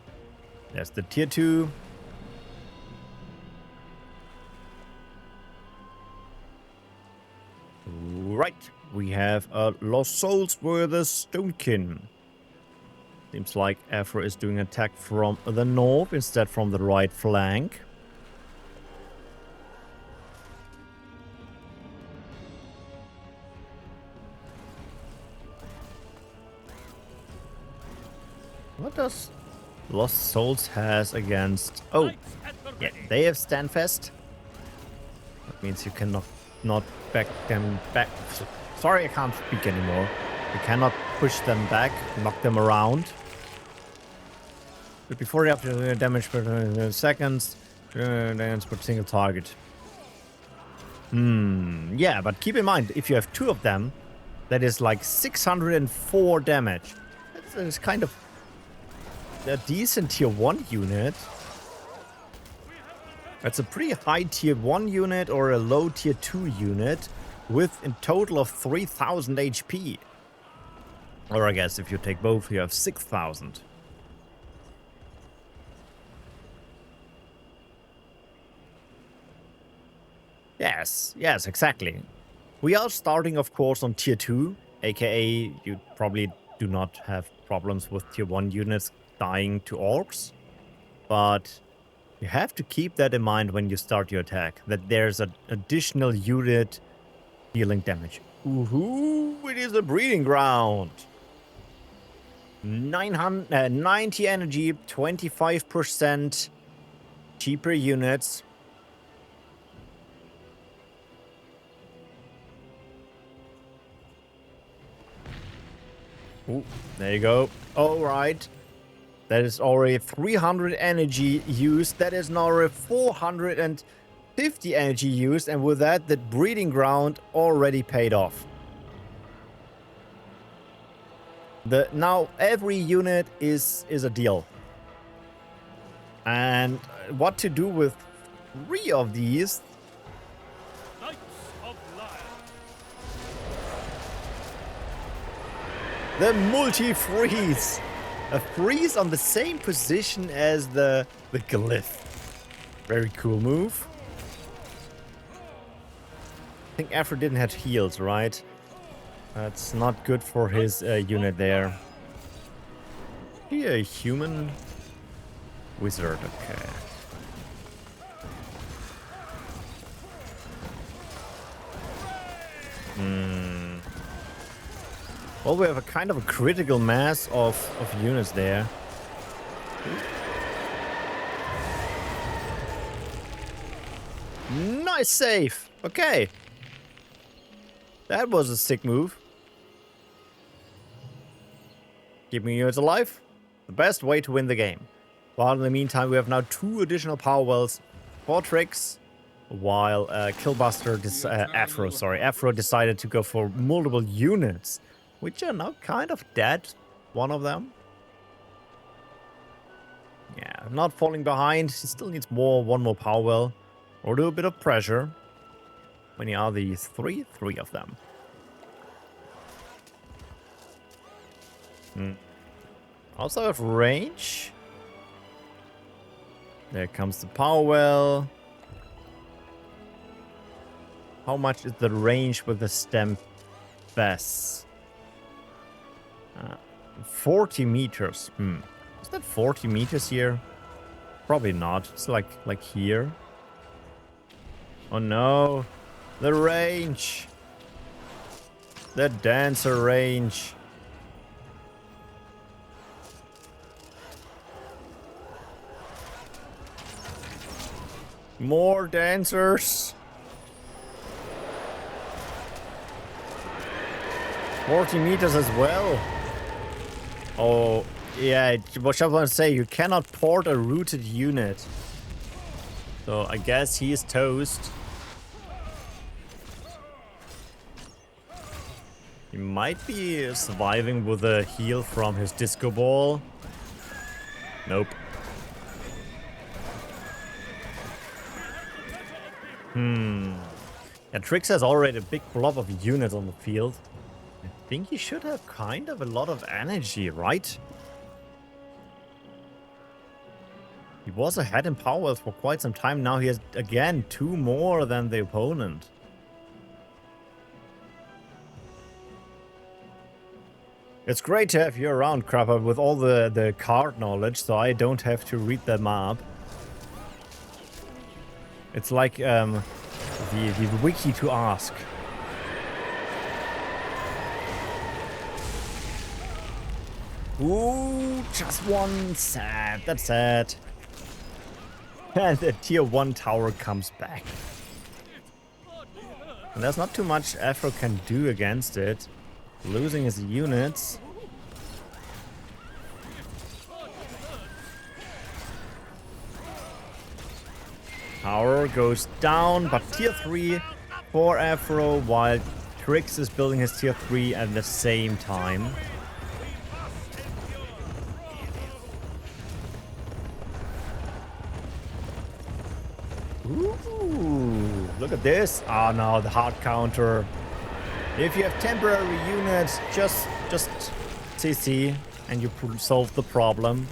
There's the tier 2. Right, we have a Lost Souls versus Stonekin. Seems like Afro is doing attack from the north instead from the right flank. What does Lost Souls has against... Oh, yeah, they have Standfast. That means you cannot not back them back. Sorry, I can't speak anymore. You cannot push them back, knock them around. But before you have to damage per seconds, then per single target. Yeah, but keep in mind, if you have 2 of them, that is like 604 damage. That's kind of a decent tier 1 unit. That's a pretty high tier 1 unit or a low tier 2 unit with a total of 3000 HP. Or I guess if you take both, you have 6000. Yes, exactly. We are starting, of course, on tier 2, aka you probably do not have problems with tier 1 units dying to orbs. But you have to keep that in mind when you start your attack, that there's an additional unit dealing damage. Ooh, it is a breeding ground. 90 energy, 25% cheaper units. Ooh, there you go. All right. That is already 300 energy used. That is now already 450 energy used. And with that, the breeding ground already paid off. Now every unit is a deal. And what to do with 3 of these? Knights of Lion. The multi-freeze. A freeze on the same position as the glyph. Very cool move. I think Afro didn't have heals, right? That's not good for his unit there. He a human wizard, okay. Well, we have a kind of a critical mass of units there. Nice save! Okay. That was a sick move. Keeping units alive, the best way to win the game. But in the meantime, we have now 2 additional power wells for Triggz, while Killbuste, Afro decided to go for multiple units, which are now kind of dead, one of them. Yeah, not falling behind. He still needs one more power well, or do a bit of pressure. How many are these? 3? 3 of them. Also have range. There comes the power well. How much is the range with the stem vest? 40 meters. Is that 40 meters here? Probably not. It's like here. Oh no. The range. The dancer range. More dancers. 40 meters as well. Oh, yeah, what I want to say, you cannot port a rooted unit. So I guess he is toast. He might be surviving with a heal from his disco ball. Nope. Yeah, Triggz has already a big blob of units on the field. I think he should have kind of a lot of energy, right? He was ahead in power for quite some time. Now he has, again, 2 more than the opponent. It's great to have you around, Crapper, with all the card knowledge, so I don't have to read the map. It's like the wiki to ask. Ooh, just one. Sad. That's sad. And the tier 1 tower comes back. And there's not too much Afro can do against it. Losing his units. Tower goes down, but tier 3 for Afro, while Triggz is building his tier 3 at the same time. Ooh, look at this. Oh no, the hard counter. If you have temporary units, just CC and you solve the problem.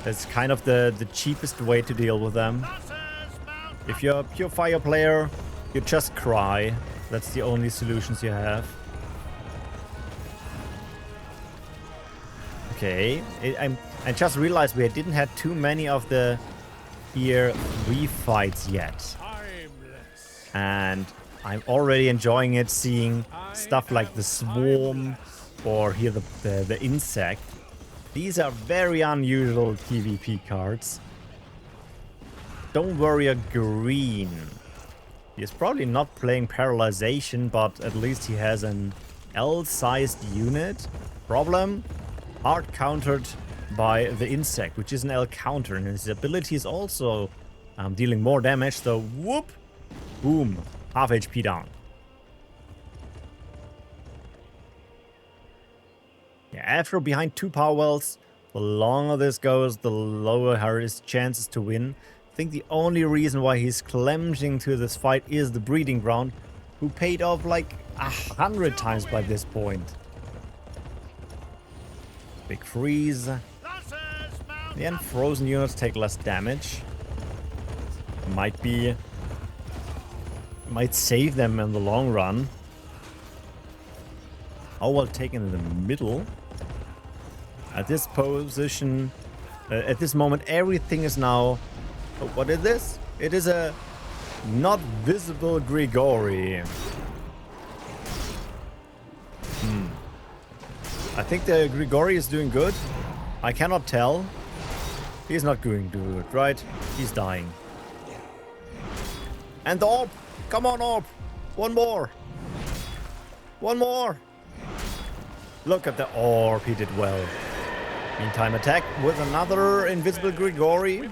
That's kind of the cheapest way to deal with them. If you're a pure fire player, you just cry. That's the only solutions you have. Okay, I just realized we didn't have too many of the tier 3 fights yet. And I'm already enjoying it, seeing stuff like the swarm or here the insect. These are very unusual PvP cards. Don't worry, a green. He's probably not playing Paralyzation, but at least he has an L-sized unit. Problem? Hard countered by the insect, which is an L counter, and his ability is also dealing more damage, so whoop! Boom. Half HP down. Yeah, Afro behind 2 power wells. The longer this goes, the lower are his chances to win. I think the only reason why he's clenching to this fight is the breeding ground, who paid off like 100 times by this point. Big freeze. In the end, frozen units take less damage. Might save them in the long run. How well taken in the middle. At this position, at this moment, everything is now... Oh, what is this? It is a not visible Grigori. I think the Grigori is doing good. I cannot tell. He's not doing good, right? He's dying. And the orb! Come on, orb! One more! One more! Look at the orb, he did well. Meantime, attack with another invisible Grigori.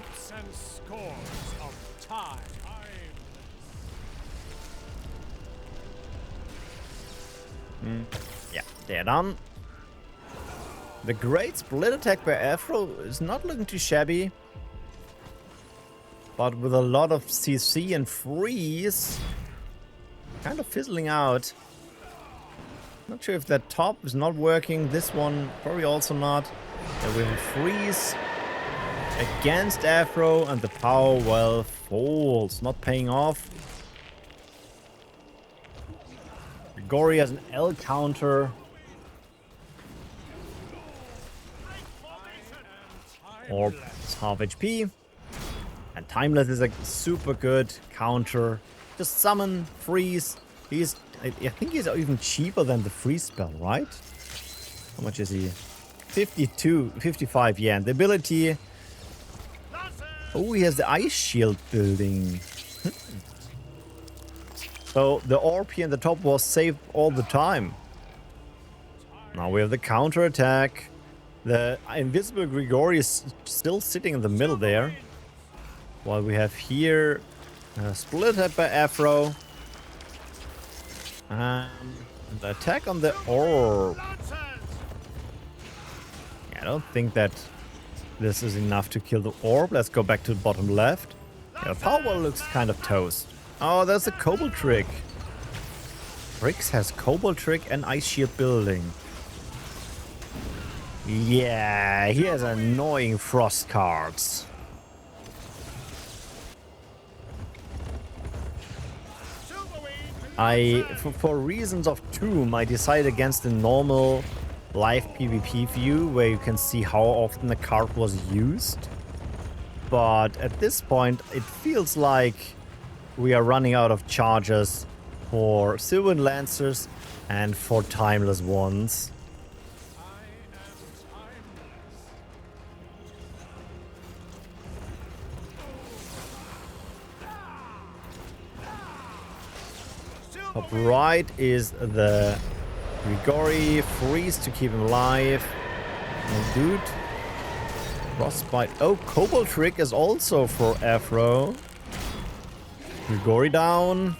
Yeah, they're done. The great split attack by Afro is not looking too shabby. But with a lot of CC and freeze, kind of fizzling out. Not sure if that top is not working. This one probably also not. Then we have a freeze against Afro, and the power well falls, not paying off. Grigori has an L counter. Orb is half HP. And Timeless is a super good counter. Just summon, freeze. I think he's even cheaper than the freeze spell, right? How much is he? 52, 55, yeah. And the ability... Oh, he has the ice shield building. So the orb here in the top was saved all the time. Now we have the counter attack. The invisible Grigori is still sitting in the middle there. While we have here split head by Afro. And the attack on the orb. Yeah, I don't think that this is enough to kill the orb. Let's go back to the bottom left. Yeah, power looks kind of toast. Oh, there's a Cobalt Trick. Triggz has Cobalt Trick and Ice Shield building. Yeah, he has annoying frost cards. For reasons of Tome, I decided against the normal live PvP view where you can see how often the card was used. But at this point, it feels like we are running out of charges for Sylvan Lancers and for Timeless ones. Top right is the Grigori freeze to keep him alive. No dude. Frostbite. Oh, Cobalt Trick is also for Afro. Grigori down.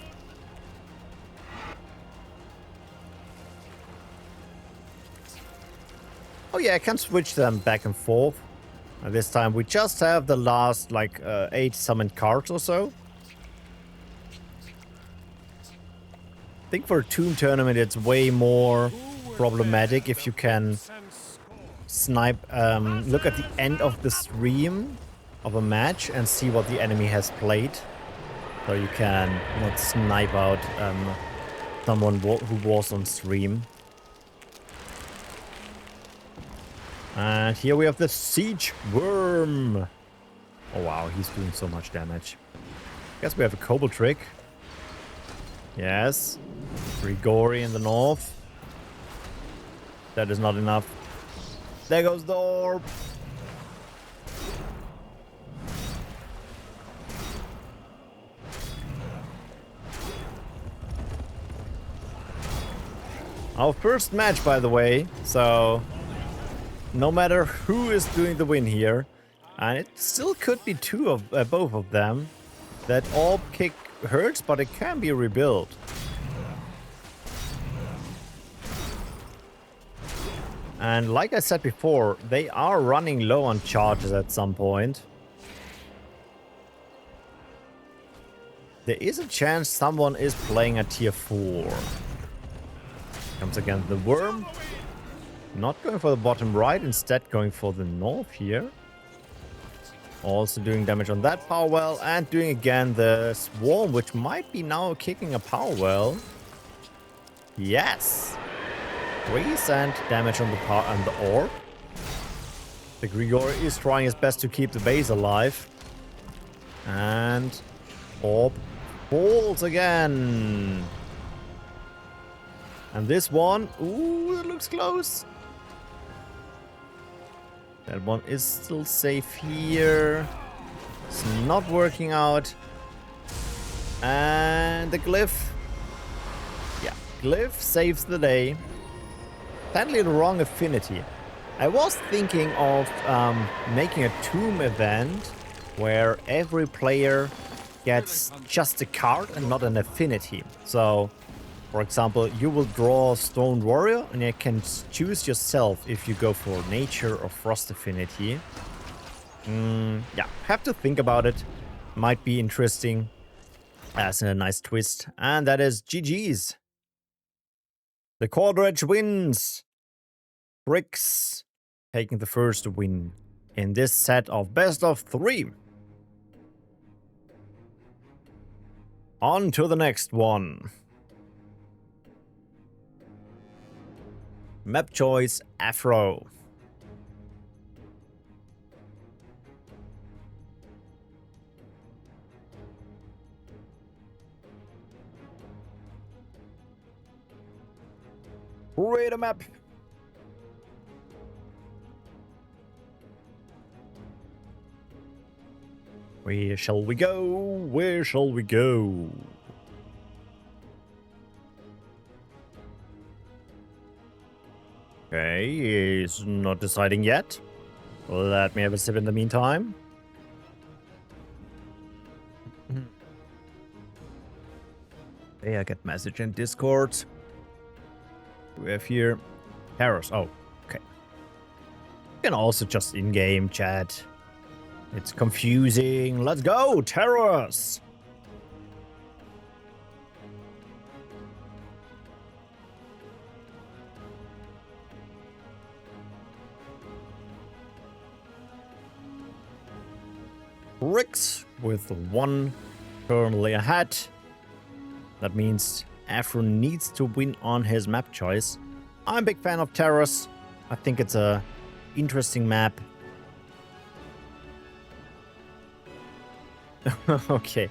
Oh yeah, I can switch them back and forth. And this time we just have the last like 8 summoned cards or so. I think for a Tome tournament it's way more problematic if you can snipe, look at the end of the stream of a match and see what the enemy has played. So you can not snipe out someone who was on stream. And here we have the Siege Worm. Oh wow, he's doing so much damage. Guess we have a Cobalt Trick. Yes. Grigori in the north. That is not enough. There goes the orb. Our first match, by the way, so no matter who is doing the win here, and it still could be both of them, that orb kick hurts, but it can be rebuilt. And like I said before, they are running low on charges at some point. There is a chance someone is playing a tier 4. Comes again the worm. Not going for the bottom right, instead going for the north here. Also doing damage on that power well, and doing again the swarm, which might be now kicking a power well. Yes! 3% damage on the power and the orb. The Grigori is trying his best to keep the base alive. And orb falls again. And this one, ooh, that looks close. That one is still safe here. It's not working out. And the glyph. Yeah, glyph saves the day. Sadly, the wrong affinity. I was thinking of making a Tome event where every player gets just a card and not an affinity. So, for example, you will draw Stone Warrior and you can choose yourself if you go for Nature or Frost affinity. Yeah, have to think about it. Might be interesting. As a nice twist. And that is GG's. The Cardgame wins. Triggz taking the first win in this set of best of 3. On to the next one. Map choice Afro. Create a map. Where shall we go? Where shall we go? Okay, he's not deciding yet. Let me have a sip in the meantime. Hey, I get message in Discord. We have here Paris. Oh, okay. You can also just in-game chat. It's confusing. Let's go, terrorists! Triggz with 1 currently ahead. That means Afro needs to win on his map choice. I'm a big fan of terrorists. I think it's a interesting map. Okay.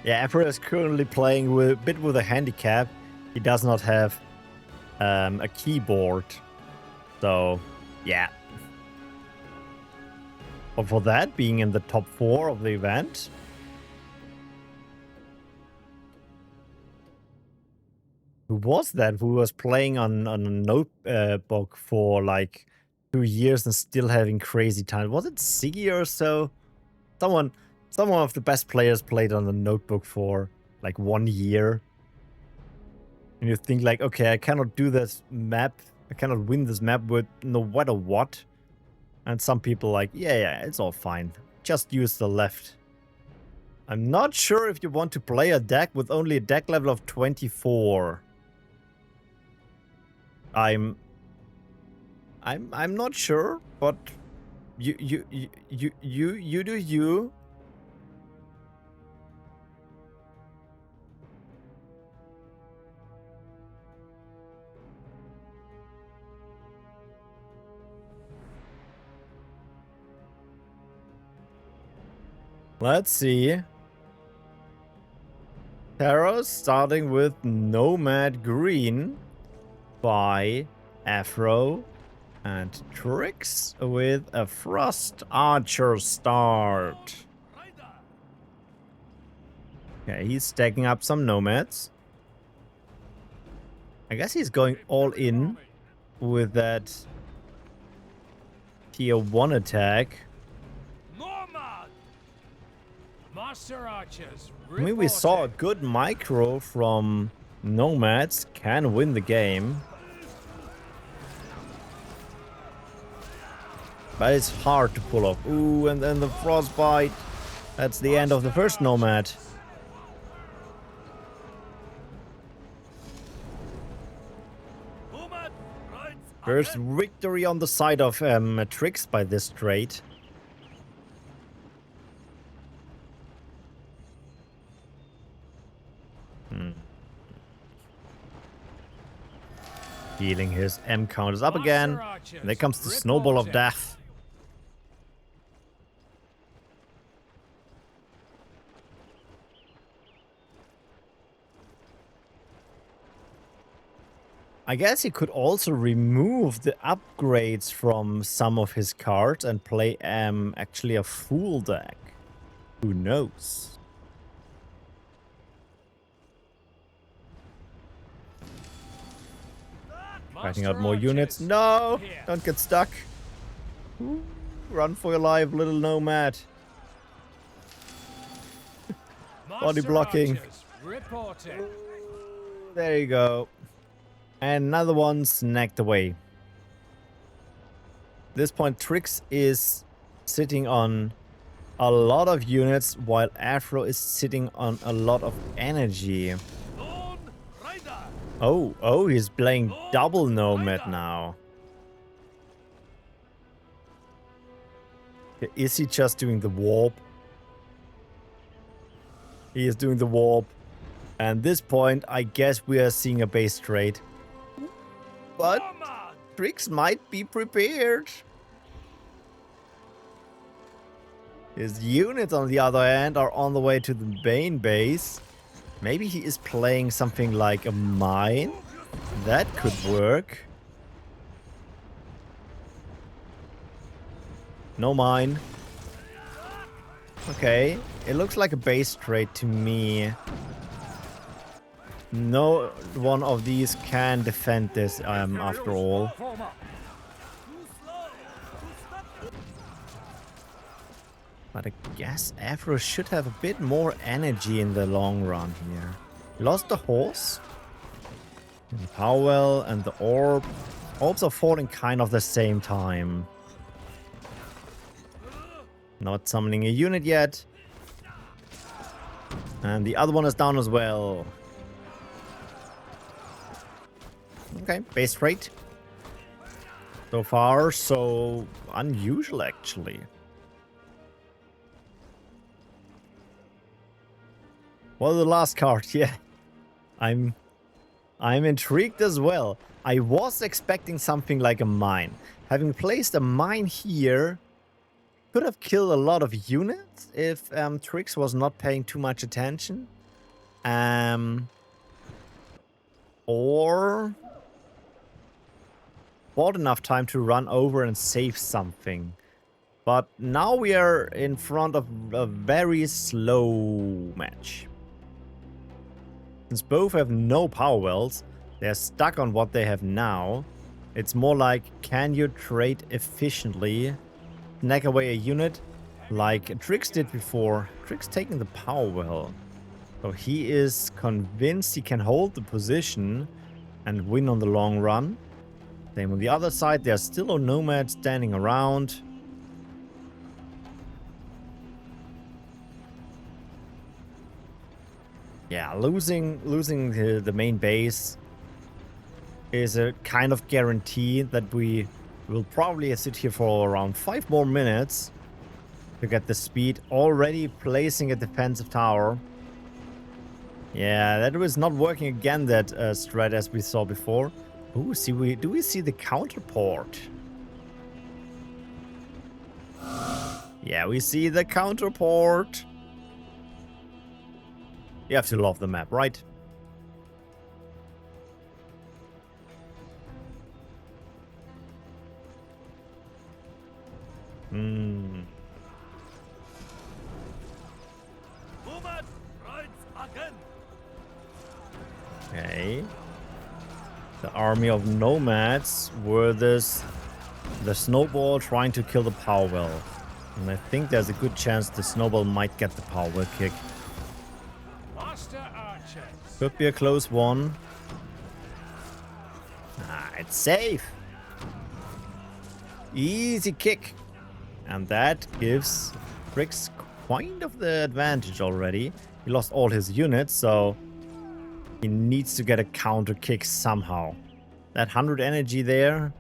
Yeah, Afro is currently playing with a bit with a handicap. He does not have a keyboard. So, yeah. But for that, being in the top 4 of the event. Who was that? Who was playing on a notebook for like 2 years and still having crazy time? Was it Siggy or so? Someone of the best players played on the notebook for like 1 year. And you think like, okay, I cannot do this map. I cannot win this map with no matter what. And some people like, yeah, it's all fine. Just use the left. I'm not sure if you want to play a deck with only a deck level of 24. I'm not sure, but you do you. Let's see. Tarot starting with Nomad Green by Afro and Triggz with a Frost Archer start. Okay, he's stacking up some nomads. I guess he's going all in with that tier 1 attack. I mean, we saw a good micro from Nomads can win the game. But it's hard to pull off. Ooh, and then the frostbite. That's the end of the first Nomad. First victory on the side of Triggz by this trade. Healing his M counters up again. And there comes the snowball of death. I guess he could also remove the upgrades from some of his cards and play actually a full deck. Who knows? Fighting out more units. No! Don't get stuck. Ooh, run for your life, little nomad. Body blocking. There you go. And another one snagged away. At this point, Triggz is sitting on a lot of units while Afro is sitting on a lot of energy. Lone Rider. Oh, he's playing double Nomad now. Is he just doing the warp? He is doing the warp. And at this point, I guess we are seeing a base trade. But Nomad. Triggz might be prepared. His units, on the other hand, are on the way to the main base. Maybe he is playing something like a mine. That could work. No mine. Okay, it looks like a base trade to me. No one of these can defend this after all. But I guess Afro should have a bit more energy in the long run here. Lost the horse. And the Powell and the orb. Orbs are falling kind of the same time. Not summoning a unit yet. And the other one is down as well. Okay, base rate. So far, so unusual actually. Well, the last card, yeah. I'm intrigued as well. I was expecting something like a mine. Having placed a mine here could have killed a lot of units if Triggz was not paying too much attention. Or bought enough time to run over and save something. But now we are in front of a very slow match. Since both have no power wells, they're stuck on what they have now. It's more like, can you trade efficiently? Snag away a unit like Triggz did before. Triggz taking the power well. So he is convinced he can hold the position and win on the long run. Same on the other side, there's still a nomad standing around. Yeah, losing the main base is a kind of guarantee that we will probably sit here for around 5 more minutes to get the speed. Already placing a defensive tower. Yeah, that was not working again, that strat as we saw before. Ooh, do we see the counterport? Yeah, we see the counterport. You have to love the map, right? Nomad rides again. Okay. The army of nomads were the snowball trying to kill the power well. And I think there's a good chance the snowball might get the power well kick. Master archers. Could be a close one. Ah, it's safe. Easy kick. And that gives Triggz kind of the advantage already. He lost all his units, so he needs to get a counter kick somehow. That 100 energy there,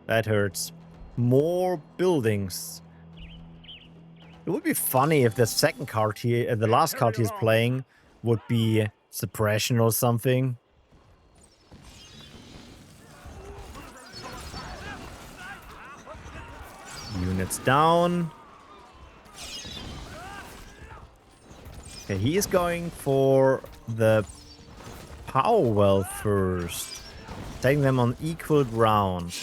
that hurts. More buildings. It would be funny if the second card here, the last card he's playing, would be suppression or something. Units down. Okay, he is going for the power well first. Taking them on equal ground.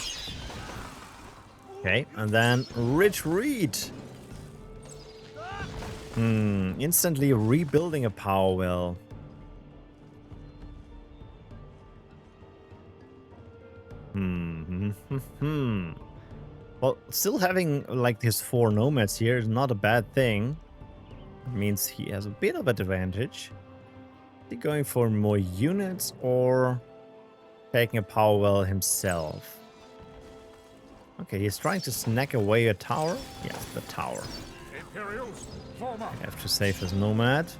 Okay, and then retreat. Instantly rebuilding a power well. Well, still having like his 4 nomads here is not a bad thing. It means he has a bit of advantage. Is he going for more units or taking a power well himself? Okay, he's trying to snack away a tower. Yes, the tower. Imperials, form up. I have to save his nomad.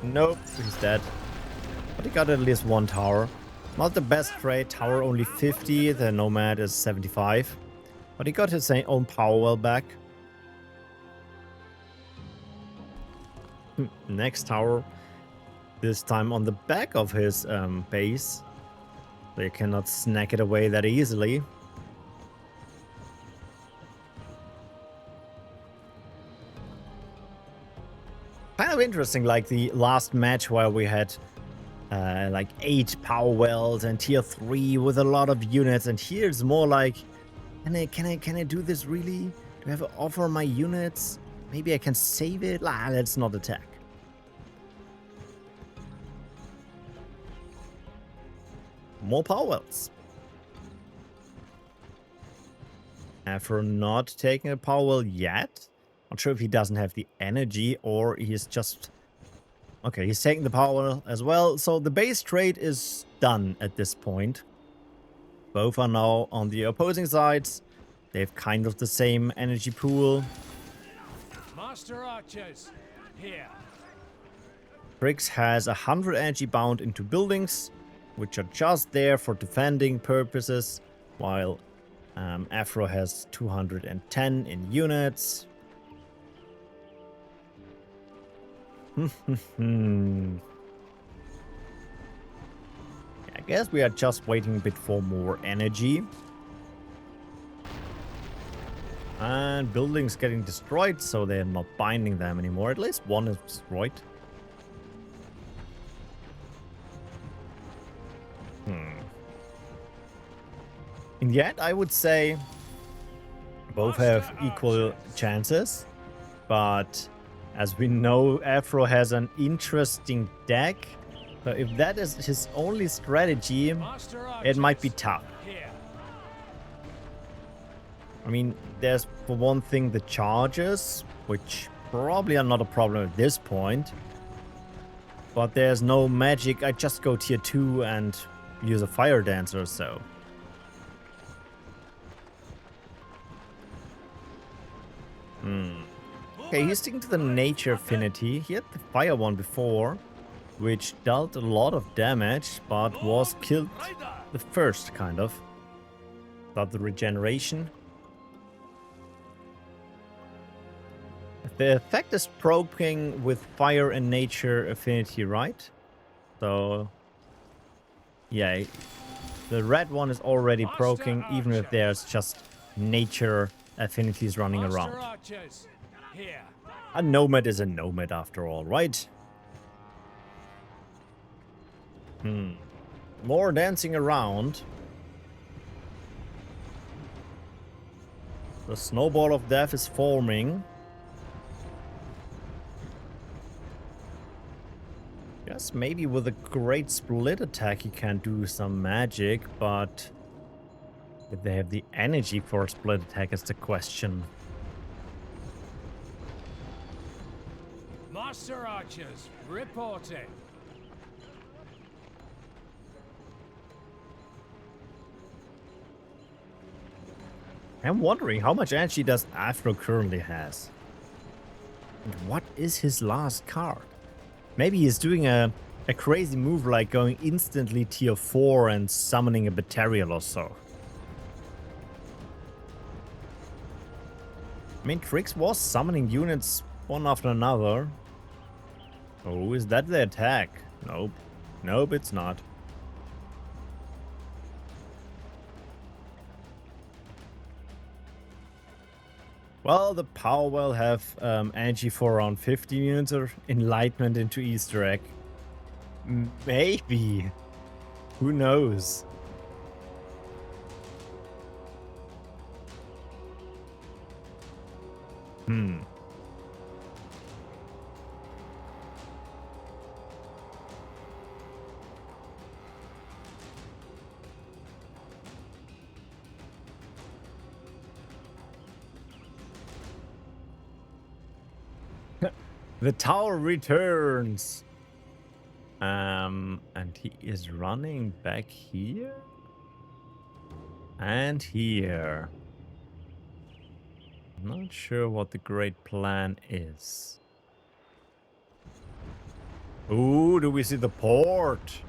Nope, he's dead. But he got at least one tower. Not the best trade. Tower only 50. The nomad is 75. But he got his own power well back. Next tower. This time on the back of his base. They cannot snack it away that easily. Kind of interesting, like the last match where we had like 8 power wells and tier 3 with a lot of units, and here it's more like, can I do this really? Do I have to offer my units? Maybe I can save it? Let's not attack. More power wells. Afro not taking a power well yet. Not sure if he doesn't have the energy or he's just... Okay, he's taking the power well as well. So the base trade is done at this point. Both are now on the opposing sides. They have kind of the same energy pool. Master archers, here. Triggz has 100 energy bound into buildings, which are just there for defending purposes, while Afro has 210 in units. I guess we are just waiting a bit for more energy. And buildings getting destroyed, so they're not binding them anymore. At least one is destroyed. In the end, I would say both have equal chances, but as we know, Afro has an interesting deck. So if that is his only strategy, it might be tough. I mean, there's for one thing the charges, which probably are not a problem at this point. But there's no magic. I just go tier 2 and use a fire dancer or so. Okay, he's sticking to the nature affinity. He had the fire one before, which dealt a lot of damage, but was killed the first, kind of. Without the regeneration. The effect is proking with fire and nature affinity, right? So, yeah, the red one is already proking, even if there's just nature affinities running around. A nomad is a nomad after all, right? More dancing around. The snowball of death is forming. Yes, maybe with a great split attack he can do some magic, but if they have the energy for a split attack is the question. Master archers, reporting. I'm wondering how much energy does Afro currently has? And what is his last card? Maybe he's doing a crazy move like going instantly tier 4 and summoning a Batarial or so. I mean, Triggz was summoning units one after another. Oh, is that the attack? Nope. Nope, it's not. Well, the power will have energy for around 50 units or enlightenment into Easter egg. Maybe. Who knows? The tower returns. And he is running back here. And here. Not sure what the great plan is. Ooh, do we see the port?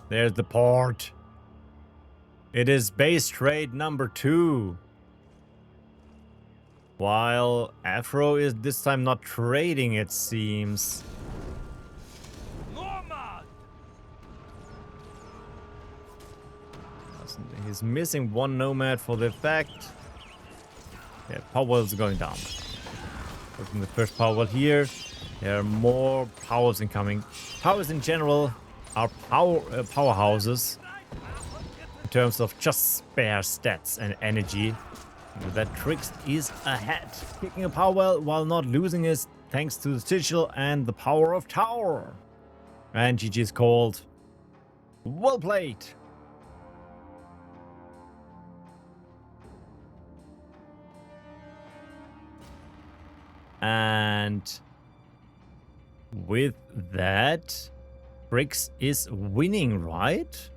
There's the port. It is base trade number 2. While Afro is this time not trading, it seems. He's missing one nomad for the effect. Yeah, power well is going down. Open the first power well here. There are more powers incoming. Powers in general are powerhouses in terms of just spare stats and energy. That Triggz is ahead, kicking a power well while not losing his, thanks to the sigil and the power of tower. And GG is called. Well played. And with that, Triggz is winning, right?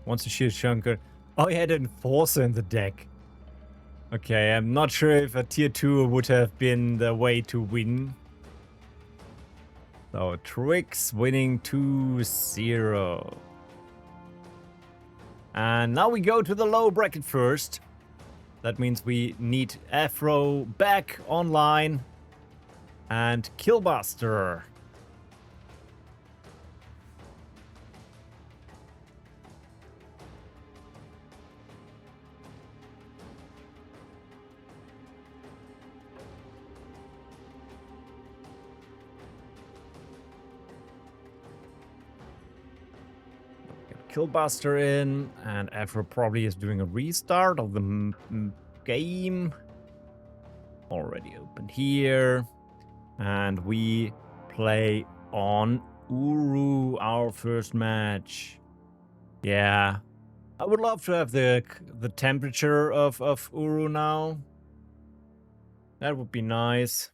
Wants to shoot Shunker. Oh, he had an Enforcer in the deck. Okay, I'm not sure if a tier 2 would have been the way to win. So, Triggz winning 2-0. And now we go to the low bracket first. That means we need Afro back online. And Killbuste. Killbuste in, and Afro probably is doing a restart of the game. Already open here. And we play on Uru, our first match. Yeah. I would love to have the temperature of Uru now. That would be nice.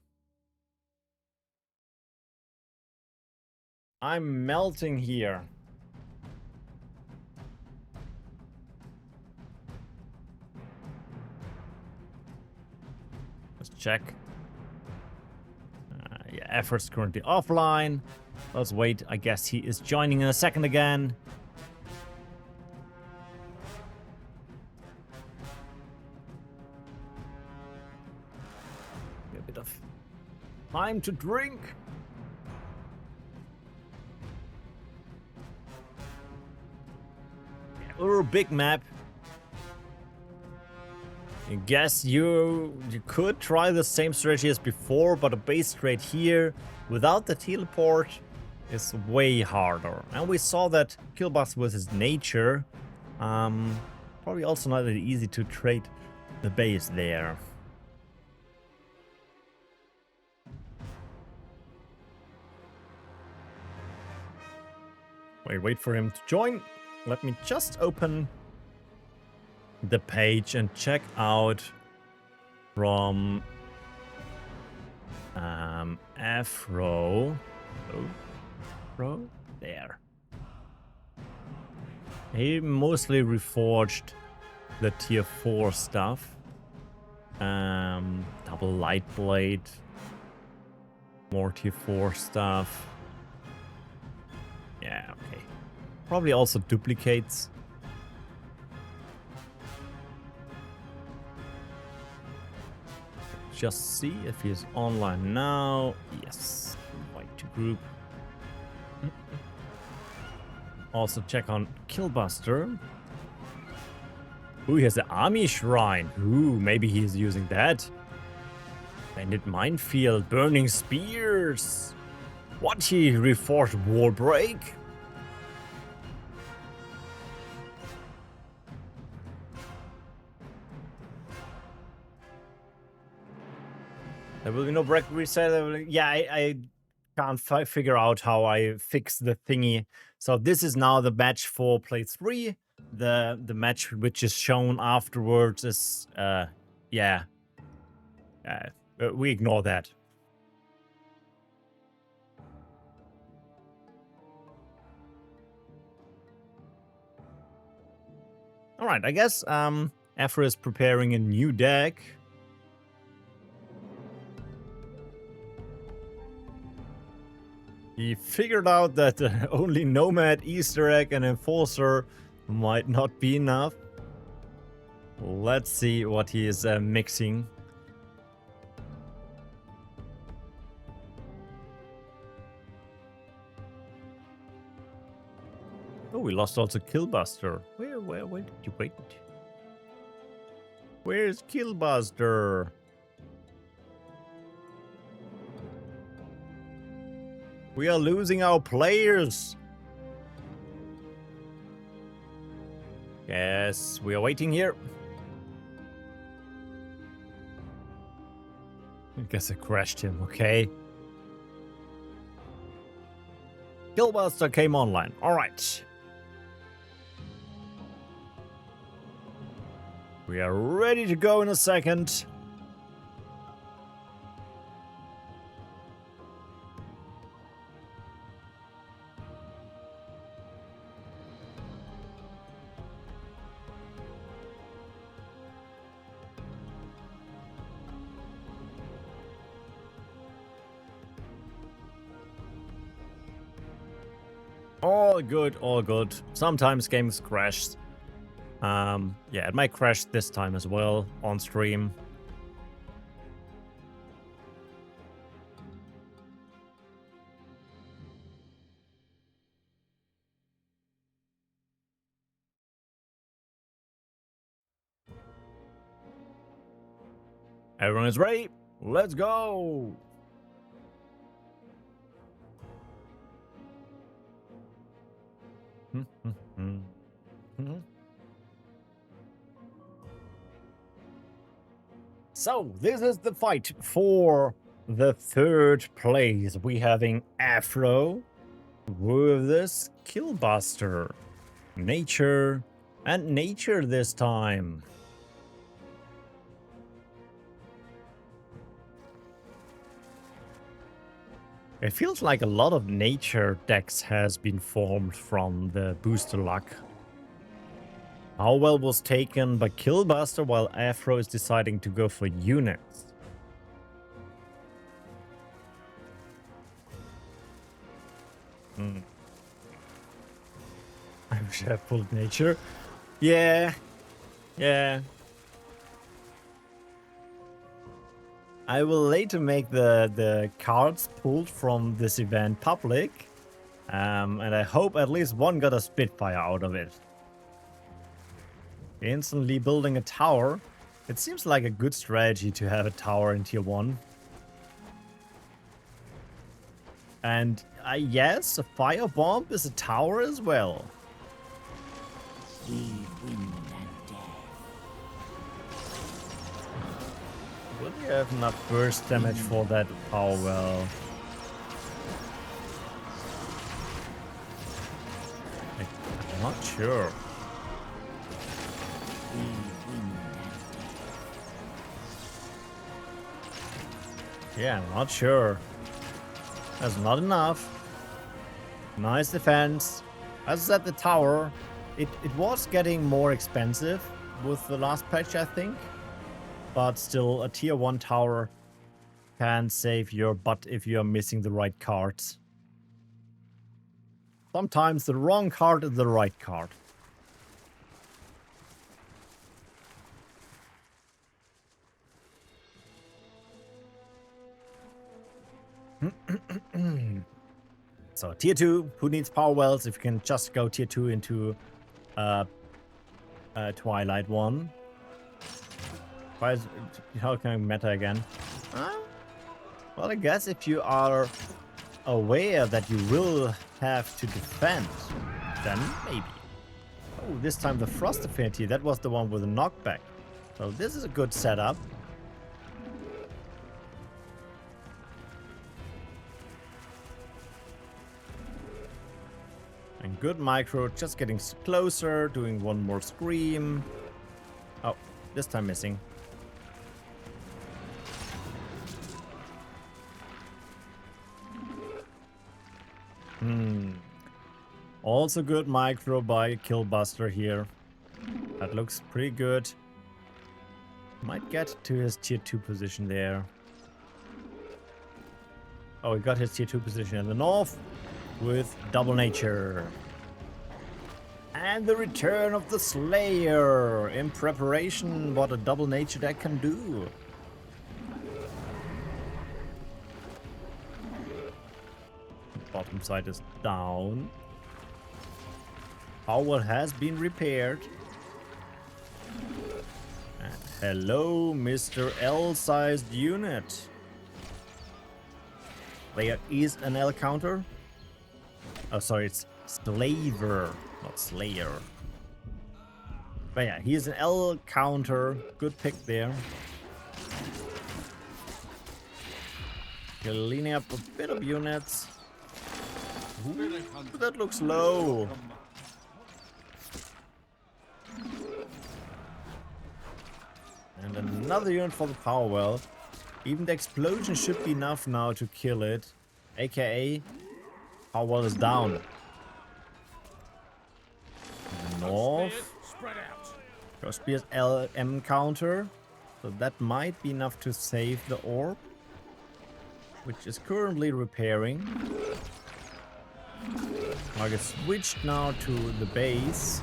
I'm melting here. Let's check. Yeah, Effort's currently offline. Let's wait. I guess he is joining in a second again. A bit of time to drink. Or big map. I guess you could try the same strategy as before, but a base trade here without the teleport is way harder. And we saw that Killbuste with his nature, probably also not that easy to trade the base there. Wait for him to join. Let me just open the page and check out from Afro. Afro? There. He mostly reforged the tier 4 stuff. Double light blade. More tier 4 stuff. Yeah, okay. Probably also duplicates. Just see if he is online now. Yes. Invite to group. Also check on Killbuste. Ooh, he has the army shrine. Ooh, maybe he's using that. Bandit minefield, burning spears. What, he reforged wall break? There will be no break reset. Yeah, I can't figure out how I fix the thingy. So this is now the match for play 3. The match which is shown afterwards is yeah. We ignore that. All Alright, I guess Afro is preparing a new deck. He figured out that only Nomad, Easter Egg, and Enforcer might not be enough. Let's see what he is mixing. Oh, we lost also Killbuste. Where did you wait? Where's Killbuste? We are losing our players. Yes, we are waiting here. I guess I crashed him, okay. Killbuste came online. Alright. We are ready to go in a second. All good, all good. Sometimes games crash. Yeah, it might crash this time as well on stream. Everyone is ready. Let's go. So, this is the fight for the third place. We having Afro with this Killbuste. Nature and nature this time. It feels like a lot of nature decks has been formed from the booster luck. Howell was taken by Killbuste while Afro is deciding to go for units. I wish I pulled nature. Yeah. I will later make the cards pulled from this event public. And I hope at least one got a Spitfire out of it. Instantly building a tower. It seems like a good strategy to have a tower in tier 1. And yes, a firebomb is a tower as well. Leave wind and death. Will we have enough burst damage for that power well? I'm not sure. Yeah, I'm not sure. That's not enough. Nice defense. As I said, the tower, it was getting more expensive with the last patch, I think. But still, a tier 1 tower can save your butt if you're missing the right cards. Sometimes the wrong card is the right card. So tier 2, who needs power wells if you can just go tier 2 into Twilight 1? Why is how can I meta again? Well, I guess if you are aware that you will have to defend, then maybe. Oh, this time the Frost Affinity, that was the one with the knockback. So this is a good setup. And good micro, just getting closer, doing one more scream. Oh, this time missing. Also good micro by Killbuste here. That looks pretty good. Might get to his tier 2 position there. Oh, he got his tier 2 position in the north with double nature. And the return of the Slayer in preparation. What a double nature deck can do. Bottom side is down. Power has been repaired. And hello, Mr. L-sized unit. There is an L counter. Oh, sorry, it's Slaver, not Slayer. But yeah, he's an L counter. Good pick there. Cleaning up a bit of units. Ooh, that looks low. And another unit for the power well. Even the explosion should be enough now to kill it. AKA, power well is down. North. Crossbeard's LM counter. So that might be enough to save the orb, which is currently repairing. Target switched now to the base.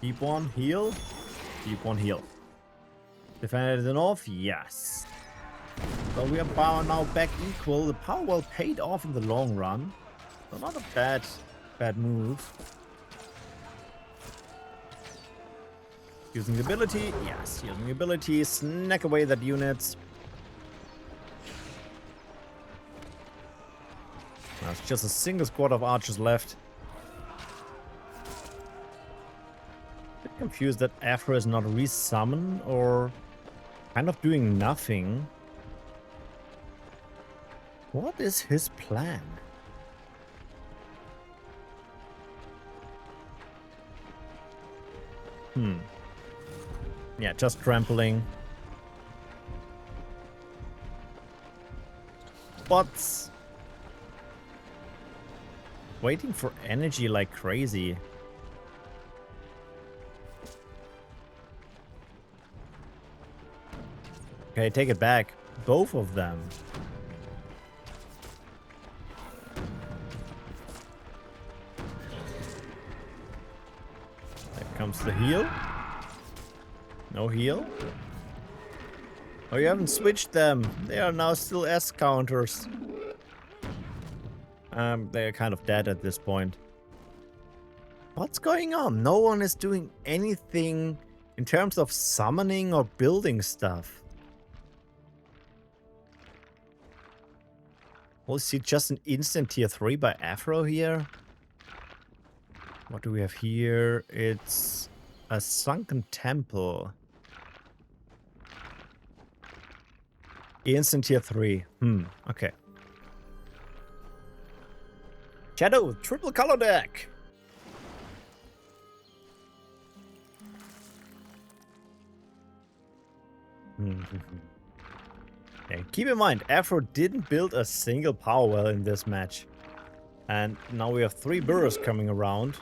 Deep one, heal. Deep one, heal. Defended the north? Yes. So we are now back equal. The power well paid off in the long run. So not a bad move. Using the ability? Yes, using the ability. Snack away that unit. Now it's just a single squad of archers left. A bit confused that Afro is not resummon or kind of doing nothing. What is his plan? Yeah, just trampling. Bots. Waiting for energy like crazy. Okay, take it back. Both of them. There comes the heal. No heal. Oh, you haven't switched them. They are now still S counters. They're kind of dead at this point. What's going on? No one is doing anything in terms of summoning or building stuff. We'll see just an instant tier 3 by Afro here. What do we have here? It's a sunken temple. Instant tier 3. Okay. Shadow, triple color deck. Okay, keep in mind, Afro didn't build a single power well in this match. And now we have 3 burrows coming around.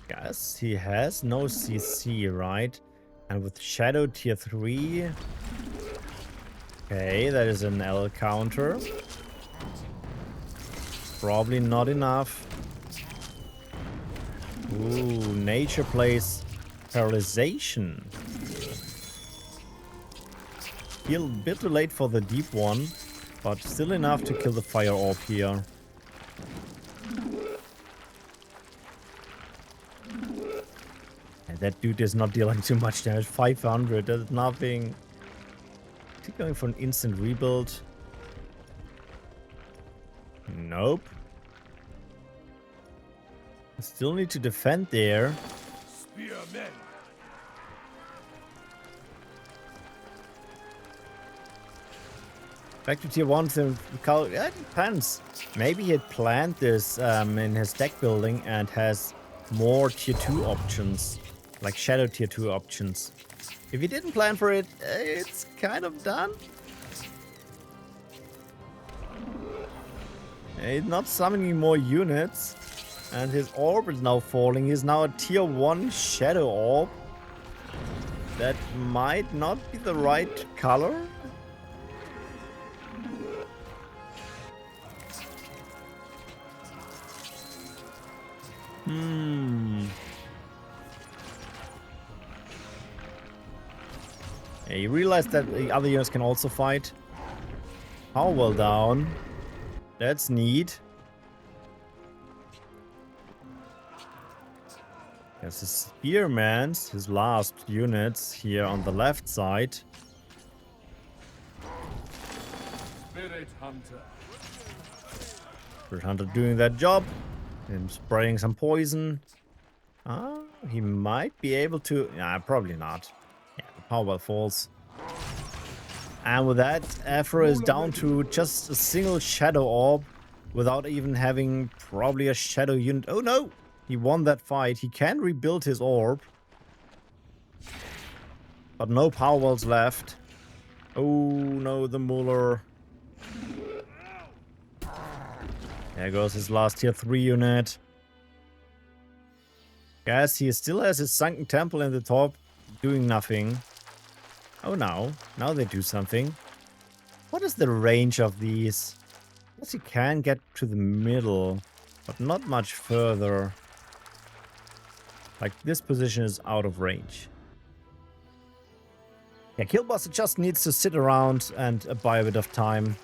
Guess he has no CC, right? And with Shadow tier 3... Okay, that is an L counter. Probably not enough. Ooh, nature plays paralyzation. Feel a bit too late for the deep one, but still enough to kill the fire orb here. And that dude is not dealing too much damage. 500, that's nothing. Is he going for an instant rebuild? Nope. Still need to defend there. Spearmen. Back to tier 1. Yeah, it depends. Maybe he had planned this in his deck building and has more tier 2 options. Like Shadow tier 2 options. If he didn't plan for it, it's kind of done. He's not summoning more units. And his orb is now falling. He's now a tier 1 shadow orb. That might not be the right color. Yeah, you realize that the other units can also fight. Power well down. That's neat. There's the spearmans, his last units here on the left side. Spirit Hunter. Spirit Hunter doing that job. Him spraying some poison. Ah, he might be able to... Nah, probably not. Yeah, the power well falls. And with that, Afro is down to just a single shadow orb without even having probably a shadow unit. Oh no! He won that fight. He can rebuild his orb. But no power wells left. Oh no, the Muller. There goes his last tier 3 unit. Yes, he still has his sunken temple in the top, doing nothing. Oh no, now they do something. What is the range of these? Yes, he can get to the middle, but not much further. Like, this position is out of range. Yeah, Killbuste just needs to sit around and buy a bit of time.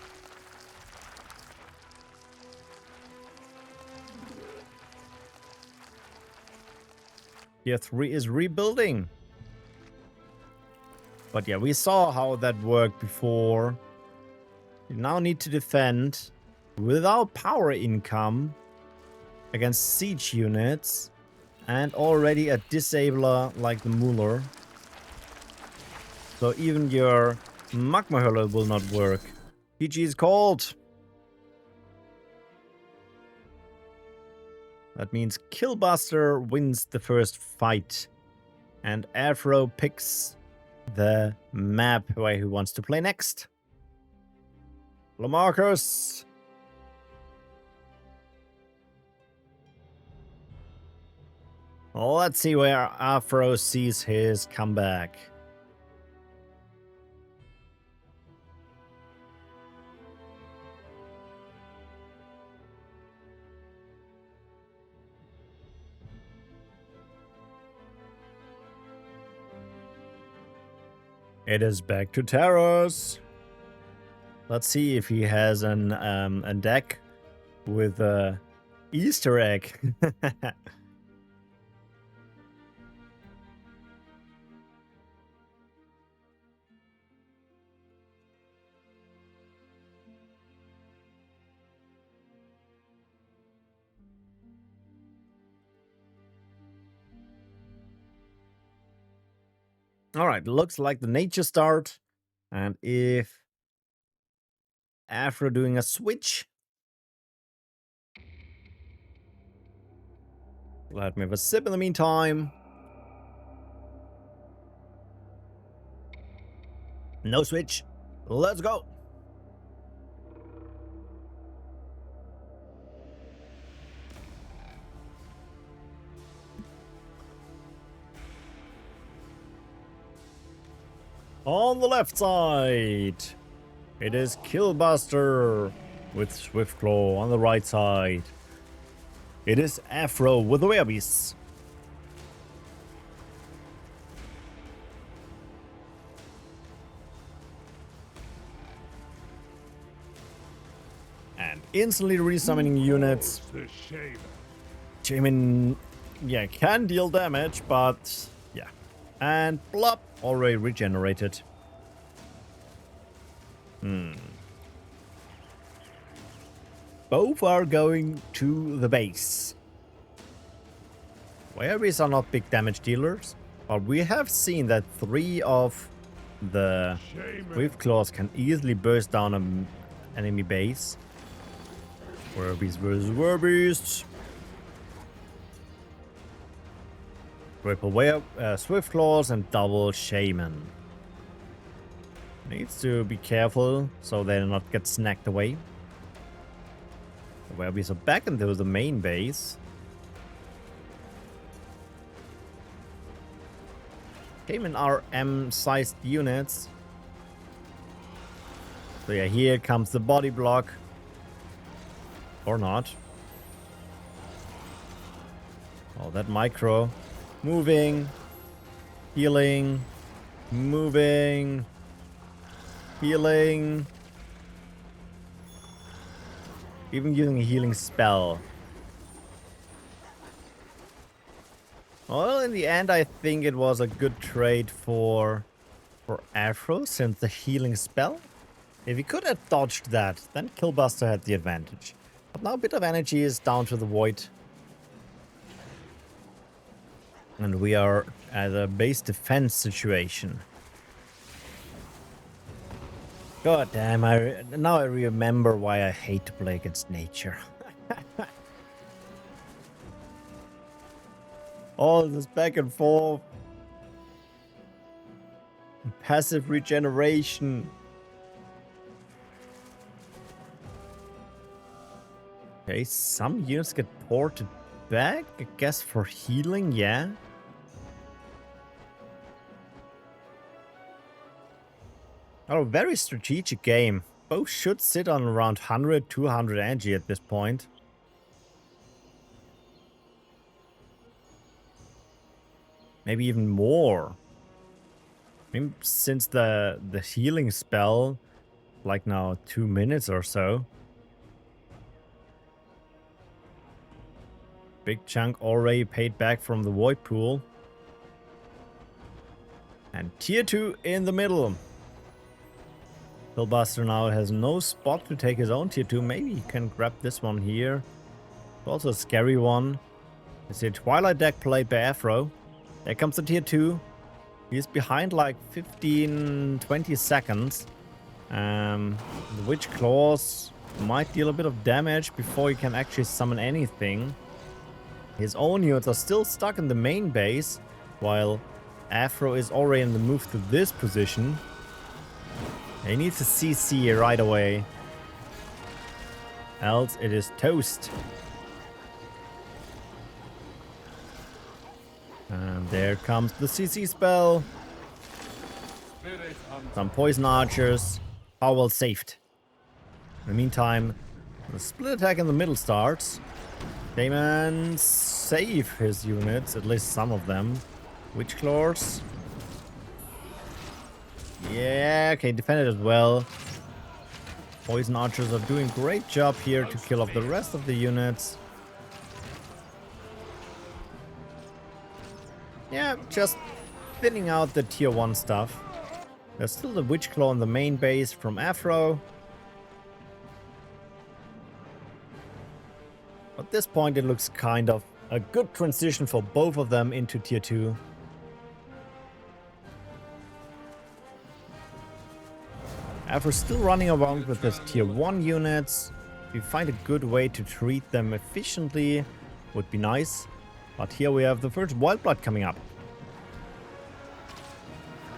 Tier 3 is rebuilding. But yeah, we saw how that worked before. You now need to defend without power income against siege units. And already a disabler like the Muller. So even your Magma Hurler will not work. PG is called. That means Killbuste wins the first fight. And Afro picks the map where he wants to play next. Lamarcus. Let's see where Afro sees his comeback. It is back to Terrace. Let's see if he has a deck with a Easter egg. Alright, looks like the nature start. And if Afro doing a switch. Let me have a sip in the meantime. No switch. Let's go. On the left side, it is Killbuste with Swiftclaw. On the right side, it is Afro with the Werebeasts. And instantly resummoning units. The Shaman. Shaman, yeah, can deal damage, but yeah. And blop, already regenerated. Both are going to the base. Werebeasts are not big damage dealers, but we have seen that 3 of the Swiftclaws can easily burst down an enemy base. Werebeasts versus Werebeasts. Triple Swiftclaws and double Shaman. Needs to be careful so they do not get snacked away. The Werebeasts are back into the main base. came in our M-sized units. So yeah, here comes the body block. Or not. Oh, that micro. Moving. Healing. Moving. Healing. Even using a healing spell. Well, in the end, I think it was a good trade for Afro, since the healing spell. If he could have dodged that, then Killbuste had the advantage. But now a bit of energy is down to the void. And we are at a base defense situation. God damn, now I remember why I hate to play against nature. All this back and forth. Passive regeneration. Okay, some units get ported back, I guess for healing, yeah. Oh, very strategic game. Both should sit on around 100, 200 energy at this point. Maybe even more. Maybe since the healing spell, like now 2 minutes or so. Big chunk already paid back from the void pool. And tier 2 in the middle. Killbuste now has no spot to take his own tier 2. Maybe he can grab this one here. Also a scary one. It's a Twilight deck played by Afro. There comes the tier 2. He's behind like 15-20 seconds. The Witch Claws might deal a bit of damage before he can actually summon anything. His own units are still stuck in the main base, while Afro is already in the move to this position. He needs a CC right away. Else it is toast. And there comes the CC spell. Some poison archers. Power well saved. In the meantime, the split attack in the middle starts. Damon save his units, at least some of them. Witch Claws. Yeah, okay, defended as well. Poison archers are doing a great job here to kill off the rest of the units. Yeah, just thinning out the tier 1 stuff. There's still the Witch Claw on the main base from Afro. At this point it looks kind of a good transition for both of them into tier 2. Afro's still running around with his tier 1 units. If you find a good way to treat them efficiently, would be nice. But here we have the first Wild Blood coming up.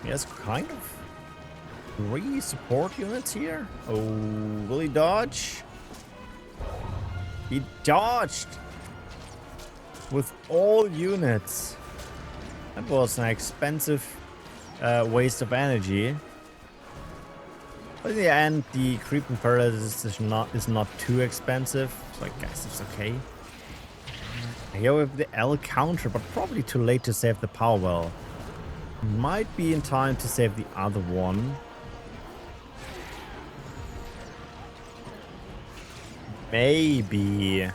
He has kind of 3 support units here. Oh, will he dodge? He dodged! With all units. That was an expensive waste of energy. But in the end, the Creeping Paralysis is not too expensive. So I guess it's okay. Here we have the L counter, but probably too late to save the power well. Might be in time to save the other one. Maybe.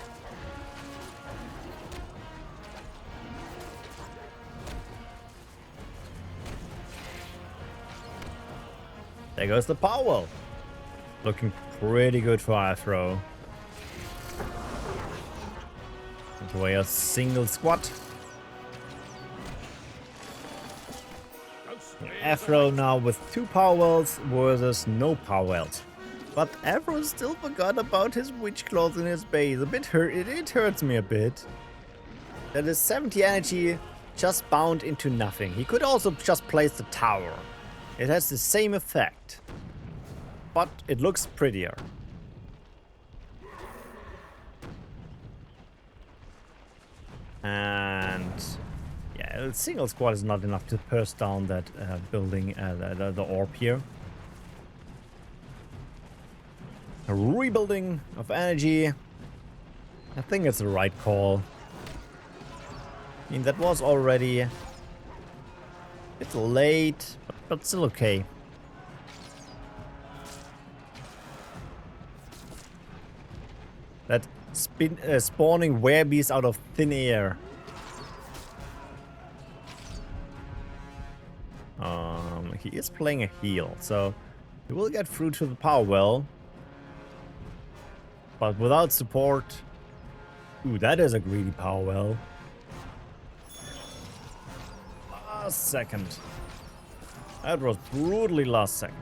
There goes the power well. Looking pretty good for Afro. Away a single squad. Afro now with 2 power wells versus no power wells. But Afro still forgot about his Witch Claws in his base. A bit hurt. It hurts me a bit. That is 70 energy just bound into nothing. He could also just place the tower. It has the same effect. But it looks prettier. And yeah, A single squad is not enough to burst down that building, the orb here. A rebuilding of energy. I think it's the right call. I mean, that was already... It's late, but still okay. That spawning werebeasts out of thin air. He is playing a heal, so he will get through to the power well. But without support... Ooh, that is a greedy power well. Last second. That was brutally last second.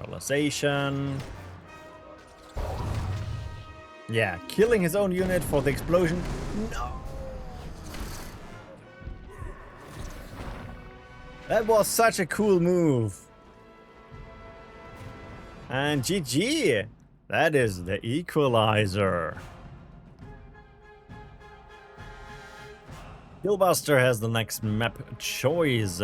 Realization. Yeah, killing his own unit for the explosion. No! That was such a cool move. And GG! That is the equalizer. Killbuste has the next map choice.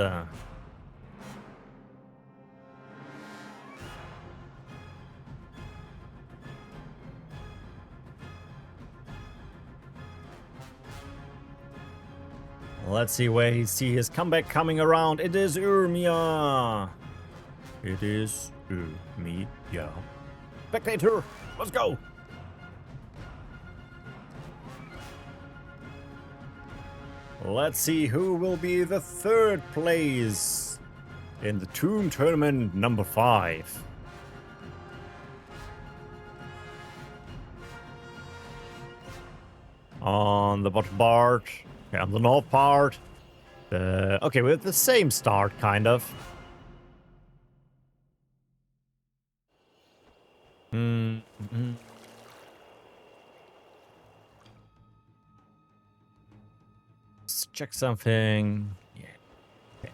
Let's see where he sees his comeback coming around. It is Urmia. It is Urmia. Spectator, let's go. Let's see who will be the third place in the Tome tournament number 5. On the bottom part, okay, on the north part. Okay, we have the same start, kind of. Let's check something. Yeah. Okay.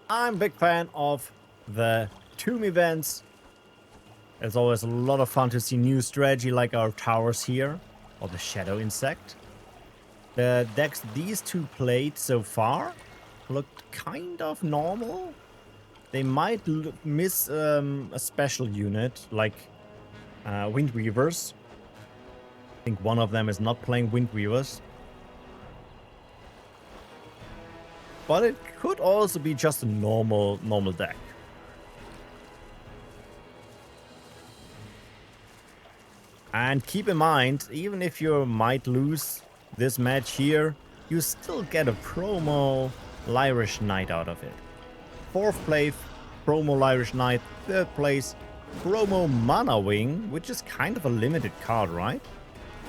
I'm a big fan of the Tome events. It's always a lot of fun to see new strategy like our towers here, or the shadow insect. The decks these two played so far looked kind of normal. They might miss a special unit like Windweavers. I think one of them is not playing Windweavers. But it could also be just a normal deck. And keep in mind, even if you might lose this match here, you still get a promo Lyrish Knight out of it. 4th place, promo Lyrish Knight. 3rd place, promo Mana Wing, which is kind of a limited card, right?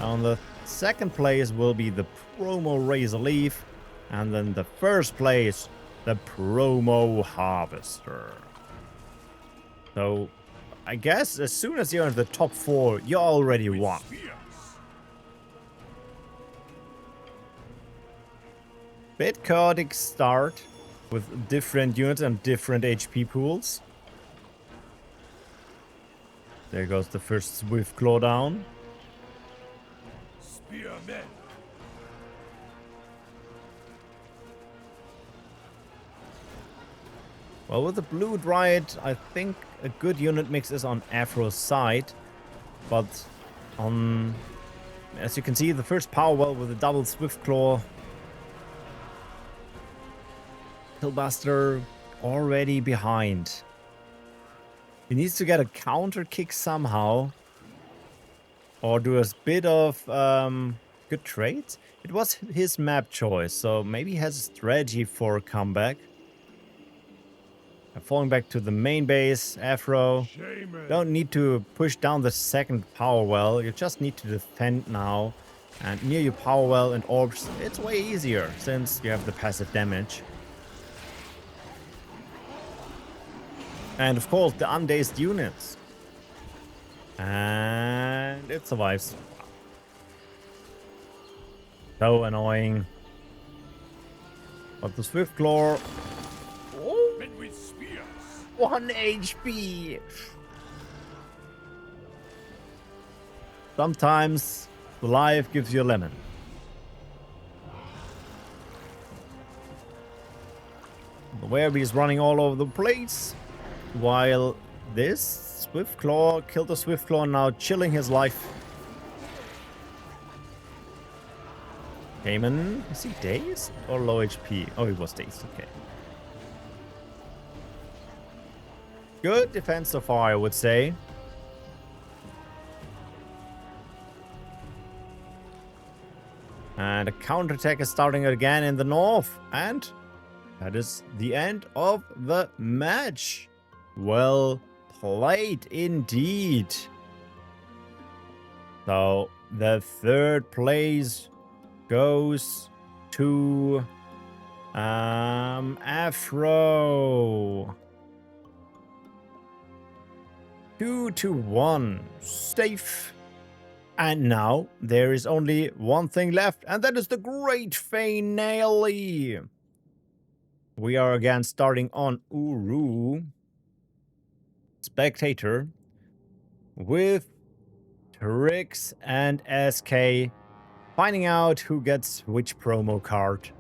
On the 2nd place will be the promo Razor Leaf. And then the 1st place, the promo Harvester. So, I guess as soon as you're in the top 4, you already won. Bit chaotic start with different units and different HP pools. There goes the first Swift Claw down. Spearmen. Well, with the Blue Dryad, I think a good unit mix is on Afro's side. But on, as you can see, the first power well with a double Swift Claw. Killbuste already behind. He needs to get a counter kick somehow. Or do a bit of good trades. It was his map choice, so maybe he has a strategy for a comeback. Falling back to the main base, Afro. Don't need to push down the 2nd power well. You just need to defend now. And near your power well and orbs, it's way easier since you have the passive damage. And of course, the undazed units. And it survives. So annoying. But the Swift Claw. Oh, 1 HP. Sometimes life gives you a lemon. The Wereby is running all over the place, while this Swiftclaw killed the Swiftclaw, now chilling his life. Cayman, is he dazed or low HP? Oh, he was dazed, okay. Good defense so far, I would say. And a counterattack is starting again in the north. And that is the end of the match. Well played indeed. So the third place goes to Afro. 2-1. Safe. And now there is only one thing left, and that is the great finale. We are again starting on Uru. Spectator. With Triggz and SK. Finding out who gets which promo card.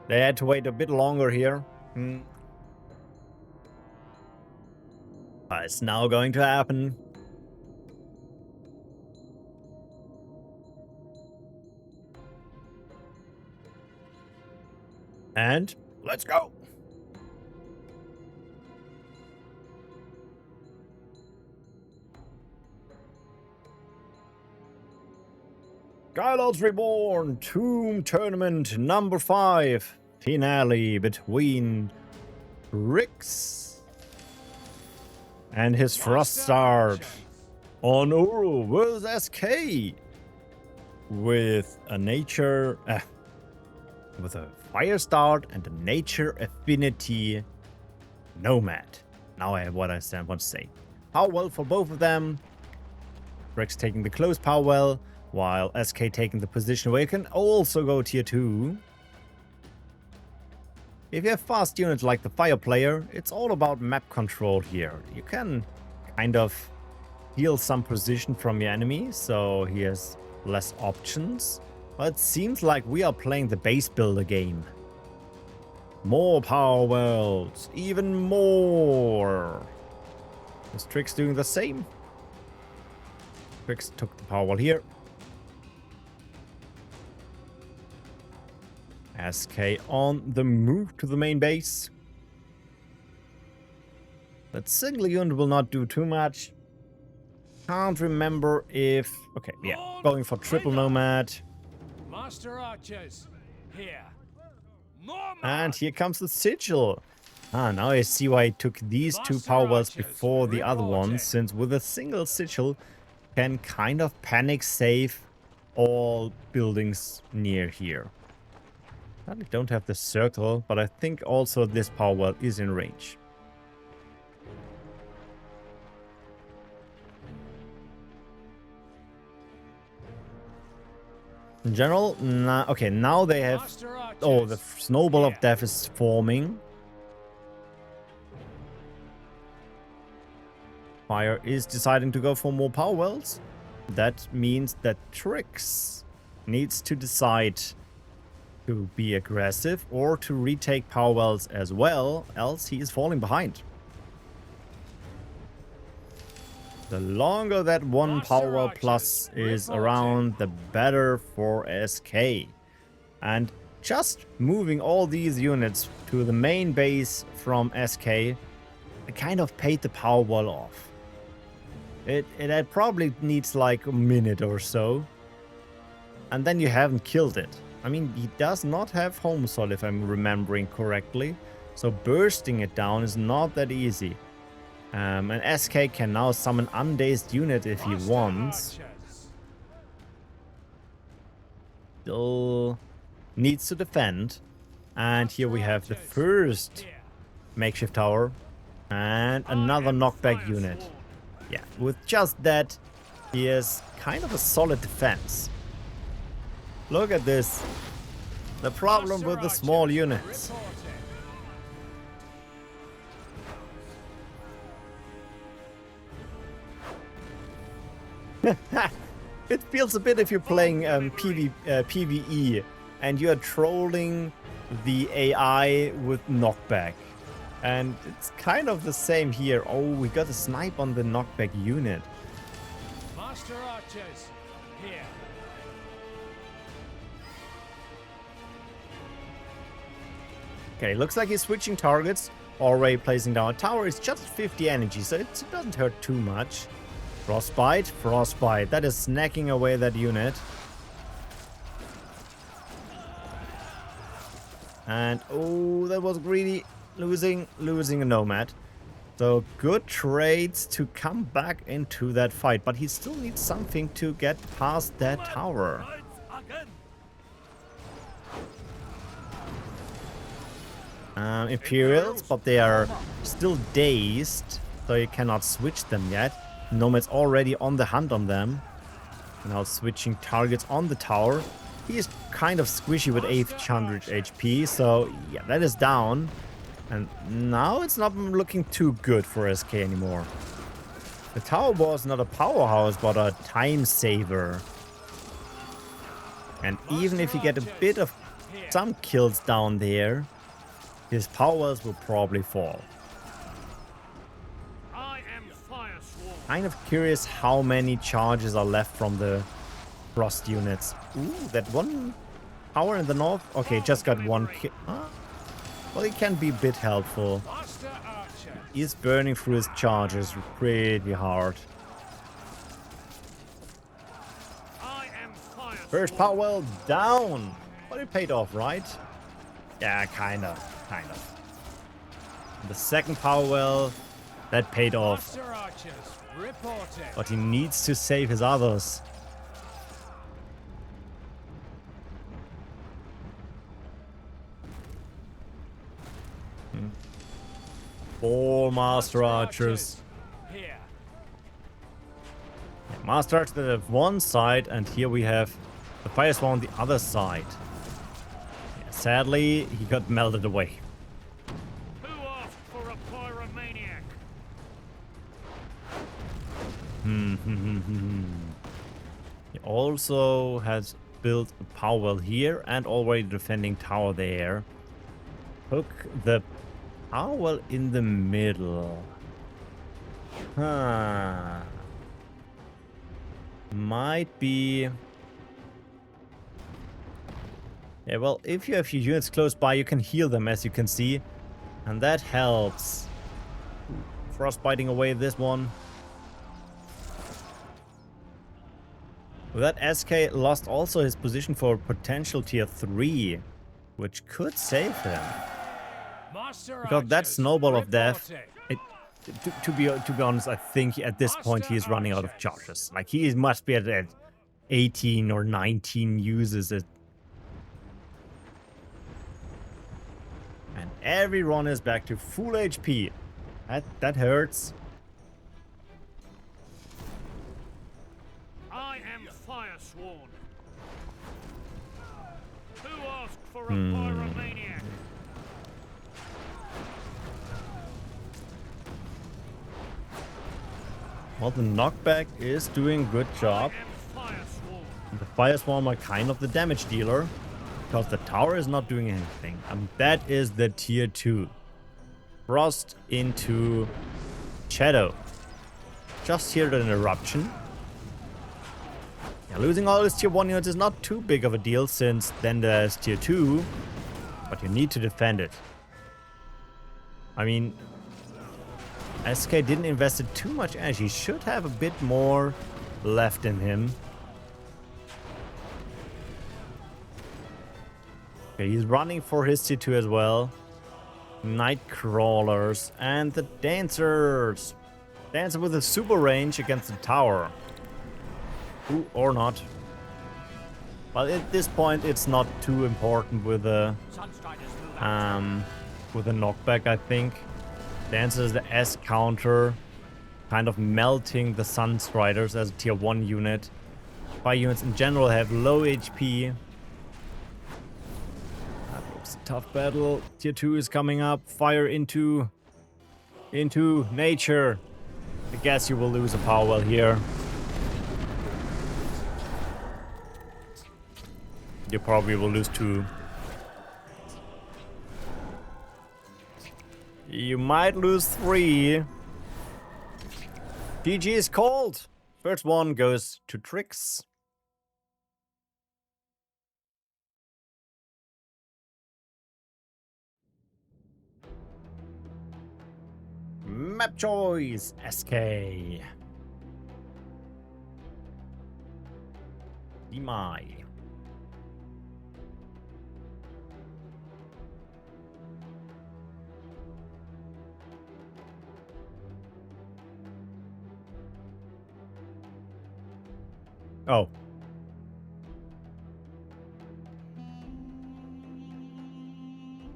They had to wait a bit longer here. But it's now going to happen. And let's go. Skylords Reborn Tomb Tournament number 5 finale between Triggz and his Froststart on Uru vs SK with a nature with a fire start and a nature affinity nomad. Now I have what I want to say. Power well for both of them. Triggz taking the close power well, while SK taking the position where you can also go tier 2. If you have fast units like the fire player, it's all about map control here. You can kind of heal some position from your enemy, so he has less options. But it seems like we are playing the base builder game. More power wells, even more. Is Triggz doing the same? Triggz took the power well here. SK on the move to the main base. That single unit will not do too much. Can't remember if... Okay, yeah, going for triple nomad. Master archers, here. And here comes the sigil. Now I see why I took these two power wells before the other ones, since with a single sigil can kind of panic save all buildings near here. I don't have the circle, but I think also this power well is in range. In general, okay, now they have... Oh, the snowball of death is forming. Fire is deciding to go for more power wells. That means that Triggz needs to decide to be aggressive or to retake power wells as well, else he is falling behind. The longer that one power well plus is around, the better for SK. And just moving all these units to the main base from SK, it kind of paid the power wall off. It probably needs like a minute or so. And then you haven't killed it. I mean, he does not have home soil if I'm remembering correctly. So bursting it down is not that easy. And SK can now summon undazed unit if he wants. Still needs to defend. And here we have the first makeshift tower. And another knockback unit. Yeah, with just that, he has kind of a solid defense. Look at this. The problem with the small units. It feels a bit if you're playing PvE and you're trolling the AI with knockback. And it's kind of the same here. Oh, we got a snipe on the knockback unit. Master archers, here. Okay, looks like he's switching targets. Already placing down a tower. It's just 50 energy, so it doesn't hurt too much. Frostbite, frostbite. That is snacking away that unit. And oh, that was greedy. Losing a nomad. So good trades to come back into that fight, but he still needs something to get past that tower. Imperials, but they are still dazed, so you cannot switch them yet. Nomad's already on the hunt on them. Now switching targets on the tower. He is kind of squishy with 800 HP, so yeah, that is down. And now it's not looking too good for SK anymore. The tower was not a powerhouse, but a time saver. And even if you get a bit of some kills down there, his powers will probably fall. Kind of curious how many charges are left from the Frost units. Ooh, that one power in the north? Okay, just got one kill. Well, it can be a bit helpful. He's burning through his charges pretty hard. First power well down. But it paid off, right? Yeah, kind of. The second power well, that paid off. But he needs to save his others. All Master Archers. Master Archers at one side, and here we have the Fire Swarm on the other side. Yeah, sadly, he got melted away. Who asked for a pyromaniac? He also has built a power well here and already defending tower there. Took the power well in the middle. Might be... Yeah, well, if you have your units close by, you can heal them, as you can see. And that helps. Frostbiting away this one. With that, SK lost also his position for potential tier 3, which could save him. Because that snowball of death, to be honest, I think at this point he is running out of charges. Like, he must be at 18 or 19 uses it. And everyone is back to full HP. That hurts. I am Fire Sworn. Who asked for a pyromaniac? Well, the knockback is doing a good job. The Fire Swarm are kind of the damage dealer, because the tower is not doing anything. And that is the tier 2. Frost into Shadow. Just here an eruption. Yeah, losing all his tier 1 units is not too big of a deal, since then there's tier 2. But you need to defend it. I mean, SK didn't invest too much energy. He should have a bit more left in him. Okay, he's running for his tier 2 as well. Night Crawlers and the Dancers. Dancer with a super range against the tower. Ooh, or not. Well, at this point, it's not too important with a knockback, I think. Dancer is the S counter, kind of melting the Sunstriders as a tier 1 unit. Fire units in general have low HP. That looks a tough battle. Tier 2 is coming up. Fire into nature. I guess you will lose a power well here. You probably will lose 2. You might lose 3. GG is called. First one goes to Triggz. Map choice, SK. Demai. Oh.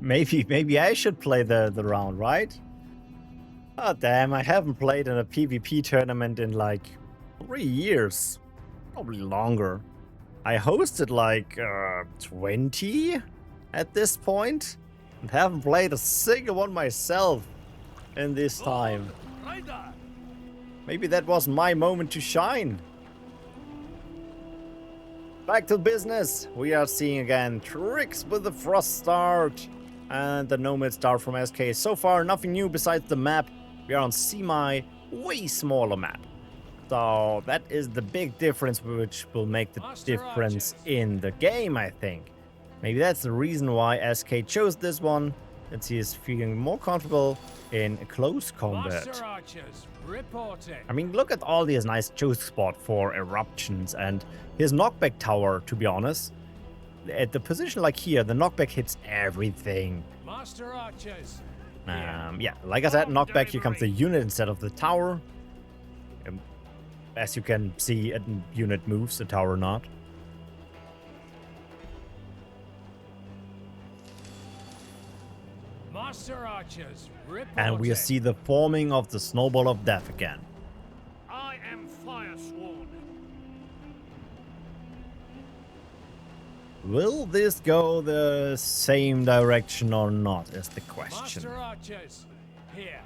Maybe I should play the round, right? Oh damn, I haven't played in a PvP tournament in like 3 years. Probably longer. I hosted like 20 at this point and haven't played a single one myself in this time. Maybe that was my moment to shine. Back to business. We are seeing again Triggz with the Frost start and the Nomad start from SK. So far, nothing new besides the map. We are on semi, way smaller map. So that is the big difference, which will make the difference in the game, I think. Maybe that's the reason why SK chose this one, since he is feeling more comfortable in close combat. I mean, look at all these nice choke spot for eruptions and his knockback tower, to be honest. At the position like here, the knockback hits everything. Master archers. Yeah, like I said, knockback, here comes the unit instead of the tower. As you can see, a unit moves, the tower not. Master archers. And we see the forming of the snowball of death again. I am fire sworn. Will this go the same direction or not, is the question. Master archers. Here.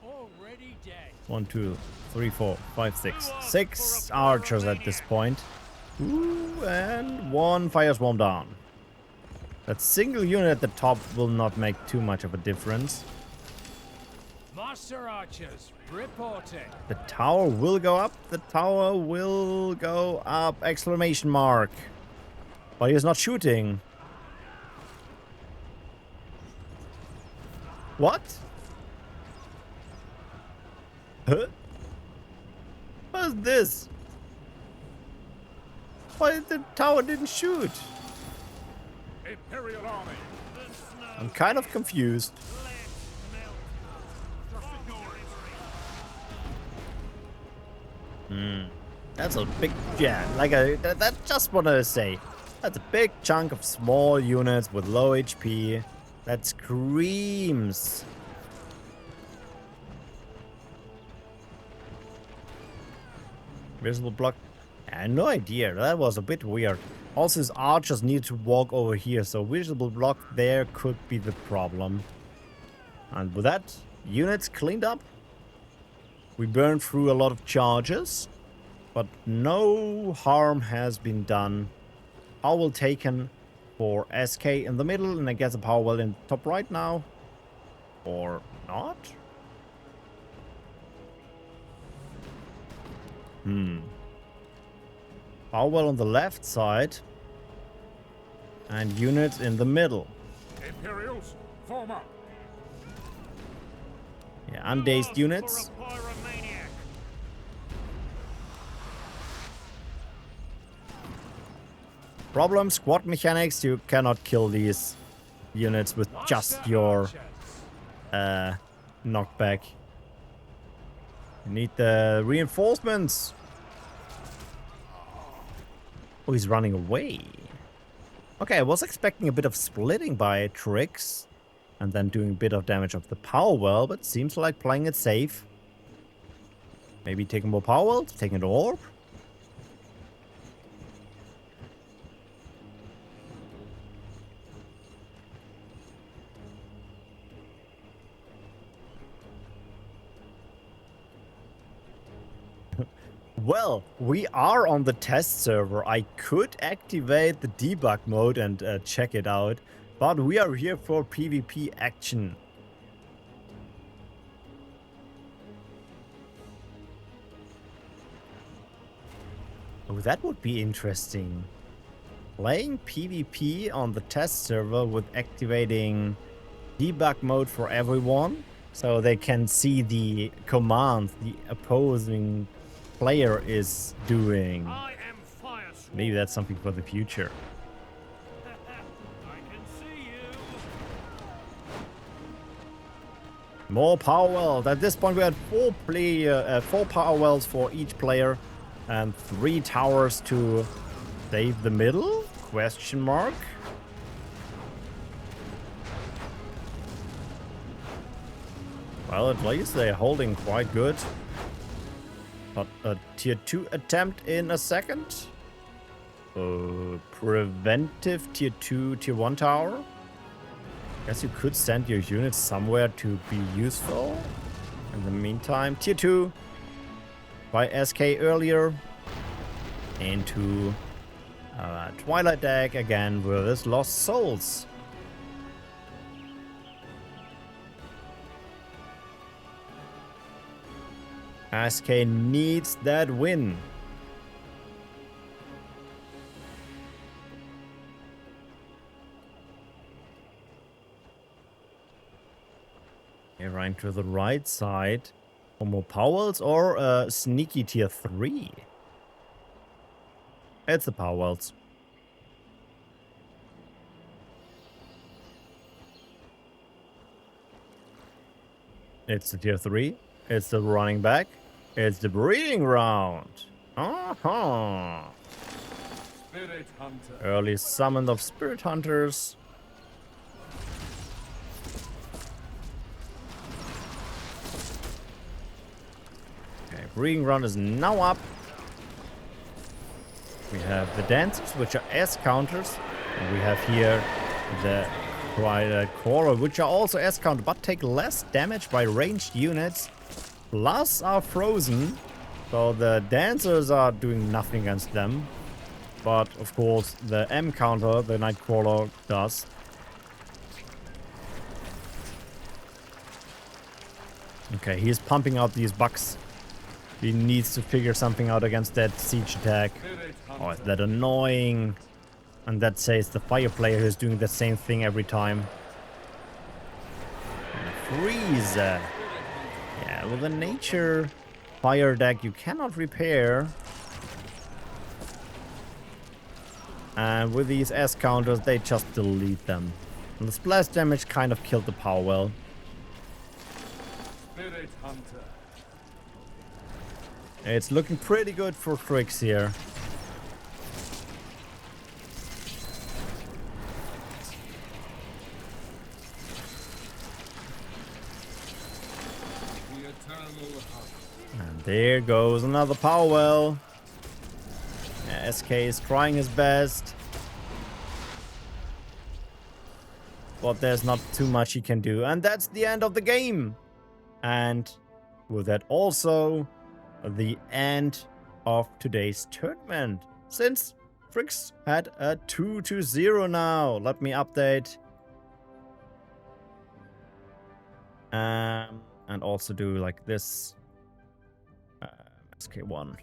Already dead. 1, 2, 3, 4, 5, 6. 6 archers at this point. Ooh, and 1 fire swarm down. That single unit at the top will not make too much of a difference. Master archers reporting. The tower will go up. The tower will go up. Exclamation mark. But he is not shooting. What? Huh? What is this? Why the tower didn't shoot? Imperial army. I'm kind of confused. That's a big, yeah, like that just want to say, that's a big chunk of small units with low HP. That screams. Visible block. I had no idea. That was a bit weird. Also, his archers need to walk over here, so visible block there could be the problem. And with that, units cleaned up. We burned through a lot of charges, but no harm has been done. Power well taken for SK in the middle, and I guess a power well in top right now. Or not? Power well on the left side. And units in the middle. Imperials, form up. Yeah, undazed units. Problem, squad mechanics, you cannot kill these units with just your knockback. You need the reinforcements. Oh, he's running away. Okay, I was expecting a bit of splitting by Triggz and then doing a bit of damage of the power well, but seems like playing it safe. Maybe taking more power well, taking the orb. Well, we are on the test server. I could activate the debug mode and check it out, but we are here for PvP action. Oh, that would be interesting. Playing PvP on the test server with activating debug mode for everyone, so they can see the commands the opposing player is doing. I am Firesworn. Maybe that's something for the future. I can see you. More power wells. At this point, we had four power wells for each player, and 3 towers to save the middle? Question mark. Well, at least they're holding quite good. But a tier 2 attempt in a second. Preventive tier 2, tier 1 tower. Guess you could send your units somewhere to be useful. In the meantime, tier 2 by SK earlier. Into Twilight deck again with his Lost Souls. SK needs that win. Okay, right to the right side. For more powers or a sneaky tier 3? It's the power wells. It's the tier 3. It's the running back. It's the breeding round. Spirit Hunter. Early summon of Spirit Hunters. Okay, breeding round is now up. We have the dancers, which are S counters. And we have here the Crawler, which are also S counter, but take less damage by ranged units. Plus are frozen. So the dancers are doing nothing against them. But of course the M counter, the Nightcrawler, does. Okay, he's pumping out these bucks. He needs to figure something out against that siege attack. Oh, is that annoying? And that says the fire player who's doing the same thing every time. Freeze! Yeah, with a nature fire deck you cannot repair. And with these S counters, they just delete them. And the splash damage kind of killed the power well. Spirit Hunter. It's looking pretty good for Triggz here. And there goes another power well. Yeah, SK is trying his best. But there's not too much he can do. And that's the end of the game. And with that also the end of today's tournament. Since Triggz had a 2-0 now. Let me update. And also do like this. SK1.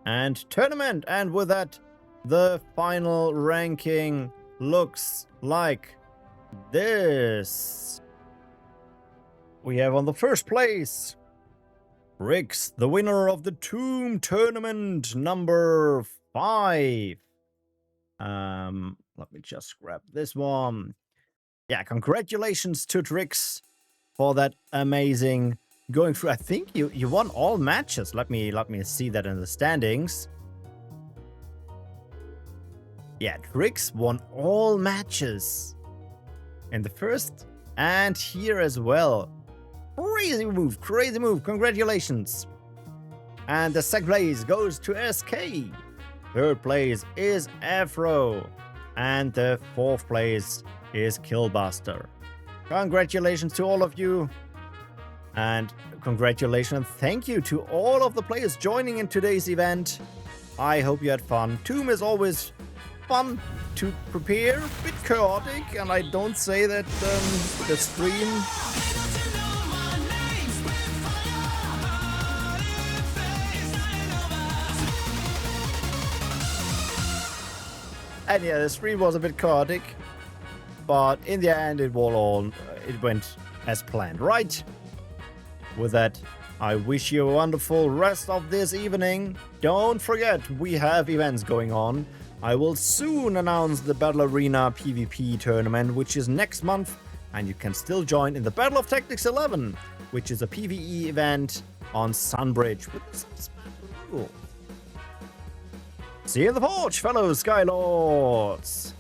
And tournament. And with that, the final ranking looks like this. We have on the first place Triggz, the winner of the Tome tournament number 5. Let me just grab this one. Yeah, congratulations to Triggz for that amazing going through. I think you won all matches. Let me see that in the standings. Yeah, Triggz won all matches in the first and here as well. Crazy move, crazy move. Congratulations. And the second place goes to SK. Third place is Afro. And the fourth place is Killbuste. Congratulations to all of you. And congratulations and thank you to all of the players joining in today's event. I hope you had fun. Tome is always fun to prepare, a bit chaotic, and I don't say that the stream... And yeah, the stream was a bit chaotic, but in the end it went as planned, right? With that, I wish you a wonderful rest of this evening. Don't forget, we have events going on. I will soon announce the Battle Arena PvP tournament, which is next month, and you can still join in the Battle of Tactics 11, which is a PvE event on Sunbridge with some special rules. See you in the forge, fellow Skylords!